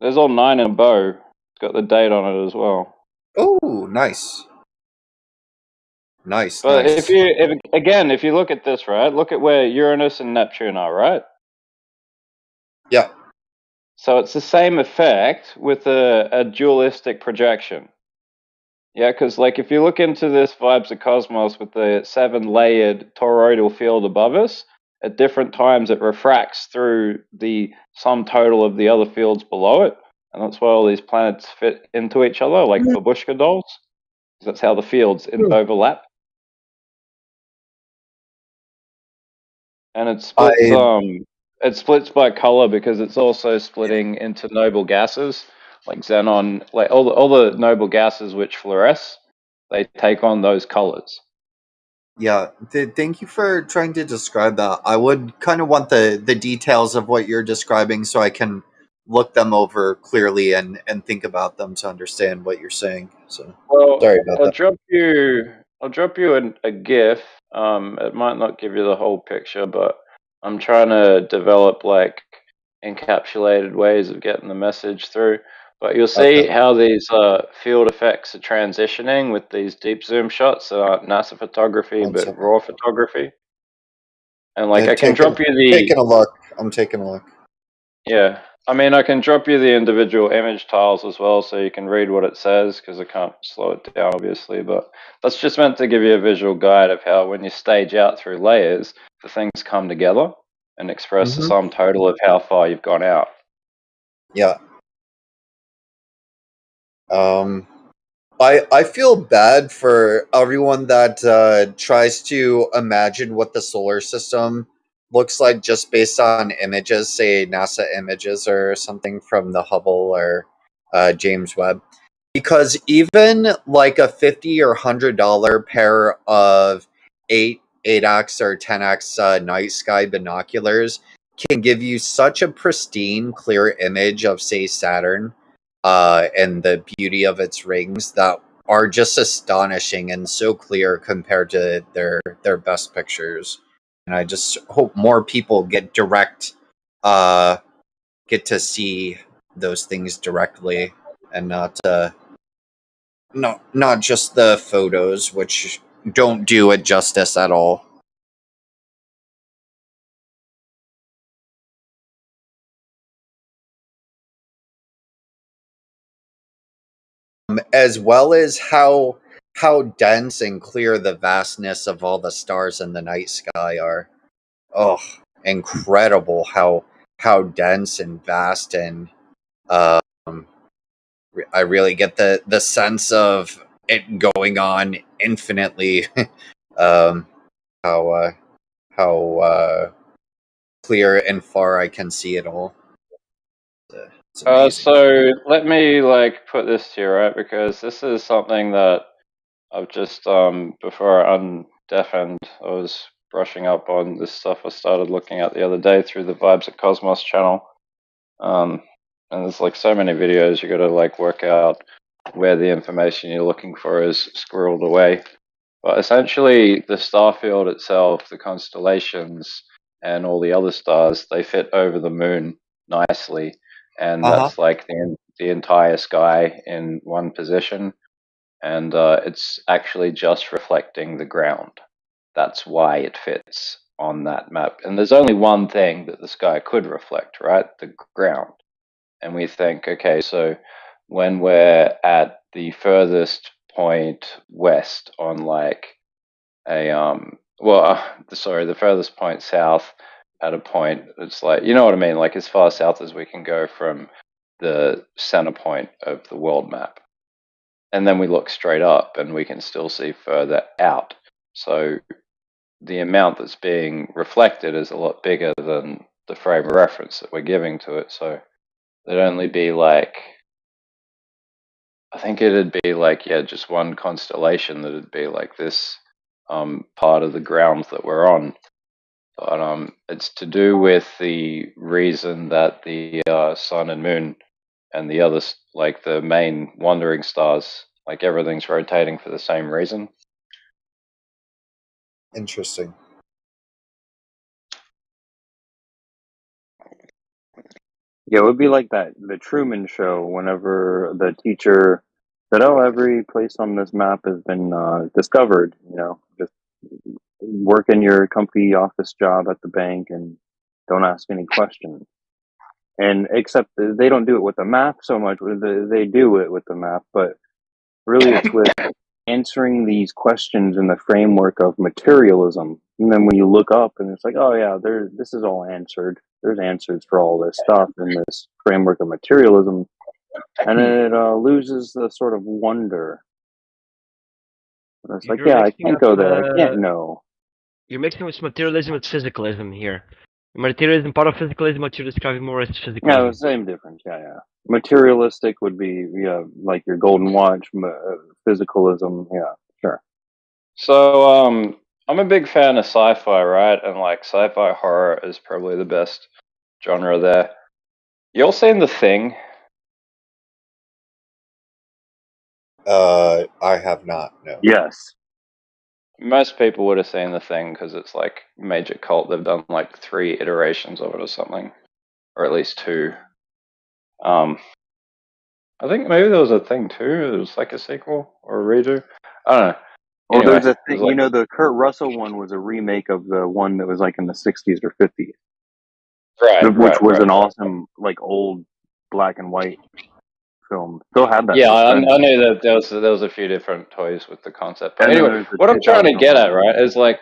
There's all 9 in a bow. It's got the date on it as well. oh, nice. Nice, But nice. if you look at this, right? Look at where Uranus and Neptune are, right? Yeah. So it's the same effect with a dualistic projection. Yeah, because like if you look into this Vibes of Cosmos with the 7-layered toroidal field above us, at different times it refracts through the sum total of the other fields below it, and that's why all these planets fit into each other, like babushka dolls. That's how the fields overlap. And it splits by color because it's also splitting into noble gases like xenon, like all the noble gases which fluoresce, they take on those colors. Yeah, thank you for trying to describe that. I would kind of want the details of what you're describing so I can look them over clearly and think about them to understand what you're saying. So Well, sorry about I'll that. drop you a GIF. It might not give you the whole picture, but I'm trying to develop like encapsulated ways of getting the message through. But you'll see how these field effects are transitioning with these deep zoom shots that aren't NASA photography but raw photography. And like I can drop you taking a look. I'm taking a look. Yeah, I mean I can drop you the individual image tiles as well, so you can read what it says because I can't slow it down obviously. But that's just meant to give you a visual guide of how when you stage out through layers, the things come together and express the sum total of how far you've gone out. Yeah. I feel bad for everyone that tries to imagine what the solar system looks like just based on images, say NASA images or something from the Hubble or James Webb. Because even like a $50 or $100 pair of 8x or 10x night sky binoculars can give you such a pristine, clear image of, say, Saturn and the beauty of its rings that are just astonishing and so clear compared to their best pictures. And I just hope more people get to see those things directly and not just the photos, which don't do it justice at all. As well as how dense and clear the vastness of all the stars in the night sky are. Oh, incredible how dense and vast, and um, I really get the sense of it going on infinitely. um, how clear and far I can see it all. It's amazing. So let me like put this to you, right? Because this is something that I've just before I undeafened, I was brushing up on this stuff I started looking at the other day through the Vibes of Cosmos channel. and there's like so many videos. You got to like work out where the information you're looking for is squirreled away. But essentially, the star field itself, the constellations, and all the other stars, they fit over the moon nicely, and that's like the entire sky in one position, and it's actually just reflecting the ground. That's why it fits on that map. And there's only one thing that the sky could reflect, right? The ground. And we think, okay, so when we're at the furthest point west on like a the furthest point south at a point, it's like, you know what I mean, like as far south as we can go from the center point of the world map. And then we look straight up and we can still see further out. So the amount that's being reflected is a lot bigger than the frame of reference that we're giving to it. So there'd only be like, I think it'd be like, yeah, just one constellation that'd be like this part of the ground that we're on. But it's to do with the reason that the sun and moon and the others, like the main wandering stars, like everything's rotating for the same reason. Interesting. Yeah, it would be like that, the Truman Show, whenever the teacher said, oh, every place on this map has been discovered, you know, just work in your comfy office job at the bank and don't ask any questions. And except they don't do it with the map so much, they do it with the map, but really it's with answering these questions in the framework of materialism. And then when you look up and it's like, oh yeah, this is all answered. There's answers for all this stuff in this framework of materialism. And it loses the sort of wonder. And it's like, You're yeah, I mixing can't up, go there. I can't know. You're mixing with materialism with physicalism here. Materialism, part of physicalism, what you're describing more as physicalism. Yeah, the same difference. Yeah. Materialistic would be, like your golden watch. Physicalism, yeah, sure. So, I'm a big fan of sci-fi, right? And like sci-fi horror is probably the best genre there. You all seen The Thing? I have not, no. Yes. Most people would have seen The Thing because it's like major cult. They've done like 3 iterations of it or something, or at least 2. I think maybe there was a Thing 2. It was like a sequel or a redo. I don't know. Well, Anyway, there's a thing, like, the Kurt Russell one was a remake of the one that was like in the 60s or 50s. Right, which was an right. awesome, like, old black and white film. Still had that. Yeah, I knew that there was a few different toys with the concept. But And then anyway, there's the what I'm trying to get 2001 at, right, is like,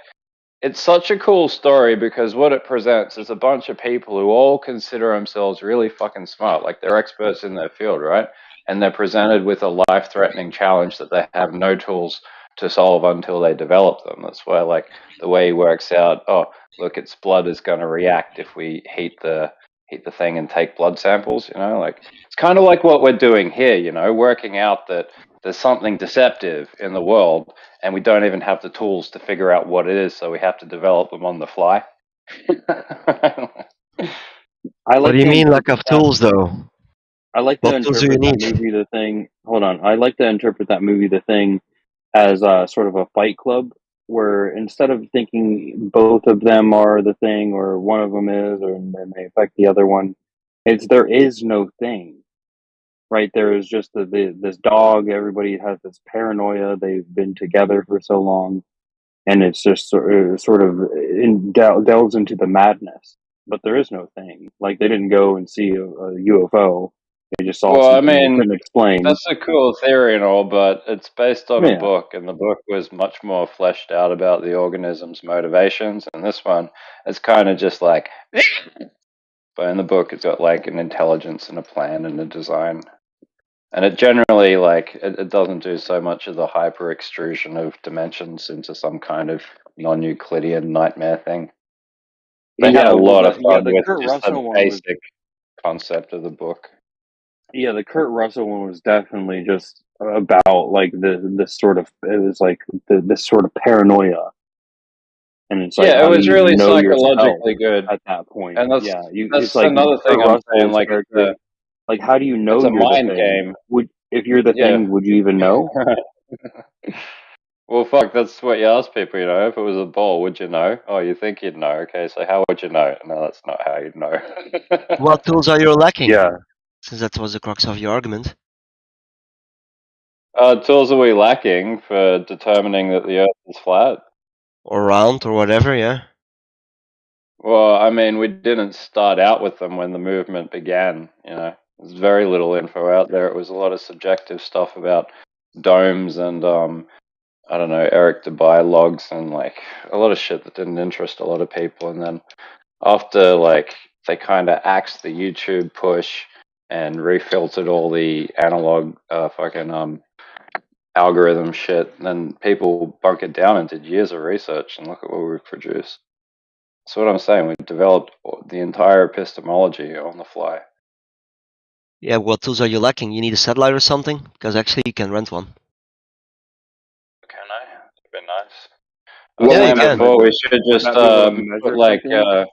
it's such a cool story because what it presents is a bunch of people who all consider themselves really fucking smart, like they're experts in their field, right? And they're presented with a life-threatening challenge that they have no tools to solve until they develop them. That's why, like, the way he works out, oh, look, its blood is going to react if we heat the thing and take blood samples, you know? Like, it's kind of like what we're doing here, you know, working out that there's something deceptive in the world and we don't even have the tools to figure out what it is, so we have to develop them on the fly. What do you mean lack of tools, though? I like to What tools do you interpret that need? movie, The Thing. Hold on. I like to interpret that movie, The Thing, as sort of a fight club, where instead of thinking both of them are the thing, or one of them is, or and they affect the other one, there is no thing. Right, there is just this dog. Everybody has this paranoia. They've been together for so long, and it's just sort of delves into the madness. But there is no thing. Like, they didn't go and see a UFO. They just saw Well, I something they mean, couldn't explain. that's a cool theory and all, but it's based on a Yeah. book, and the book was much more fleshed out about the organism's motivations, and this one is kind of just like, but in the book it's got like an intelligence and a plan and a design. And it generally, like, it doesn't do so much of the hyper extrusion of dimensions into some kind of non-Euclidean nightmare thing. They had a lot of fun with Kurt just the Russell one was, basic concept of the book. yeah, the Kurt Russell one was definitely just about like this sort of, it was like this sort of paranoia. And it's like, Yeah, it was really know yourself psychologically good at that point. And that's Yeah, that's it's like another thing Kurt I'm saying. Russell's Like character. Like, how do you know It's a you're the mind thing? game. If you're the Yeah. thing, would you even know? Well, fuck, that's what you ask people, you know. If it was a ball, would you know? Oh, you think you'd know. Okay, so how would you know? No, that's not how you'd know. What tools are you lacking? Yeah. Since that was the crux of your argument. Tools are we lacking for determining that the Earth is flat? Or round, or whatever, yeah. Well, I mean, we didn't start out with them when the movement began, you know. There's very little info out there. It was a lot of subjective stuff about domes and, I don't know, Eric Dubai logs and, like, a lot of shit that didn't interest a lot of people. And then after, like, they kind of axed the YouTube push and refiltered all the analog algorithm shit, then people bunkered down and did years of research, and look at what we've produced. That's what I'm saying. We developed the entire epistemology on the fly. Yeah, what tools are you lacking? You need a satellite or something? Because actually you can rent one. Can I? It'd be nice. Well, yeah, you saying can. before, we should just Wouldn't that be able to measure put like something?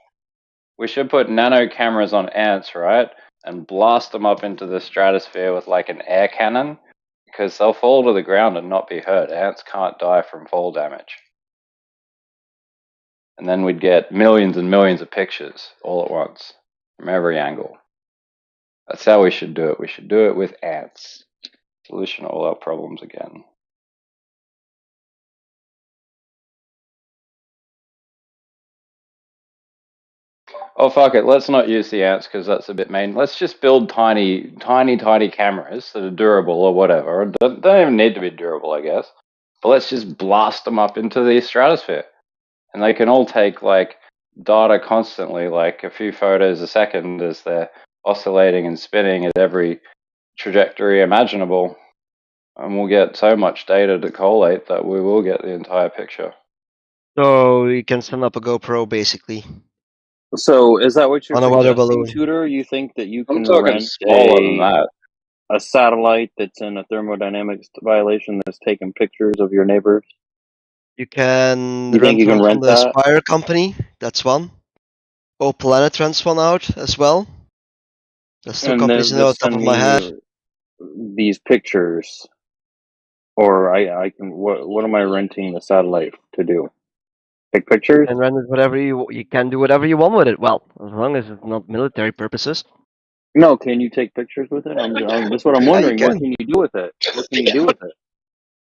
we should put nano cameras on ants, right? And blast them up into the stratosphere with like an air cannon, because they'll fall to the ground and not be hurt. Ants can't die from fall damage. And then we'd get millions and millions of pictures all at once from every angle. That's how we should do it. We should do it with ants. Solution to all our problems again. Oh, fuck it. Let's not use the ants because that's a bit mean. Let's just build tiny cameras that are durable or whatever. Don't even need to be durable, I guess. But let's just blast them up into the stratosphere. And they can all take, like, data constantly, like a few photos a second as they're oscillating and spinning at every trajectory imaginable. And we'll get so much data to collate that we will get the entire picture. So you can send up a GoPro, basically. So is that what you're On a water suggesting, balloon. Tutor? You think that you I'm can talking rent smaller than that. a satellite that's in a thermodynamics violation that's taking pictures of your neighbors? You can You think rent you one can from rent the that? Spire company. That's one. Oh, Planet rents one out as well. That's two And companies then I know just off the top send of my head. me these pictures, or I can. What am I renting the satellite to do? Take pictures? And rent it whatever you can do whatever you want with it. Well, as long as it's not military purposes. No, can you take pictures with it? That's what I'm Yeah, you wondering. What can. can you do with it? What can you do with it?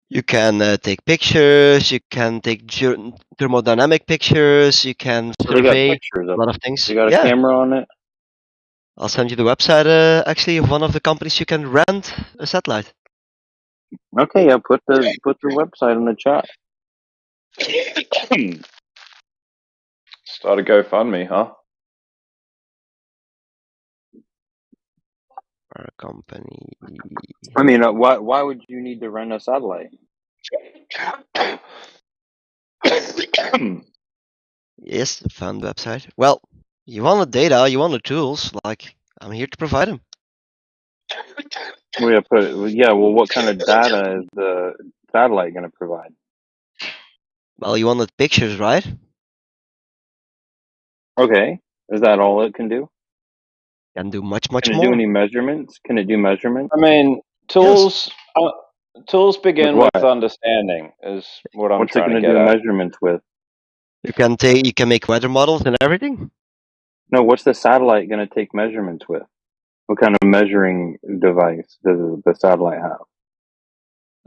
You can take pictures. You can take thermodynamic pictures. You can So they got survey pictures a of lot it. of things. They got a Yeah, camera on it. I'll send you the website. Actually, of one of the companies you can rent a satellite. Okay, yeah. Put their website in the chat. Start a GoFundMe, huh? Our company. I mean, why would you need to rent a satellite? Yes, the fun website. Well, you want the data, you want the tools. Like, I'm here to provide them. Well, what kind of data is the satellite going to provide? Well, you wanted pictures, right? Okay, is that all it can do? Can do much Can it more. do any measurements? Can it do measurements? I mean, tools begin With with what? understanding, is what I'm What's it trying going to to get do at. measurements with? You can make weather models and everything. No, what's the satellite going to take measurements with? What kind of measuring device does the satellite have?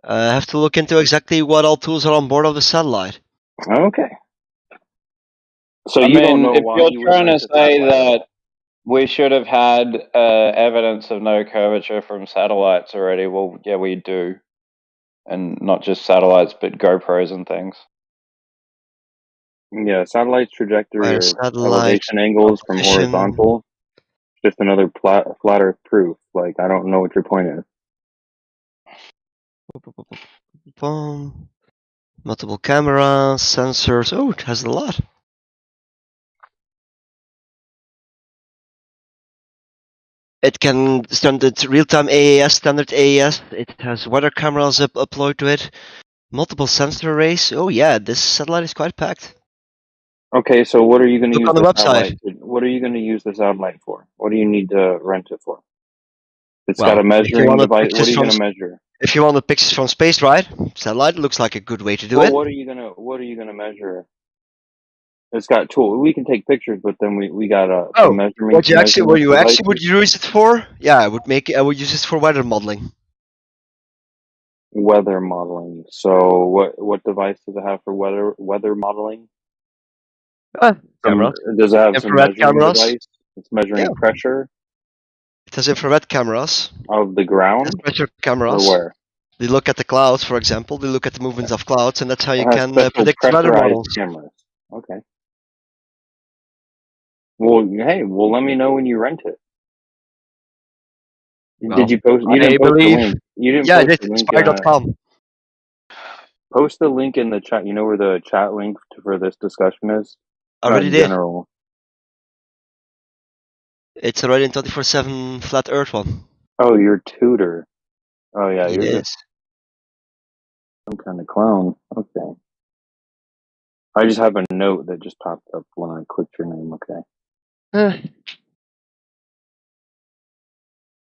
I have to look into exactly what all tools are on board of the satellite. Okay. So I you don't mean, know if why you're you would trying to rent a say satellite. that we should have had evidence of no curvature from satellites already, well, yeah, we do. And not just satellites, but GoPros and things. Yeah, satellite's trajectory Where or satellite elevation angles from composition. horizontal. Just another flat Earth proof. Like, I don't know what your point is. Boom. Multiple cameras, sensors. Oh, it has a lot. It can standard real-time AAS, standard AAS. It has weather cameras upload to it. Multiple sensor arrays. Oh yeah, this satellite is quite packed. Okay, so what are you going to Look use on the the website. satellite? What are you going to use the satellite for? What do you need to rent it for? It's got a Well, if you measuring wanted device. What pictures are you from going to measure? if you wanted pictures from space, right? Satellite looks like a good way to do Well, it. what are you gonna measure? It's got tool. We can take pictures, but then we got Oh, some measurement what you actually devices. would use it for? Yeah, I would use it for weather modeling. Weather modeling. So what device does it have for weather modeling? Camera. Does it have some Infrared measuring cameras. device? It's measuring Yeah. pressure It has infrared cameras. of the It has ground pressure or cameras. where? They look at the clouds, for example. They look at the movements of clouds, and that's how you It has can special predict weather pressurized models. cameras. Okay. Well, hey, well, let me know when you rent it. Well, Did you post? You didn't I post the believe. link. You didn't Yeah, post it's the link. inspire.com. Post the link in the chat. You know where the chat link for this discussion is? Already did. General. It's already in 24/7 flat Earth one. Oh, your tutor. Oh yeah, It you're is. just some kind of clown. Okay. I just have a note that just popped up when I clicked your name. Okay.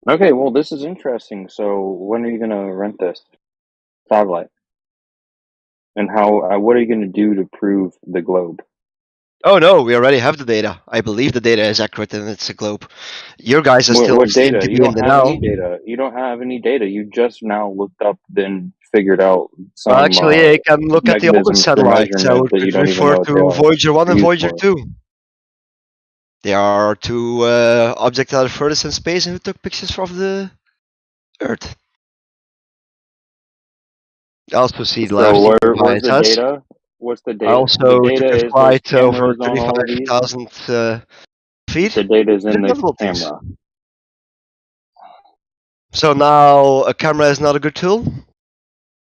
Okay, well, this is interesting. So, when are you going to rent this satellite? And how? What are you going to do to prove the globe? Oh no, we already have the data. I believe the data is accurate and it's a globe. Your guys are still What seem data? to You be in don't the have know. any data. You don't have any data. You just now looked up, then figured out some Well, actually, I can look at the older mechanisms for satellites. I measurement that you could don't even refer know what they to are. Voyager 1 and Used Voyager for. 2. They are two objects that are furthest in space and who took pictures of the Earth. I also see the live So, stream where's the ISS. data? What's the I data? The also data took a is there's flight over cameras on all of these. 35,000 feet. The data is in the Difficulties. camera. So now a camera is not a good tool?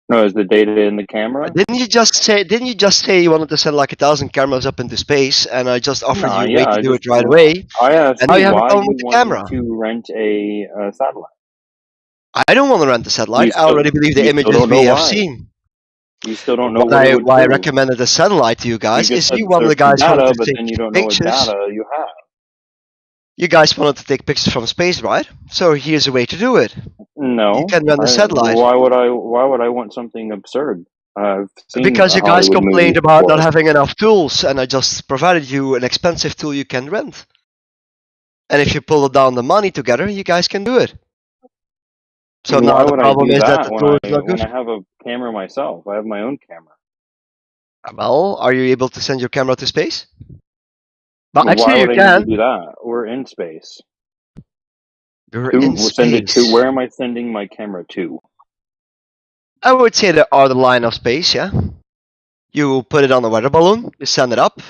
No, is the data in the camera? Didn't you just say you wanted to send like 1,000 cameras up into space, and I just offered you a way to do it right away, I asked and now you have a why problem you with the wanted camera. to rent a satellite. I don't want to rent the satellite. I already believe the You still images don't know we have why. seen. You still don't know what it would Why I prove. recommended the satellite to you guys You just is said you that one of the there's some guys wanted data, to but take then you don't know what pictures. data you have. You guys wanted to take pictures from space, right? So here's a way to do it. No. You can run the satellite. Why would I want something absurd? I've seen Because a you guys Hollywood movie complained about not before. having enough tools, and I just provided you an expensive tool you can rent. And if you pull down the money together, you guys can do it. So Why now the would I problem do is that that the tool is not when good. I have a camera myself? I have my own camera. Well, are you able to send your camera to space? Well, Why actually, you would I need to can. do that? We're in space. You're in Send it to. space. Where am I sending my camera to? I would say the other line of space, yeah. You put it on a weather balloon, you send it up,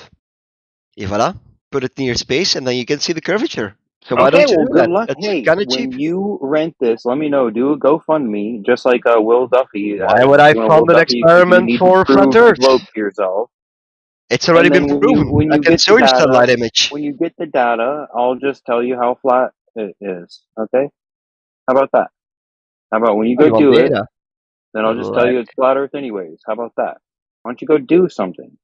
et voila, put it near space, and then you can see the curvature. So why Okay, don't you well, do good that? luck. It's Hey, kind of cheap. when you rent this, let me know. Do a GoFundMe, just like Will Duffy. Why would I Will fund an Duffy, because you experiment need to for flat prove the Earth? globe to yourself. It's already And been then proven. when I you can get show the you satellite data, image. when you get the data, I'll just tell you how flat it is. Okay? How about that? How about when you Oh, go you want do it, data? then I'll just tell you it's flat Earth anyways. How about that? Why don't you go do something?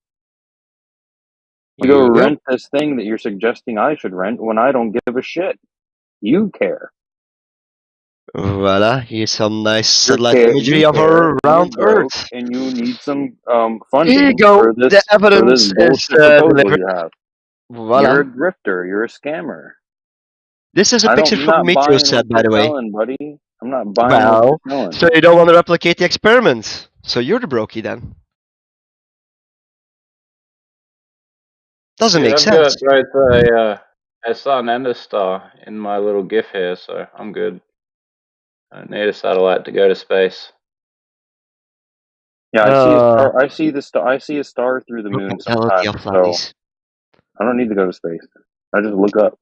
You go Here you go. rent this thing that you're suggesting I should rent when I don't give a shit. You care. Voila, here's some nice You satellite imagery of care, our and you're round broke, Earth. and you need some Here you funding go. for The this evidence is bullshit proposal delivered. you have. Voila. You're a grifter. You're a scammer. This is a picture I'm from not buying Meteosat, what by you're the way. selling, buddy. I'm not buying what Well, you're selling. so you don't want to replicate the experiment. So you're the brokey then. Doesn't Dude, make I've sense. got both a sun and a star in my little GIF here, so I'm good. I don't need a satellite to go to space. Yeah, I see a star. I see the star. I see a star through the moon Mentality sometimes. of So flatties. I don't need to go to space. I just look up.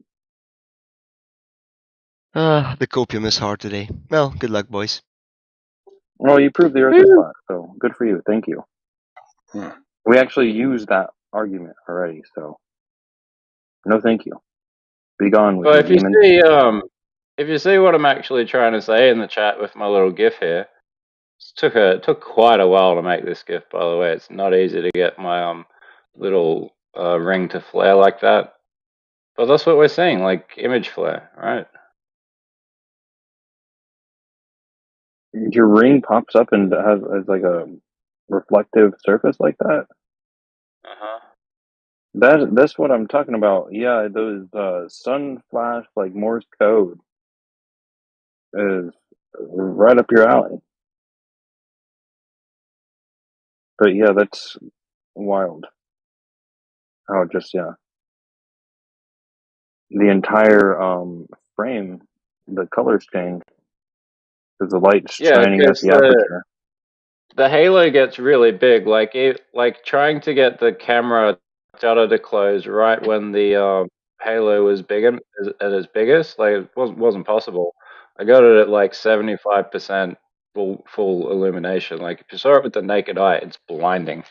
The copium is hard today. Well, good luck, boys. Well, you proved the Earth is flat, so good for you. Thank you. We actually used that argument already, so no, thank you. Be gone with Well, you, demon. if you see what I'm actually trying to say in the chat with my little GIF here, it took quite a while to make this GIF. By the way, it's not easy to get my little ring to flare like that. But that's what we're seeing, like image flare, right? Your ring pops up and has like a reflective surface like that. Uh-huh. That's what I'm talking about. Yeah, those sun flash like Morse code is right up your alley. But yeah, that's wild. How it just the entire frame, the colors change because the light's Yeah, shining at because the aperture. the halo gets really big. Like trying to get the camera shutter to close right when the halo was big at its biggest, like it wasn't possible. I got it at like 75% full illumination. Like if you saw it with the naked eye, it's blinding.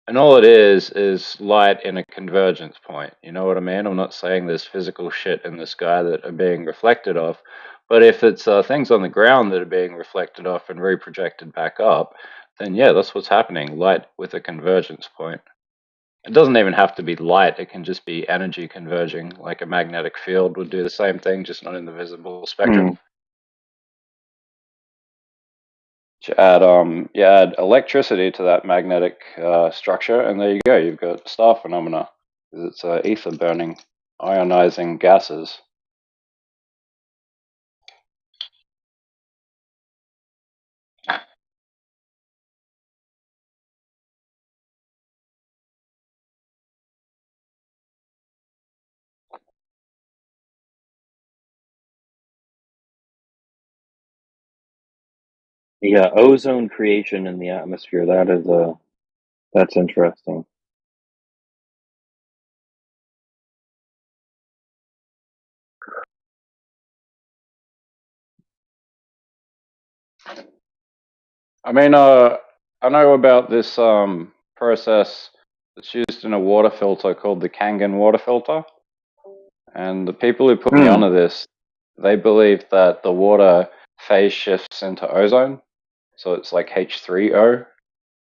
And all it is light in a convergence point. You know what I mean? I'm not saying there's physical shit in the sky that are being reflected off, but if it's things on the ground that are being reflected off and reprojected back up, then yeah, that's what's happening. Light with a convergence point. It doesn't even have to be light. It can just be energy converging, like a magnetic field would do the same thing, just not in the visible spectrum. You add electricity to that magnetic structure, and there you go. You've got star phenomena. It's ether burning, ionizing gases. Yeah, ozone creation in the atmosphere. That's interesting. I mean, I know about this process that's used in a water filter called the Kangen water filter, and the people who put me onto this, they believe that the water phase shifts into ozone, so it's like H3O.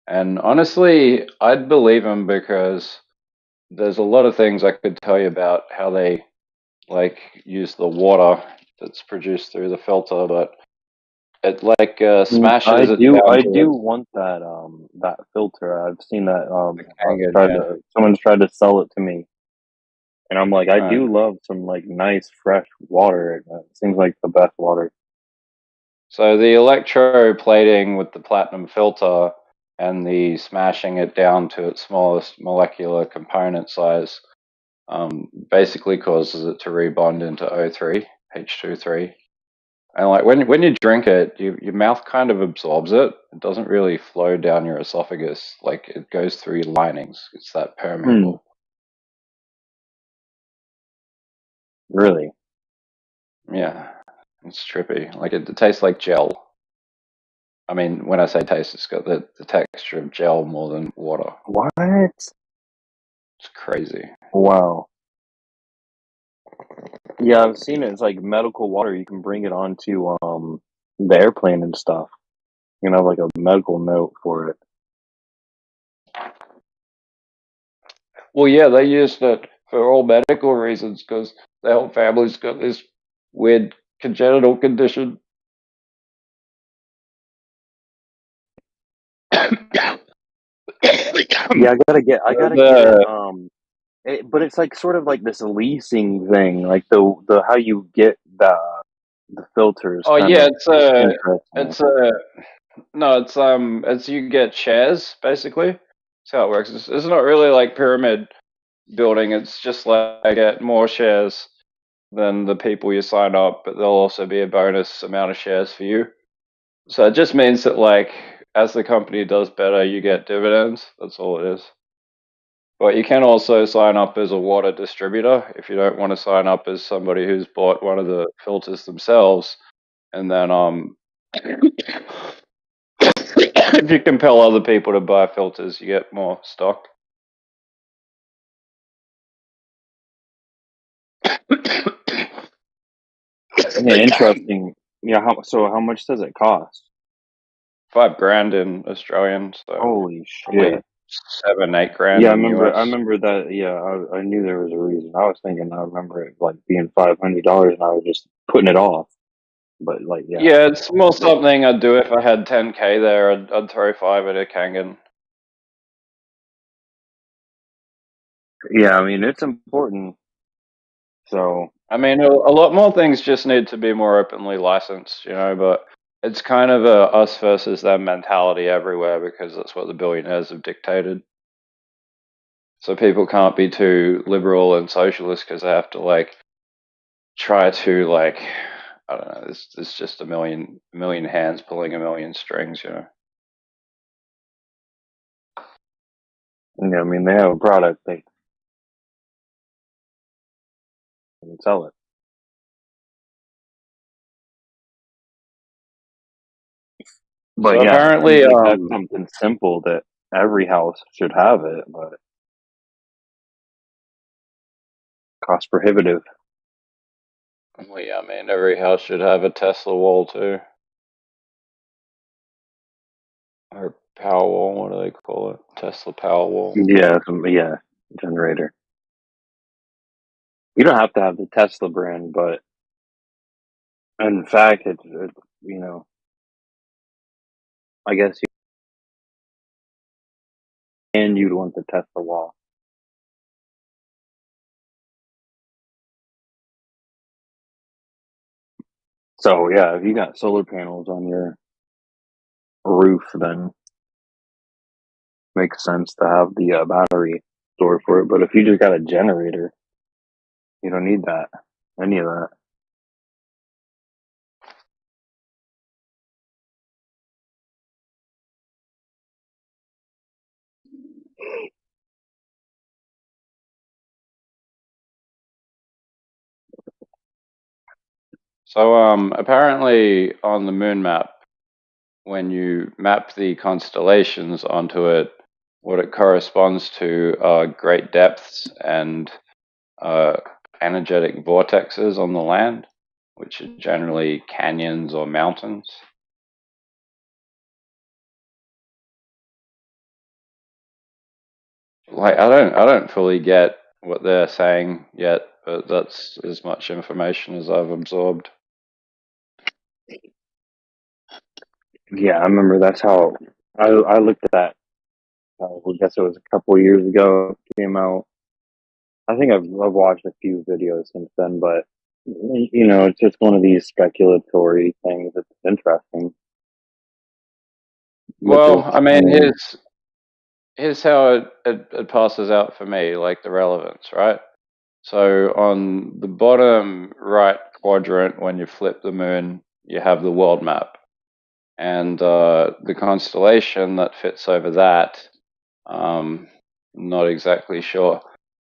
And honestly, I'd believe them because there's a lot of things I could tell you about how they like use the water that's produced through the filter, but it like smashes it down I to do its want that filter. I've seen that Kangen, yeah. someone's tried to sell it to me, and I'm like, I Right. do love some like nice fresh water. It seems like the best water. So the electroplating with the platinum filter and the smashing it down to its smallest molecular component size basically causes it to rebond into O3, H23. And like when you drink it, your mouth kind of absorbs it. It doesn't really flow down your esophagus. Like it goes through your linings. It's that permeable. Really? Yeah. It's trippy. Like it tastes like gel. I mean, when I say taste, it's got the texture of gel more than water. What? It's crazy. Wow. Yeah, I've seen it. It's like medical water. You can bring it onto the airplane and stuff. You know, like a medical note for it. Well, yeah, they used it for all medical reasons because the whole family's got this weird congenital condition. Yeah, I gotta get it. But it's like sort of like this leasing thing, like the how you get the filters. Oh Kind yeah, of interesting. it's you get shares basically. That's how it works. It's not really like pyramid building. It's just like I get more shares than the people you sign up, but there'll also be a bonus amount of shares for you. So it just means that like as the company does better, you get dividends. That's all it is. But you can also sign up as a water distributor if you don't want to sign up as somebody who's bought one of the filters themselves. And then if you compel other people to buy filters, you get more stock. Yeah, interesting. Yeah, how much does it cost? $5,000 in Australian, so Holy probably shit. 7-8 grand Yeah, I in US. remember that. Yeah, I knew there was a reason. I was thinking. I remember it like being $500, and I was just putting it off. But like, yeah, Yeah, it's more something I'd do if I had 10k there. I'd throw 5 at a Kangen. yeah. I mean, it's important. So I mean, a lot more things just need to be more openly licensed, but it's kind of a us versus them mentality everywhere because that's what the billionaires have dictated. So people can't be too liberal and socialist because they have to try to I don't know. There's just a million hands pulling a million strings, yeah, I mean, they have a product, they can sell it. But So yeah, it apparently, seems like that's something simple that every house should have it, but cost prohibitive. well, yeah, I mean, every house should have a Tesla wall too, or power wall. What do they call it? Tesla power wall. Yeah, generator. You don't have to have the Tesla brand, but in fact, I guess you'd want the Tesla wall. So yeah, if you got solar panels on your roof, then makes sense to have the battery store for it. But if you just got a generator, you don't need any of that. So apparently on the moon map, when you map the constellations onto it, what it corresponds to are great depths and energetic vortexes on the land, which are generally canyons or mountains. I don't fully get what they're saying yet, but that's as much information as I've absorbed. Yeah, I remember that's how I looked at that. I guess it was a couple of years ago. It came out. I think I've watched a few videos since then, but it's just one of these speculatory things. It's interesting. Well, I mean, here's how it passes out for me, like the relevance, right? So on the bottom right quadrant, when you flip the moon, you have the world map. And the constellation that fits over that, not exactly sure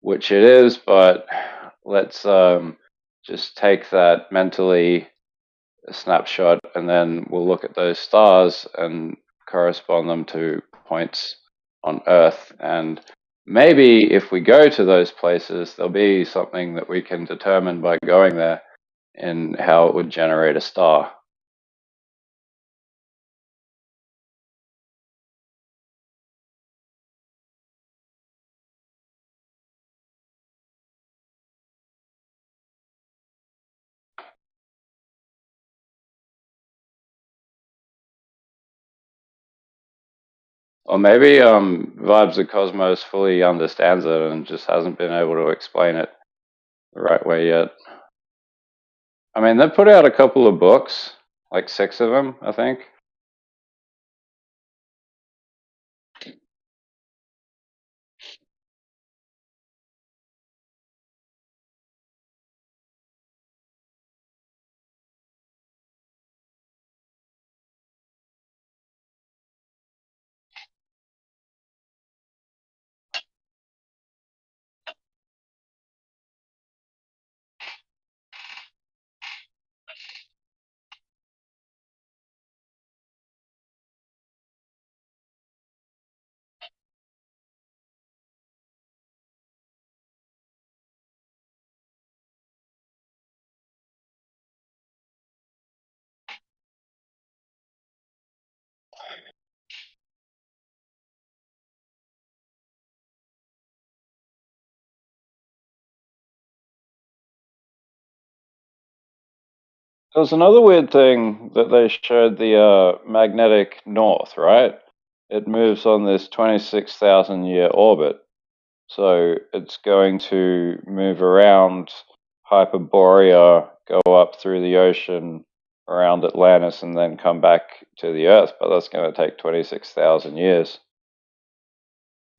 which it is, but let's just take that mentally, a snapshot, and then we'll look at those stars and correspond them to points on Earth. And maybe if we go to those places, there'll be something that we can determine by going there in how it would generate a star. Or maybe Vibes of Cosmos fully understands it and just hasn't been able to explain it the right way yet. I mean, they've put out a couple of books, like 6 of them, I think. There was another weird thing that they showed, the magnetic north, right? It moves on this 26,000 year orbit. So it's going to move around Hyperborea, go up through the ocean around Atlantis, and then come back to the Earth. But that's going to take 26,000 years.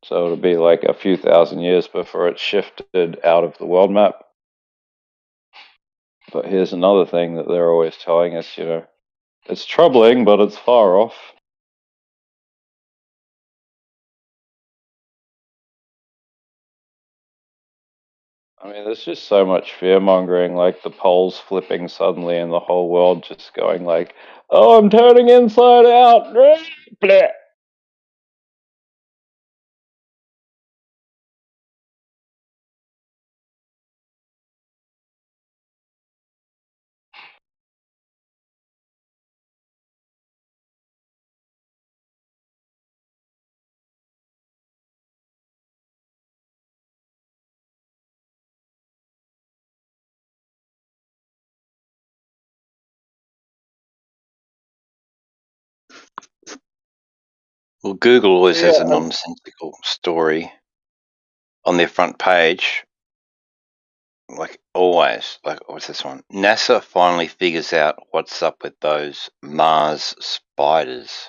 So it'll be like a few thousand years before it's shifted out of the world map. But here's another thing that they're always telling us, you know, it's troubling, but it's far off. I mean, there's just so much fear-mongering, like the poles flipping suddenly and the whole world just going like, oh, I'm turning inside out. Bleh. Well, Google always has a Yeah. nonsensical story on their front page. Like always. Like, what's this one? NASA finally figures out what's up with those Mars spiders.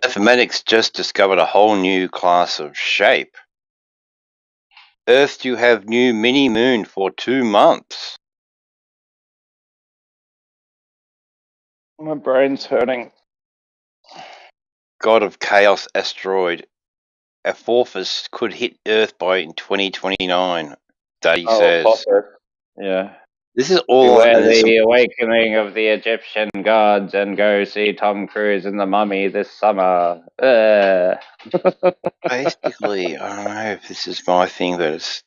Mathematics just discovered a whole new class of shape. Earth to have new mini-moon for 2 months. My brain's hurting. God of Chaos asteroid Apophis could hit Earth by 2029. Daddy says. Apophis. Yeah. This is all. Beware and there's the some- awakening of the Egyptian gods and go see Tom Cruise in The Mummy this summer. Basically, I don't know if this is my thing, but it's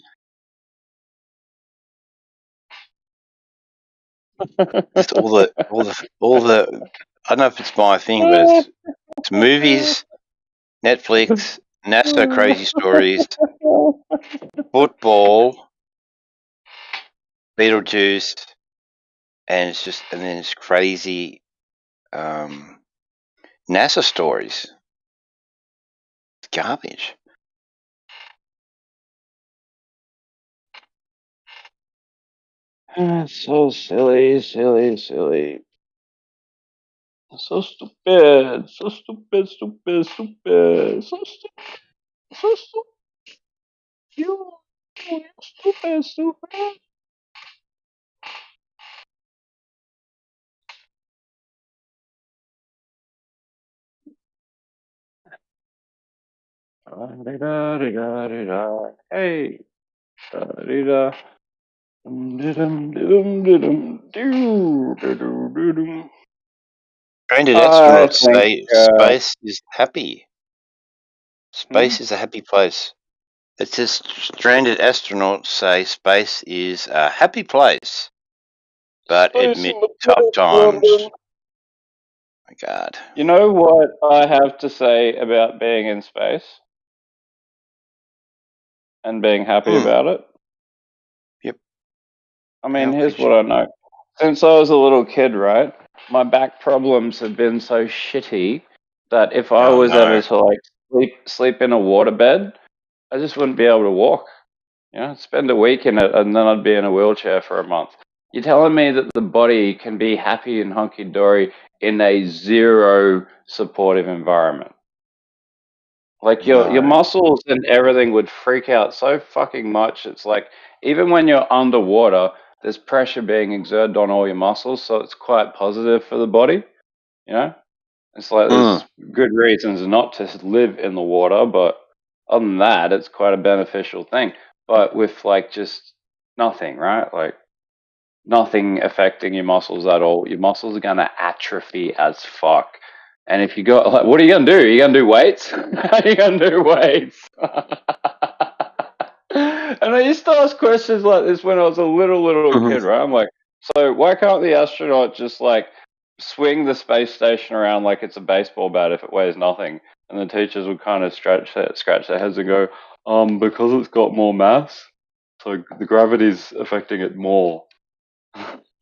just all the. I don't know if it's my thing, but it's movies, Netflix, NASA crazy stories, football, Beetlejuice, and then it's crazy NASA stories. It's garbage. So silly. So stupid. So stupid. So stupid. You stupid. Hey. Stranded astronauts say space is happy. Space is a happy place. It says stranded astronauts say space is a happy place, but admit tough times. My God. You know what I have to say about being in space and being happy about it? Yep. I mean, here's what I know. Since I was a little kid, right, my back problems have been so shitty that if I was ever to like sleep in a waterbed, I just wouldn't be able to walk. You know, spend a week in it and then I'd be in a wheelchair for a month. You're telling me that the body can be happy and hunky-dory in a zero supportive environment? Like your muscles and everything would freak out so fucking much. It's like even when you're underwater, there's pressure being exerted on all your muscles, so it's quite positive for the body. You know, it's like there's good reasons not to live in the water, but other than that, it's quite a beneficial thing. But with like just nothing, right? Like nothing affecting your muscles at all. Your muscles are gonna atrophy as fuck. And if you go, like, what are you gonna do? Are you gonna do weights? How are you gonna do weights? And I used to ask questions like this when I was a little kid, right? I'm like, so why can't the astronaut just like swing the space station around like it's a baseball bat if it weighs nothing? And the teachers would kind of scratch their heads and go, because it's got more mass. So the gravity's affecting it more.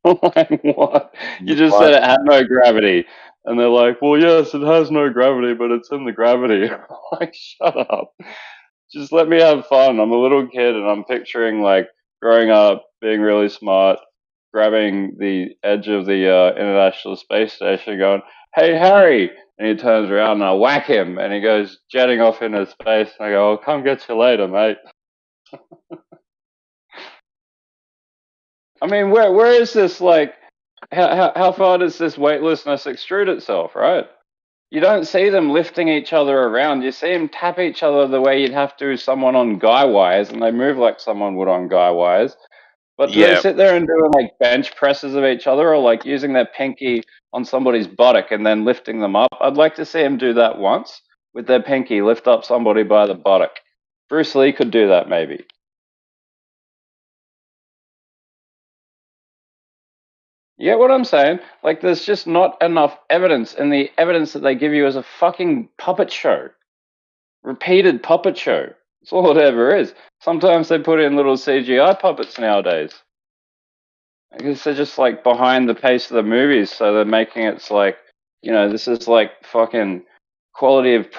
Like, what? You just said it had no gravity. And they're like, well, yes, it has no gravity, but it's in the gravity. Like, shut up. Just let me have fun. I'm a little kid and I'm picturing, like, growing up, being really smart, grabbing the edge of the International Space Station going, hey, Harry! And he turns around and I whack him and he goes jetting off into space. And I go, I'll come get you later, mate. I mean, where is this, like, how far does this weightlessness extrude itself, right? You don't see them lifting each other around. You see them tap each other the way you'd have to someone on guy wires, and they move like someone would on guy wires. But do they sit there and do like bench presses of each other, or like using their pinky on somebody's buttock and then lifting them up? I'd like to see them do that once with their pinky, lift up somebody by the buttock. Bruce Lee could do that maybe. You get what I'm saying? Like, there's just not enough evidence, and the evidence that they give you is a fucking puppet show. Repeated puppet show. That's all it ever is. Sometimes they put in little CGI puppets nowadays. I guess they're just, like, behind the pace of the movies, so they're making it like, you know, this is, like, fucking quality of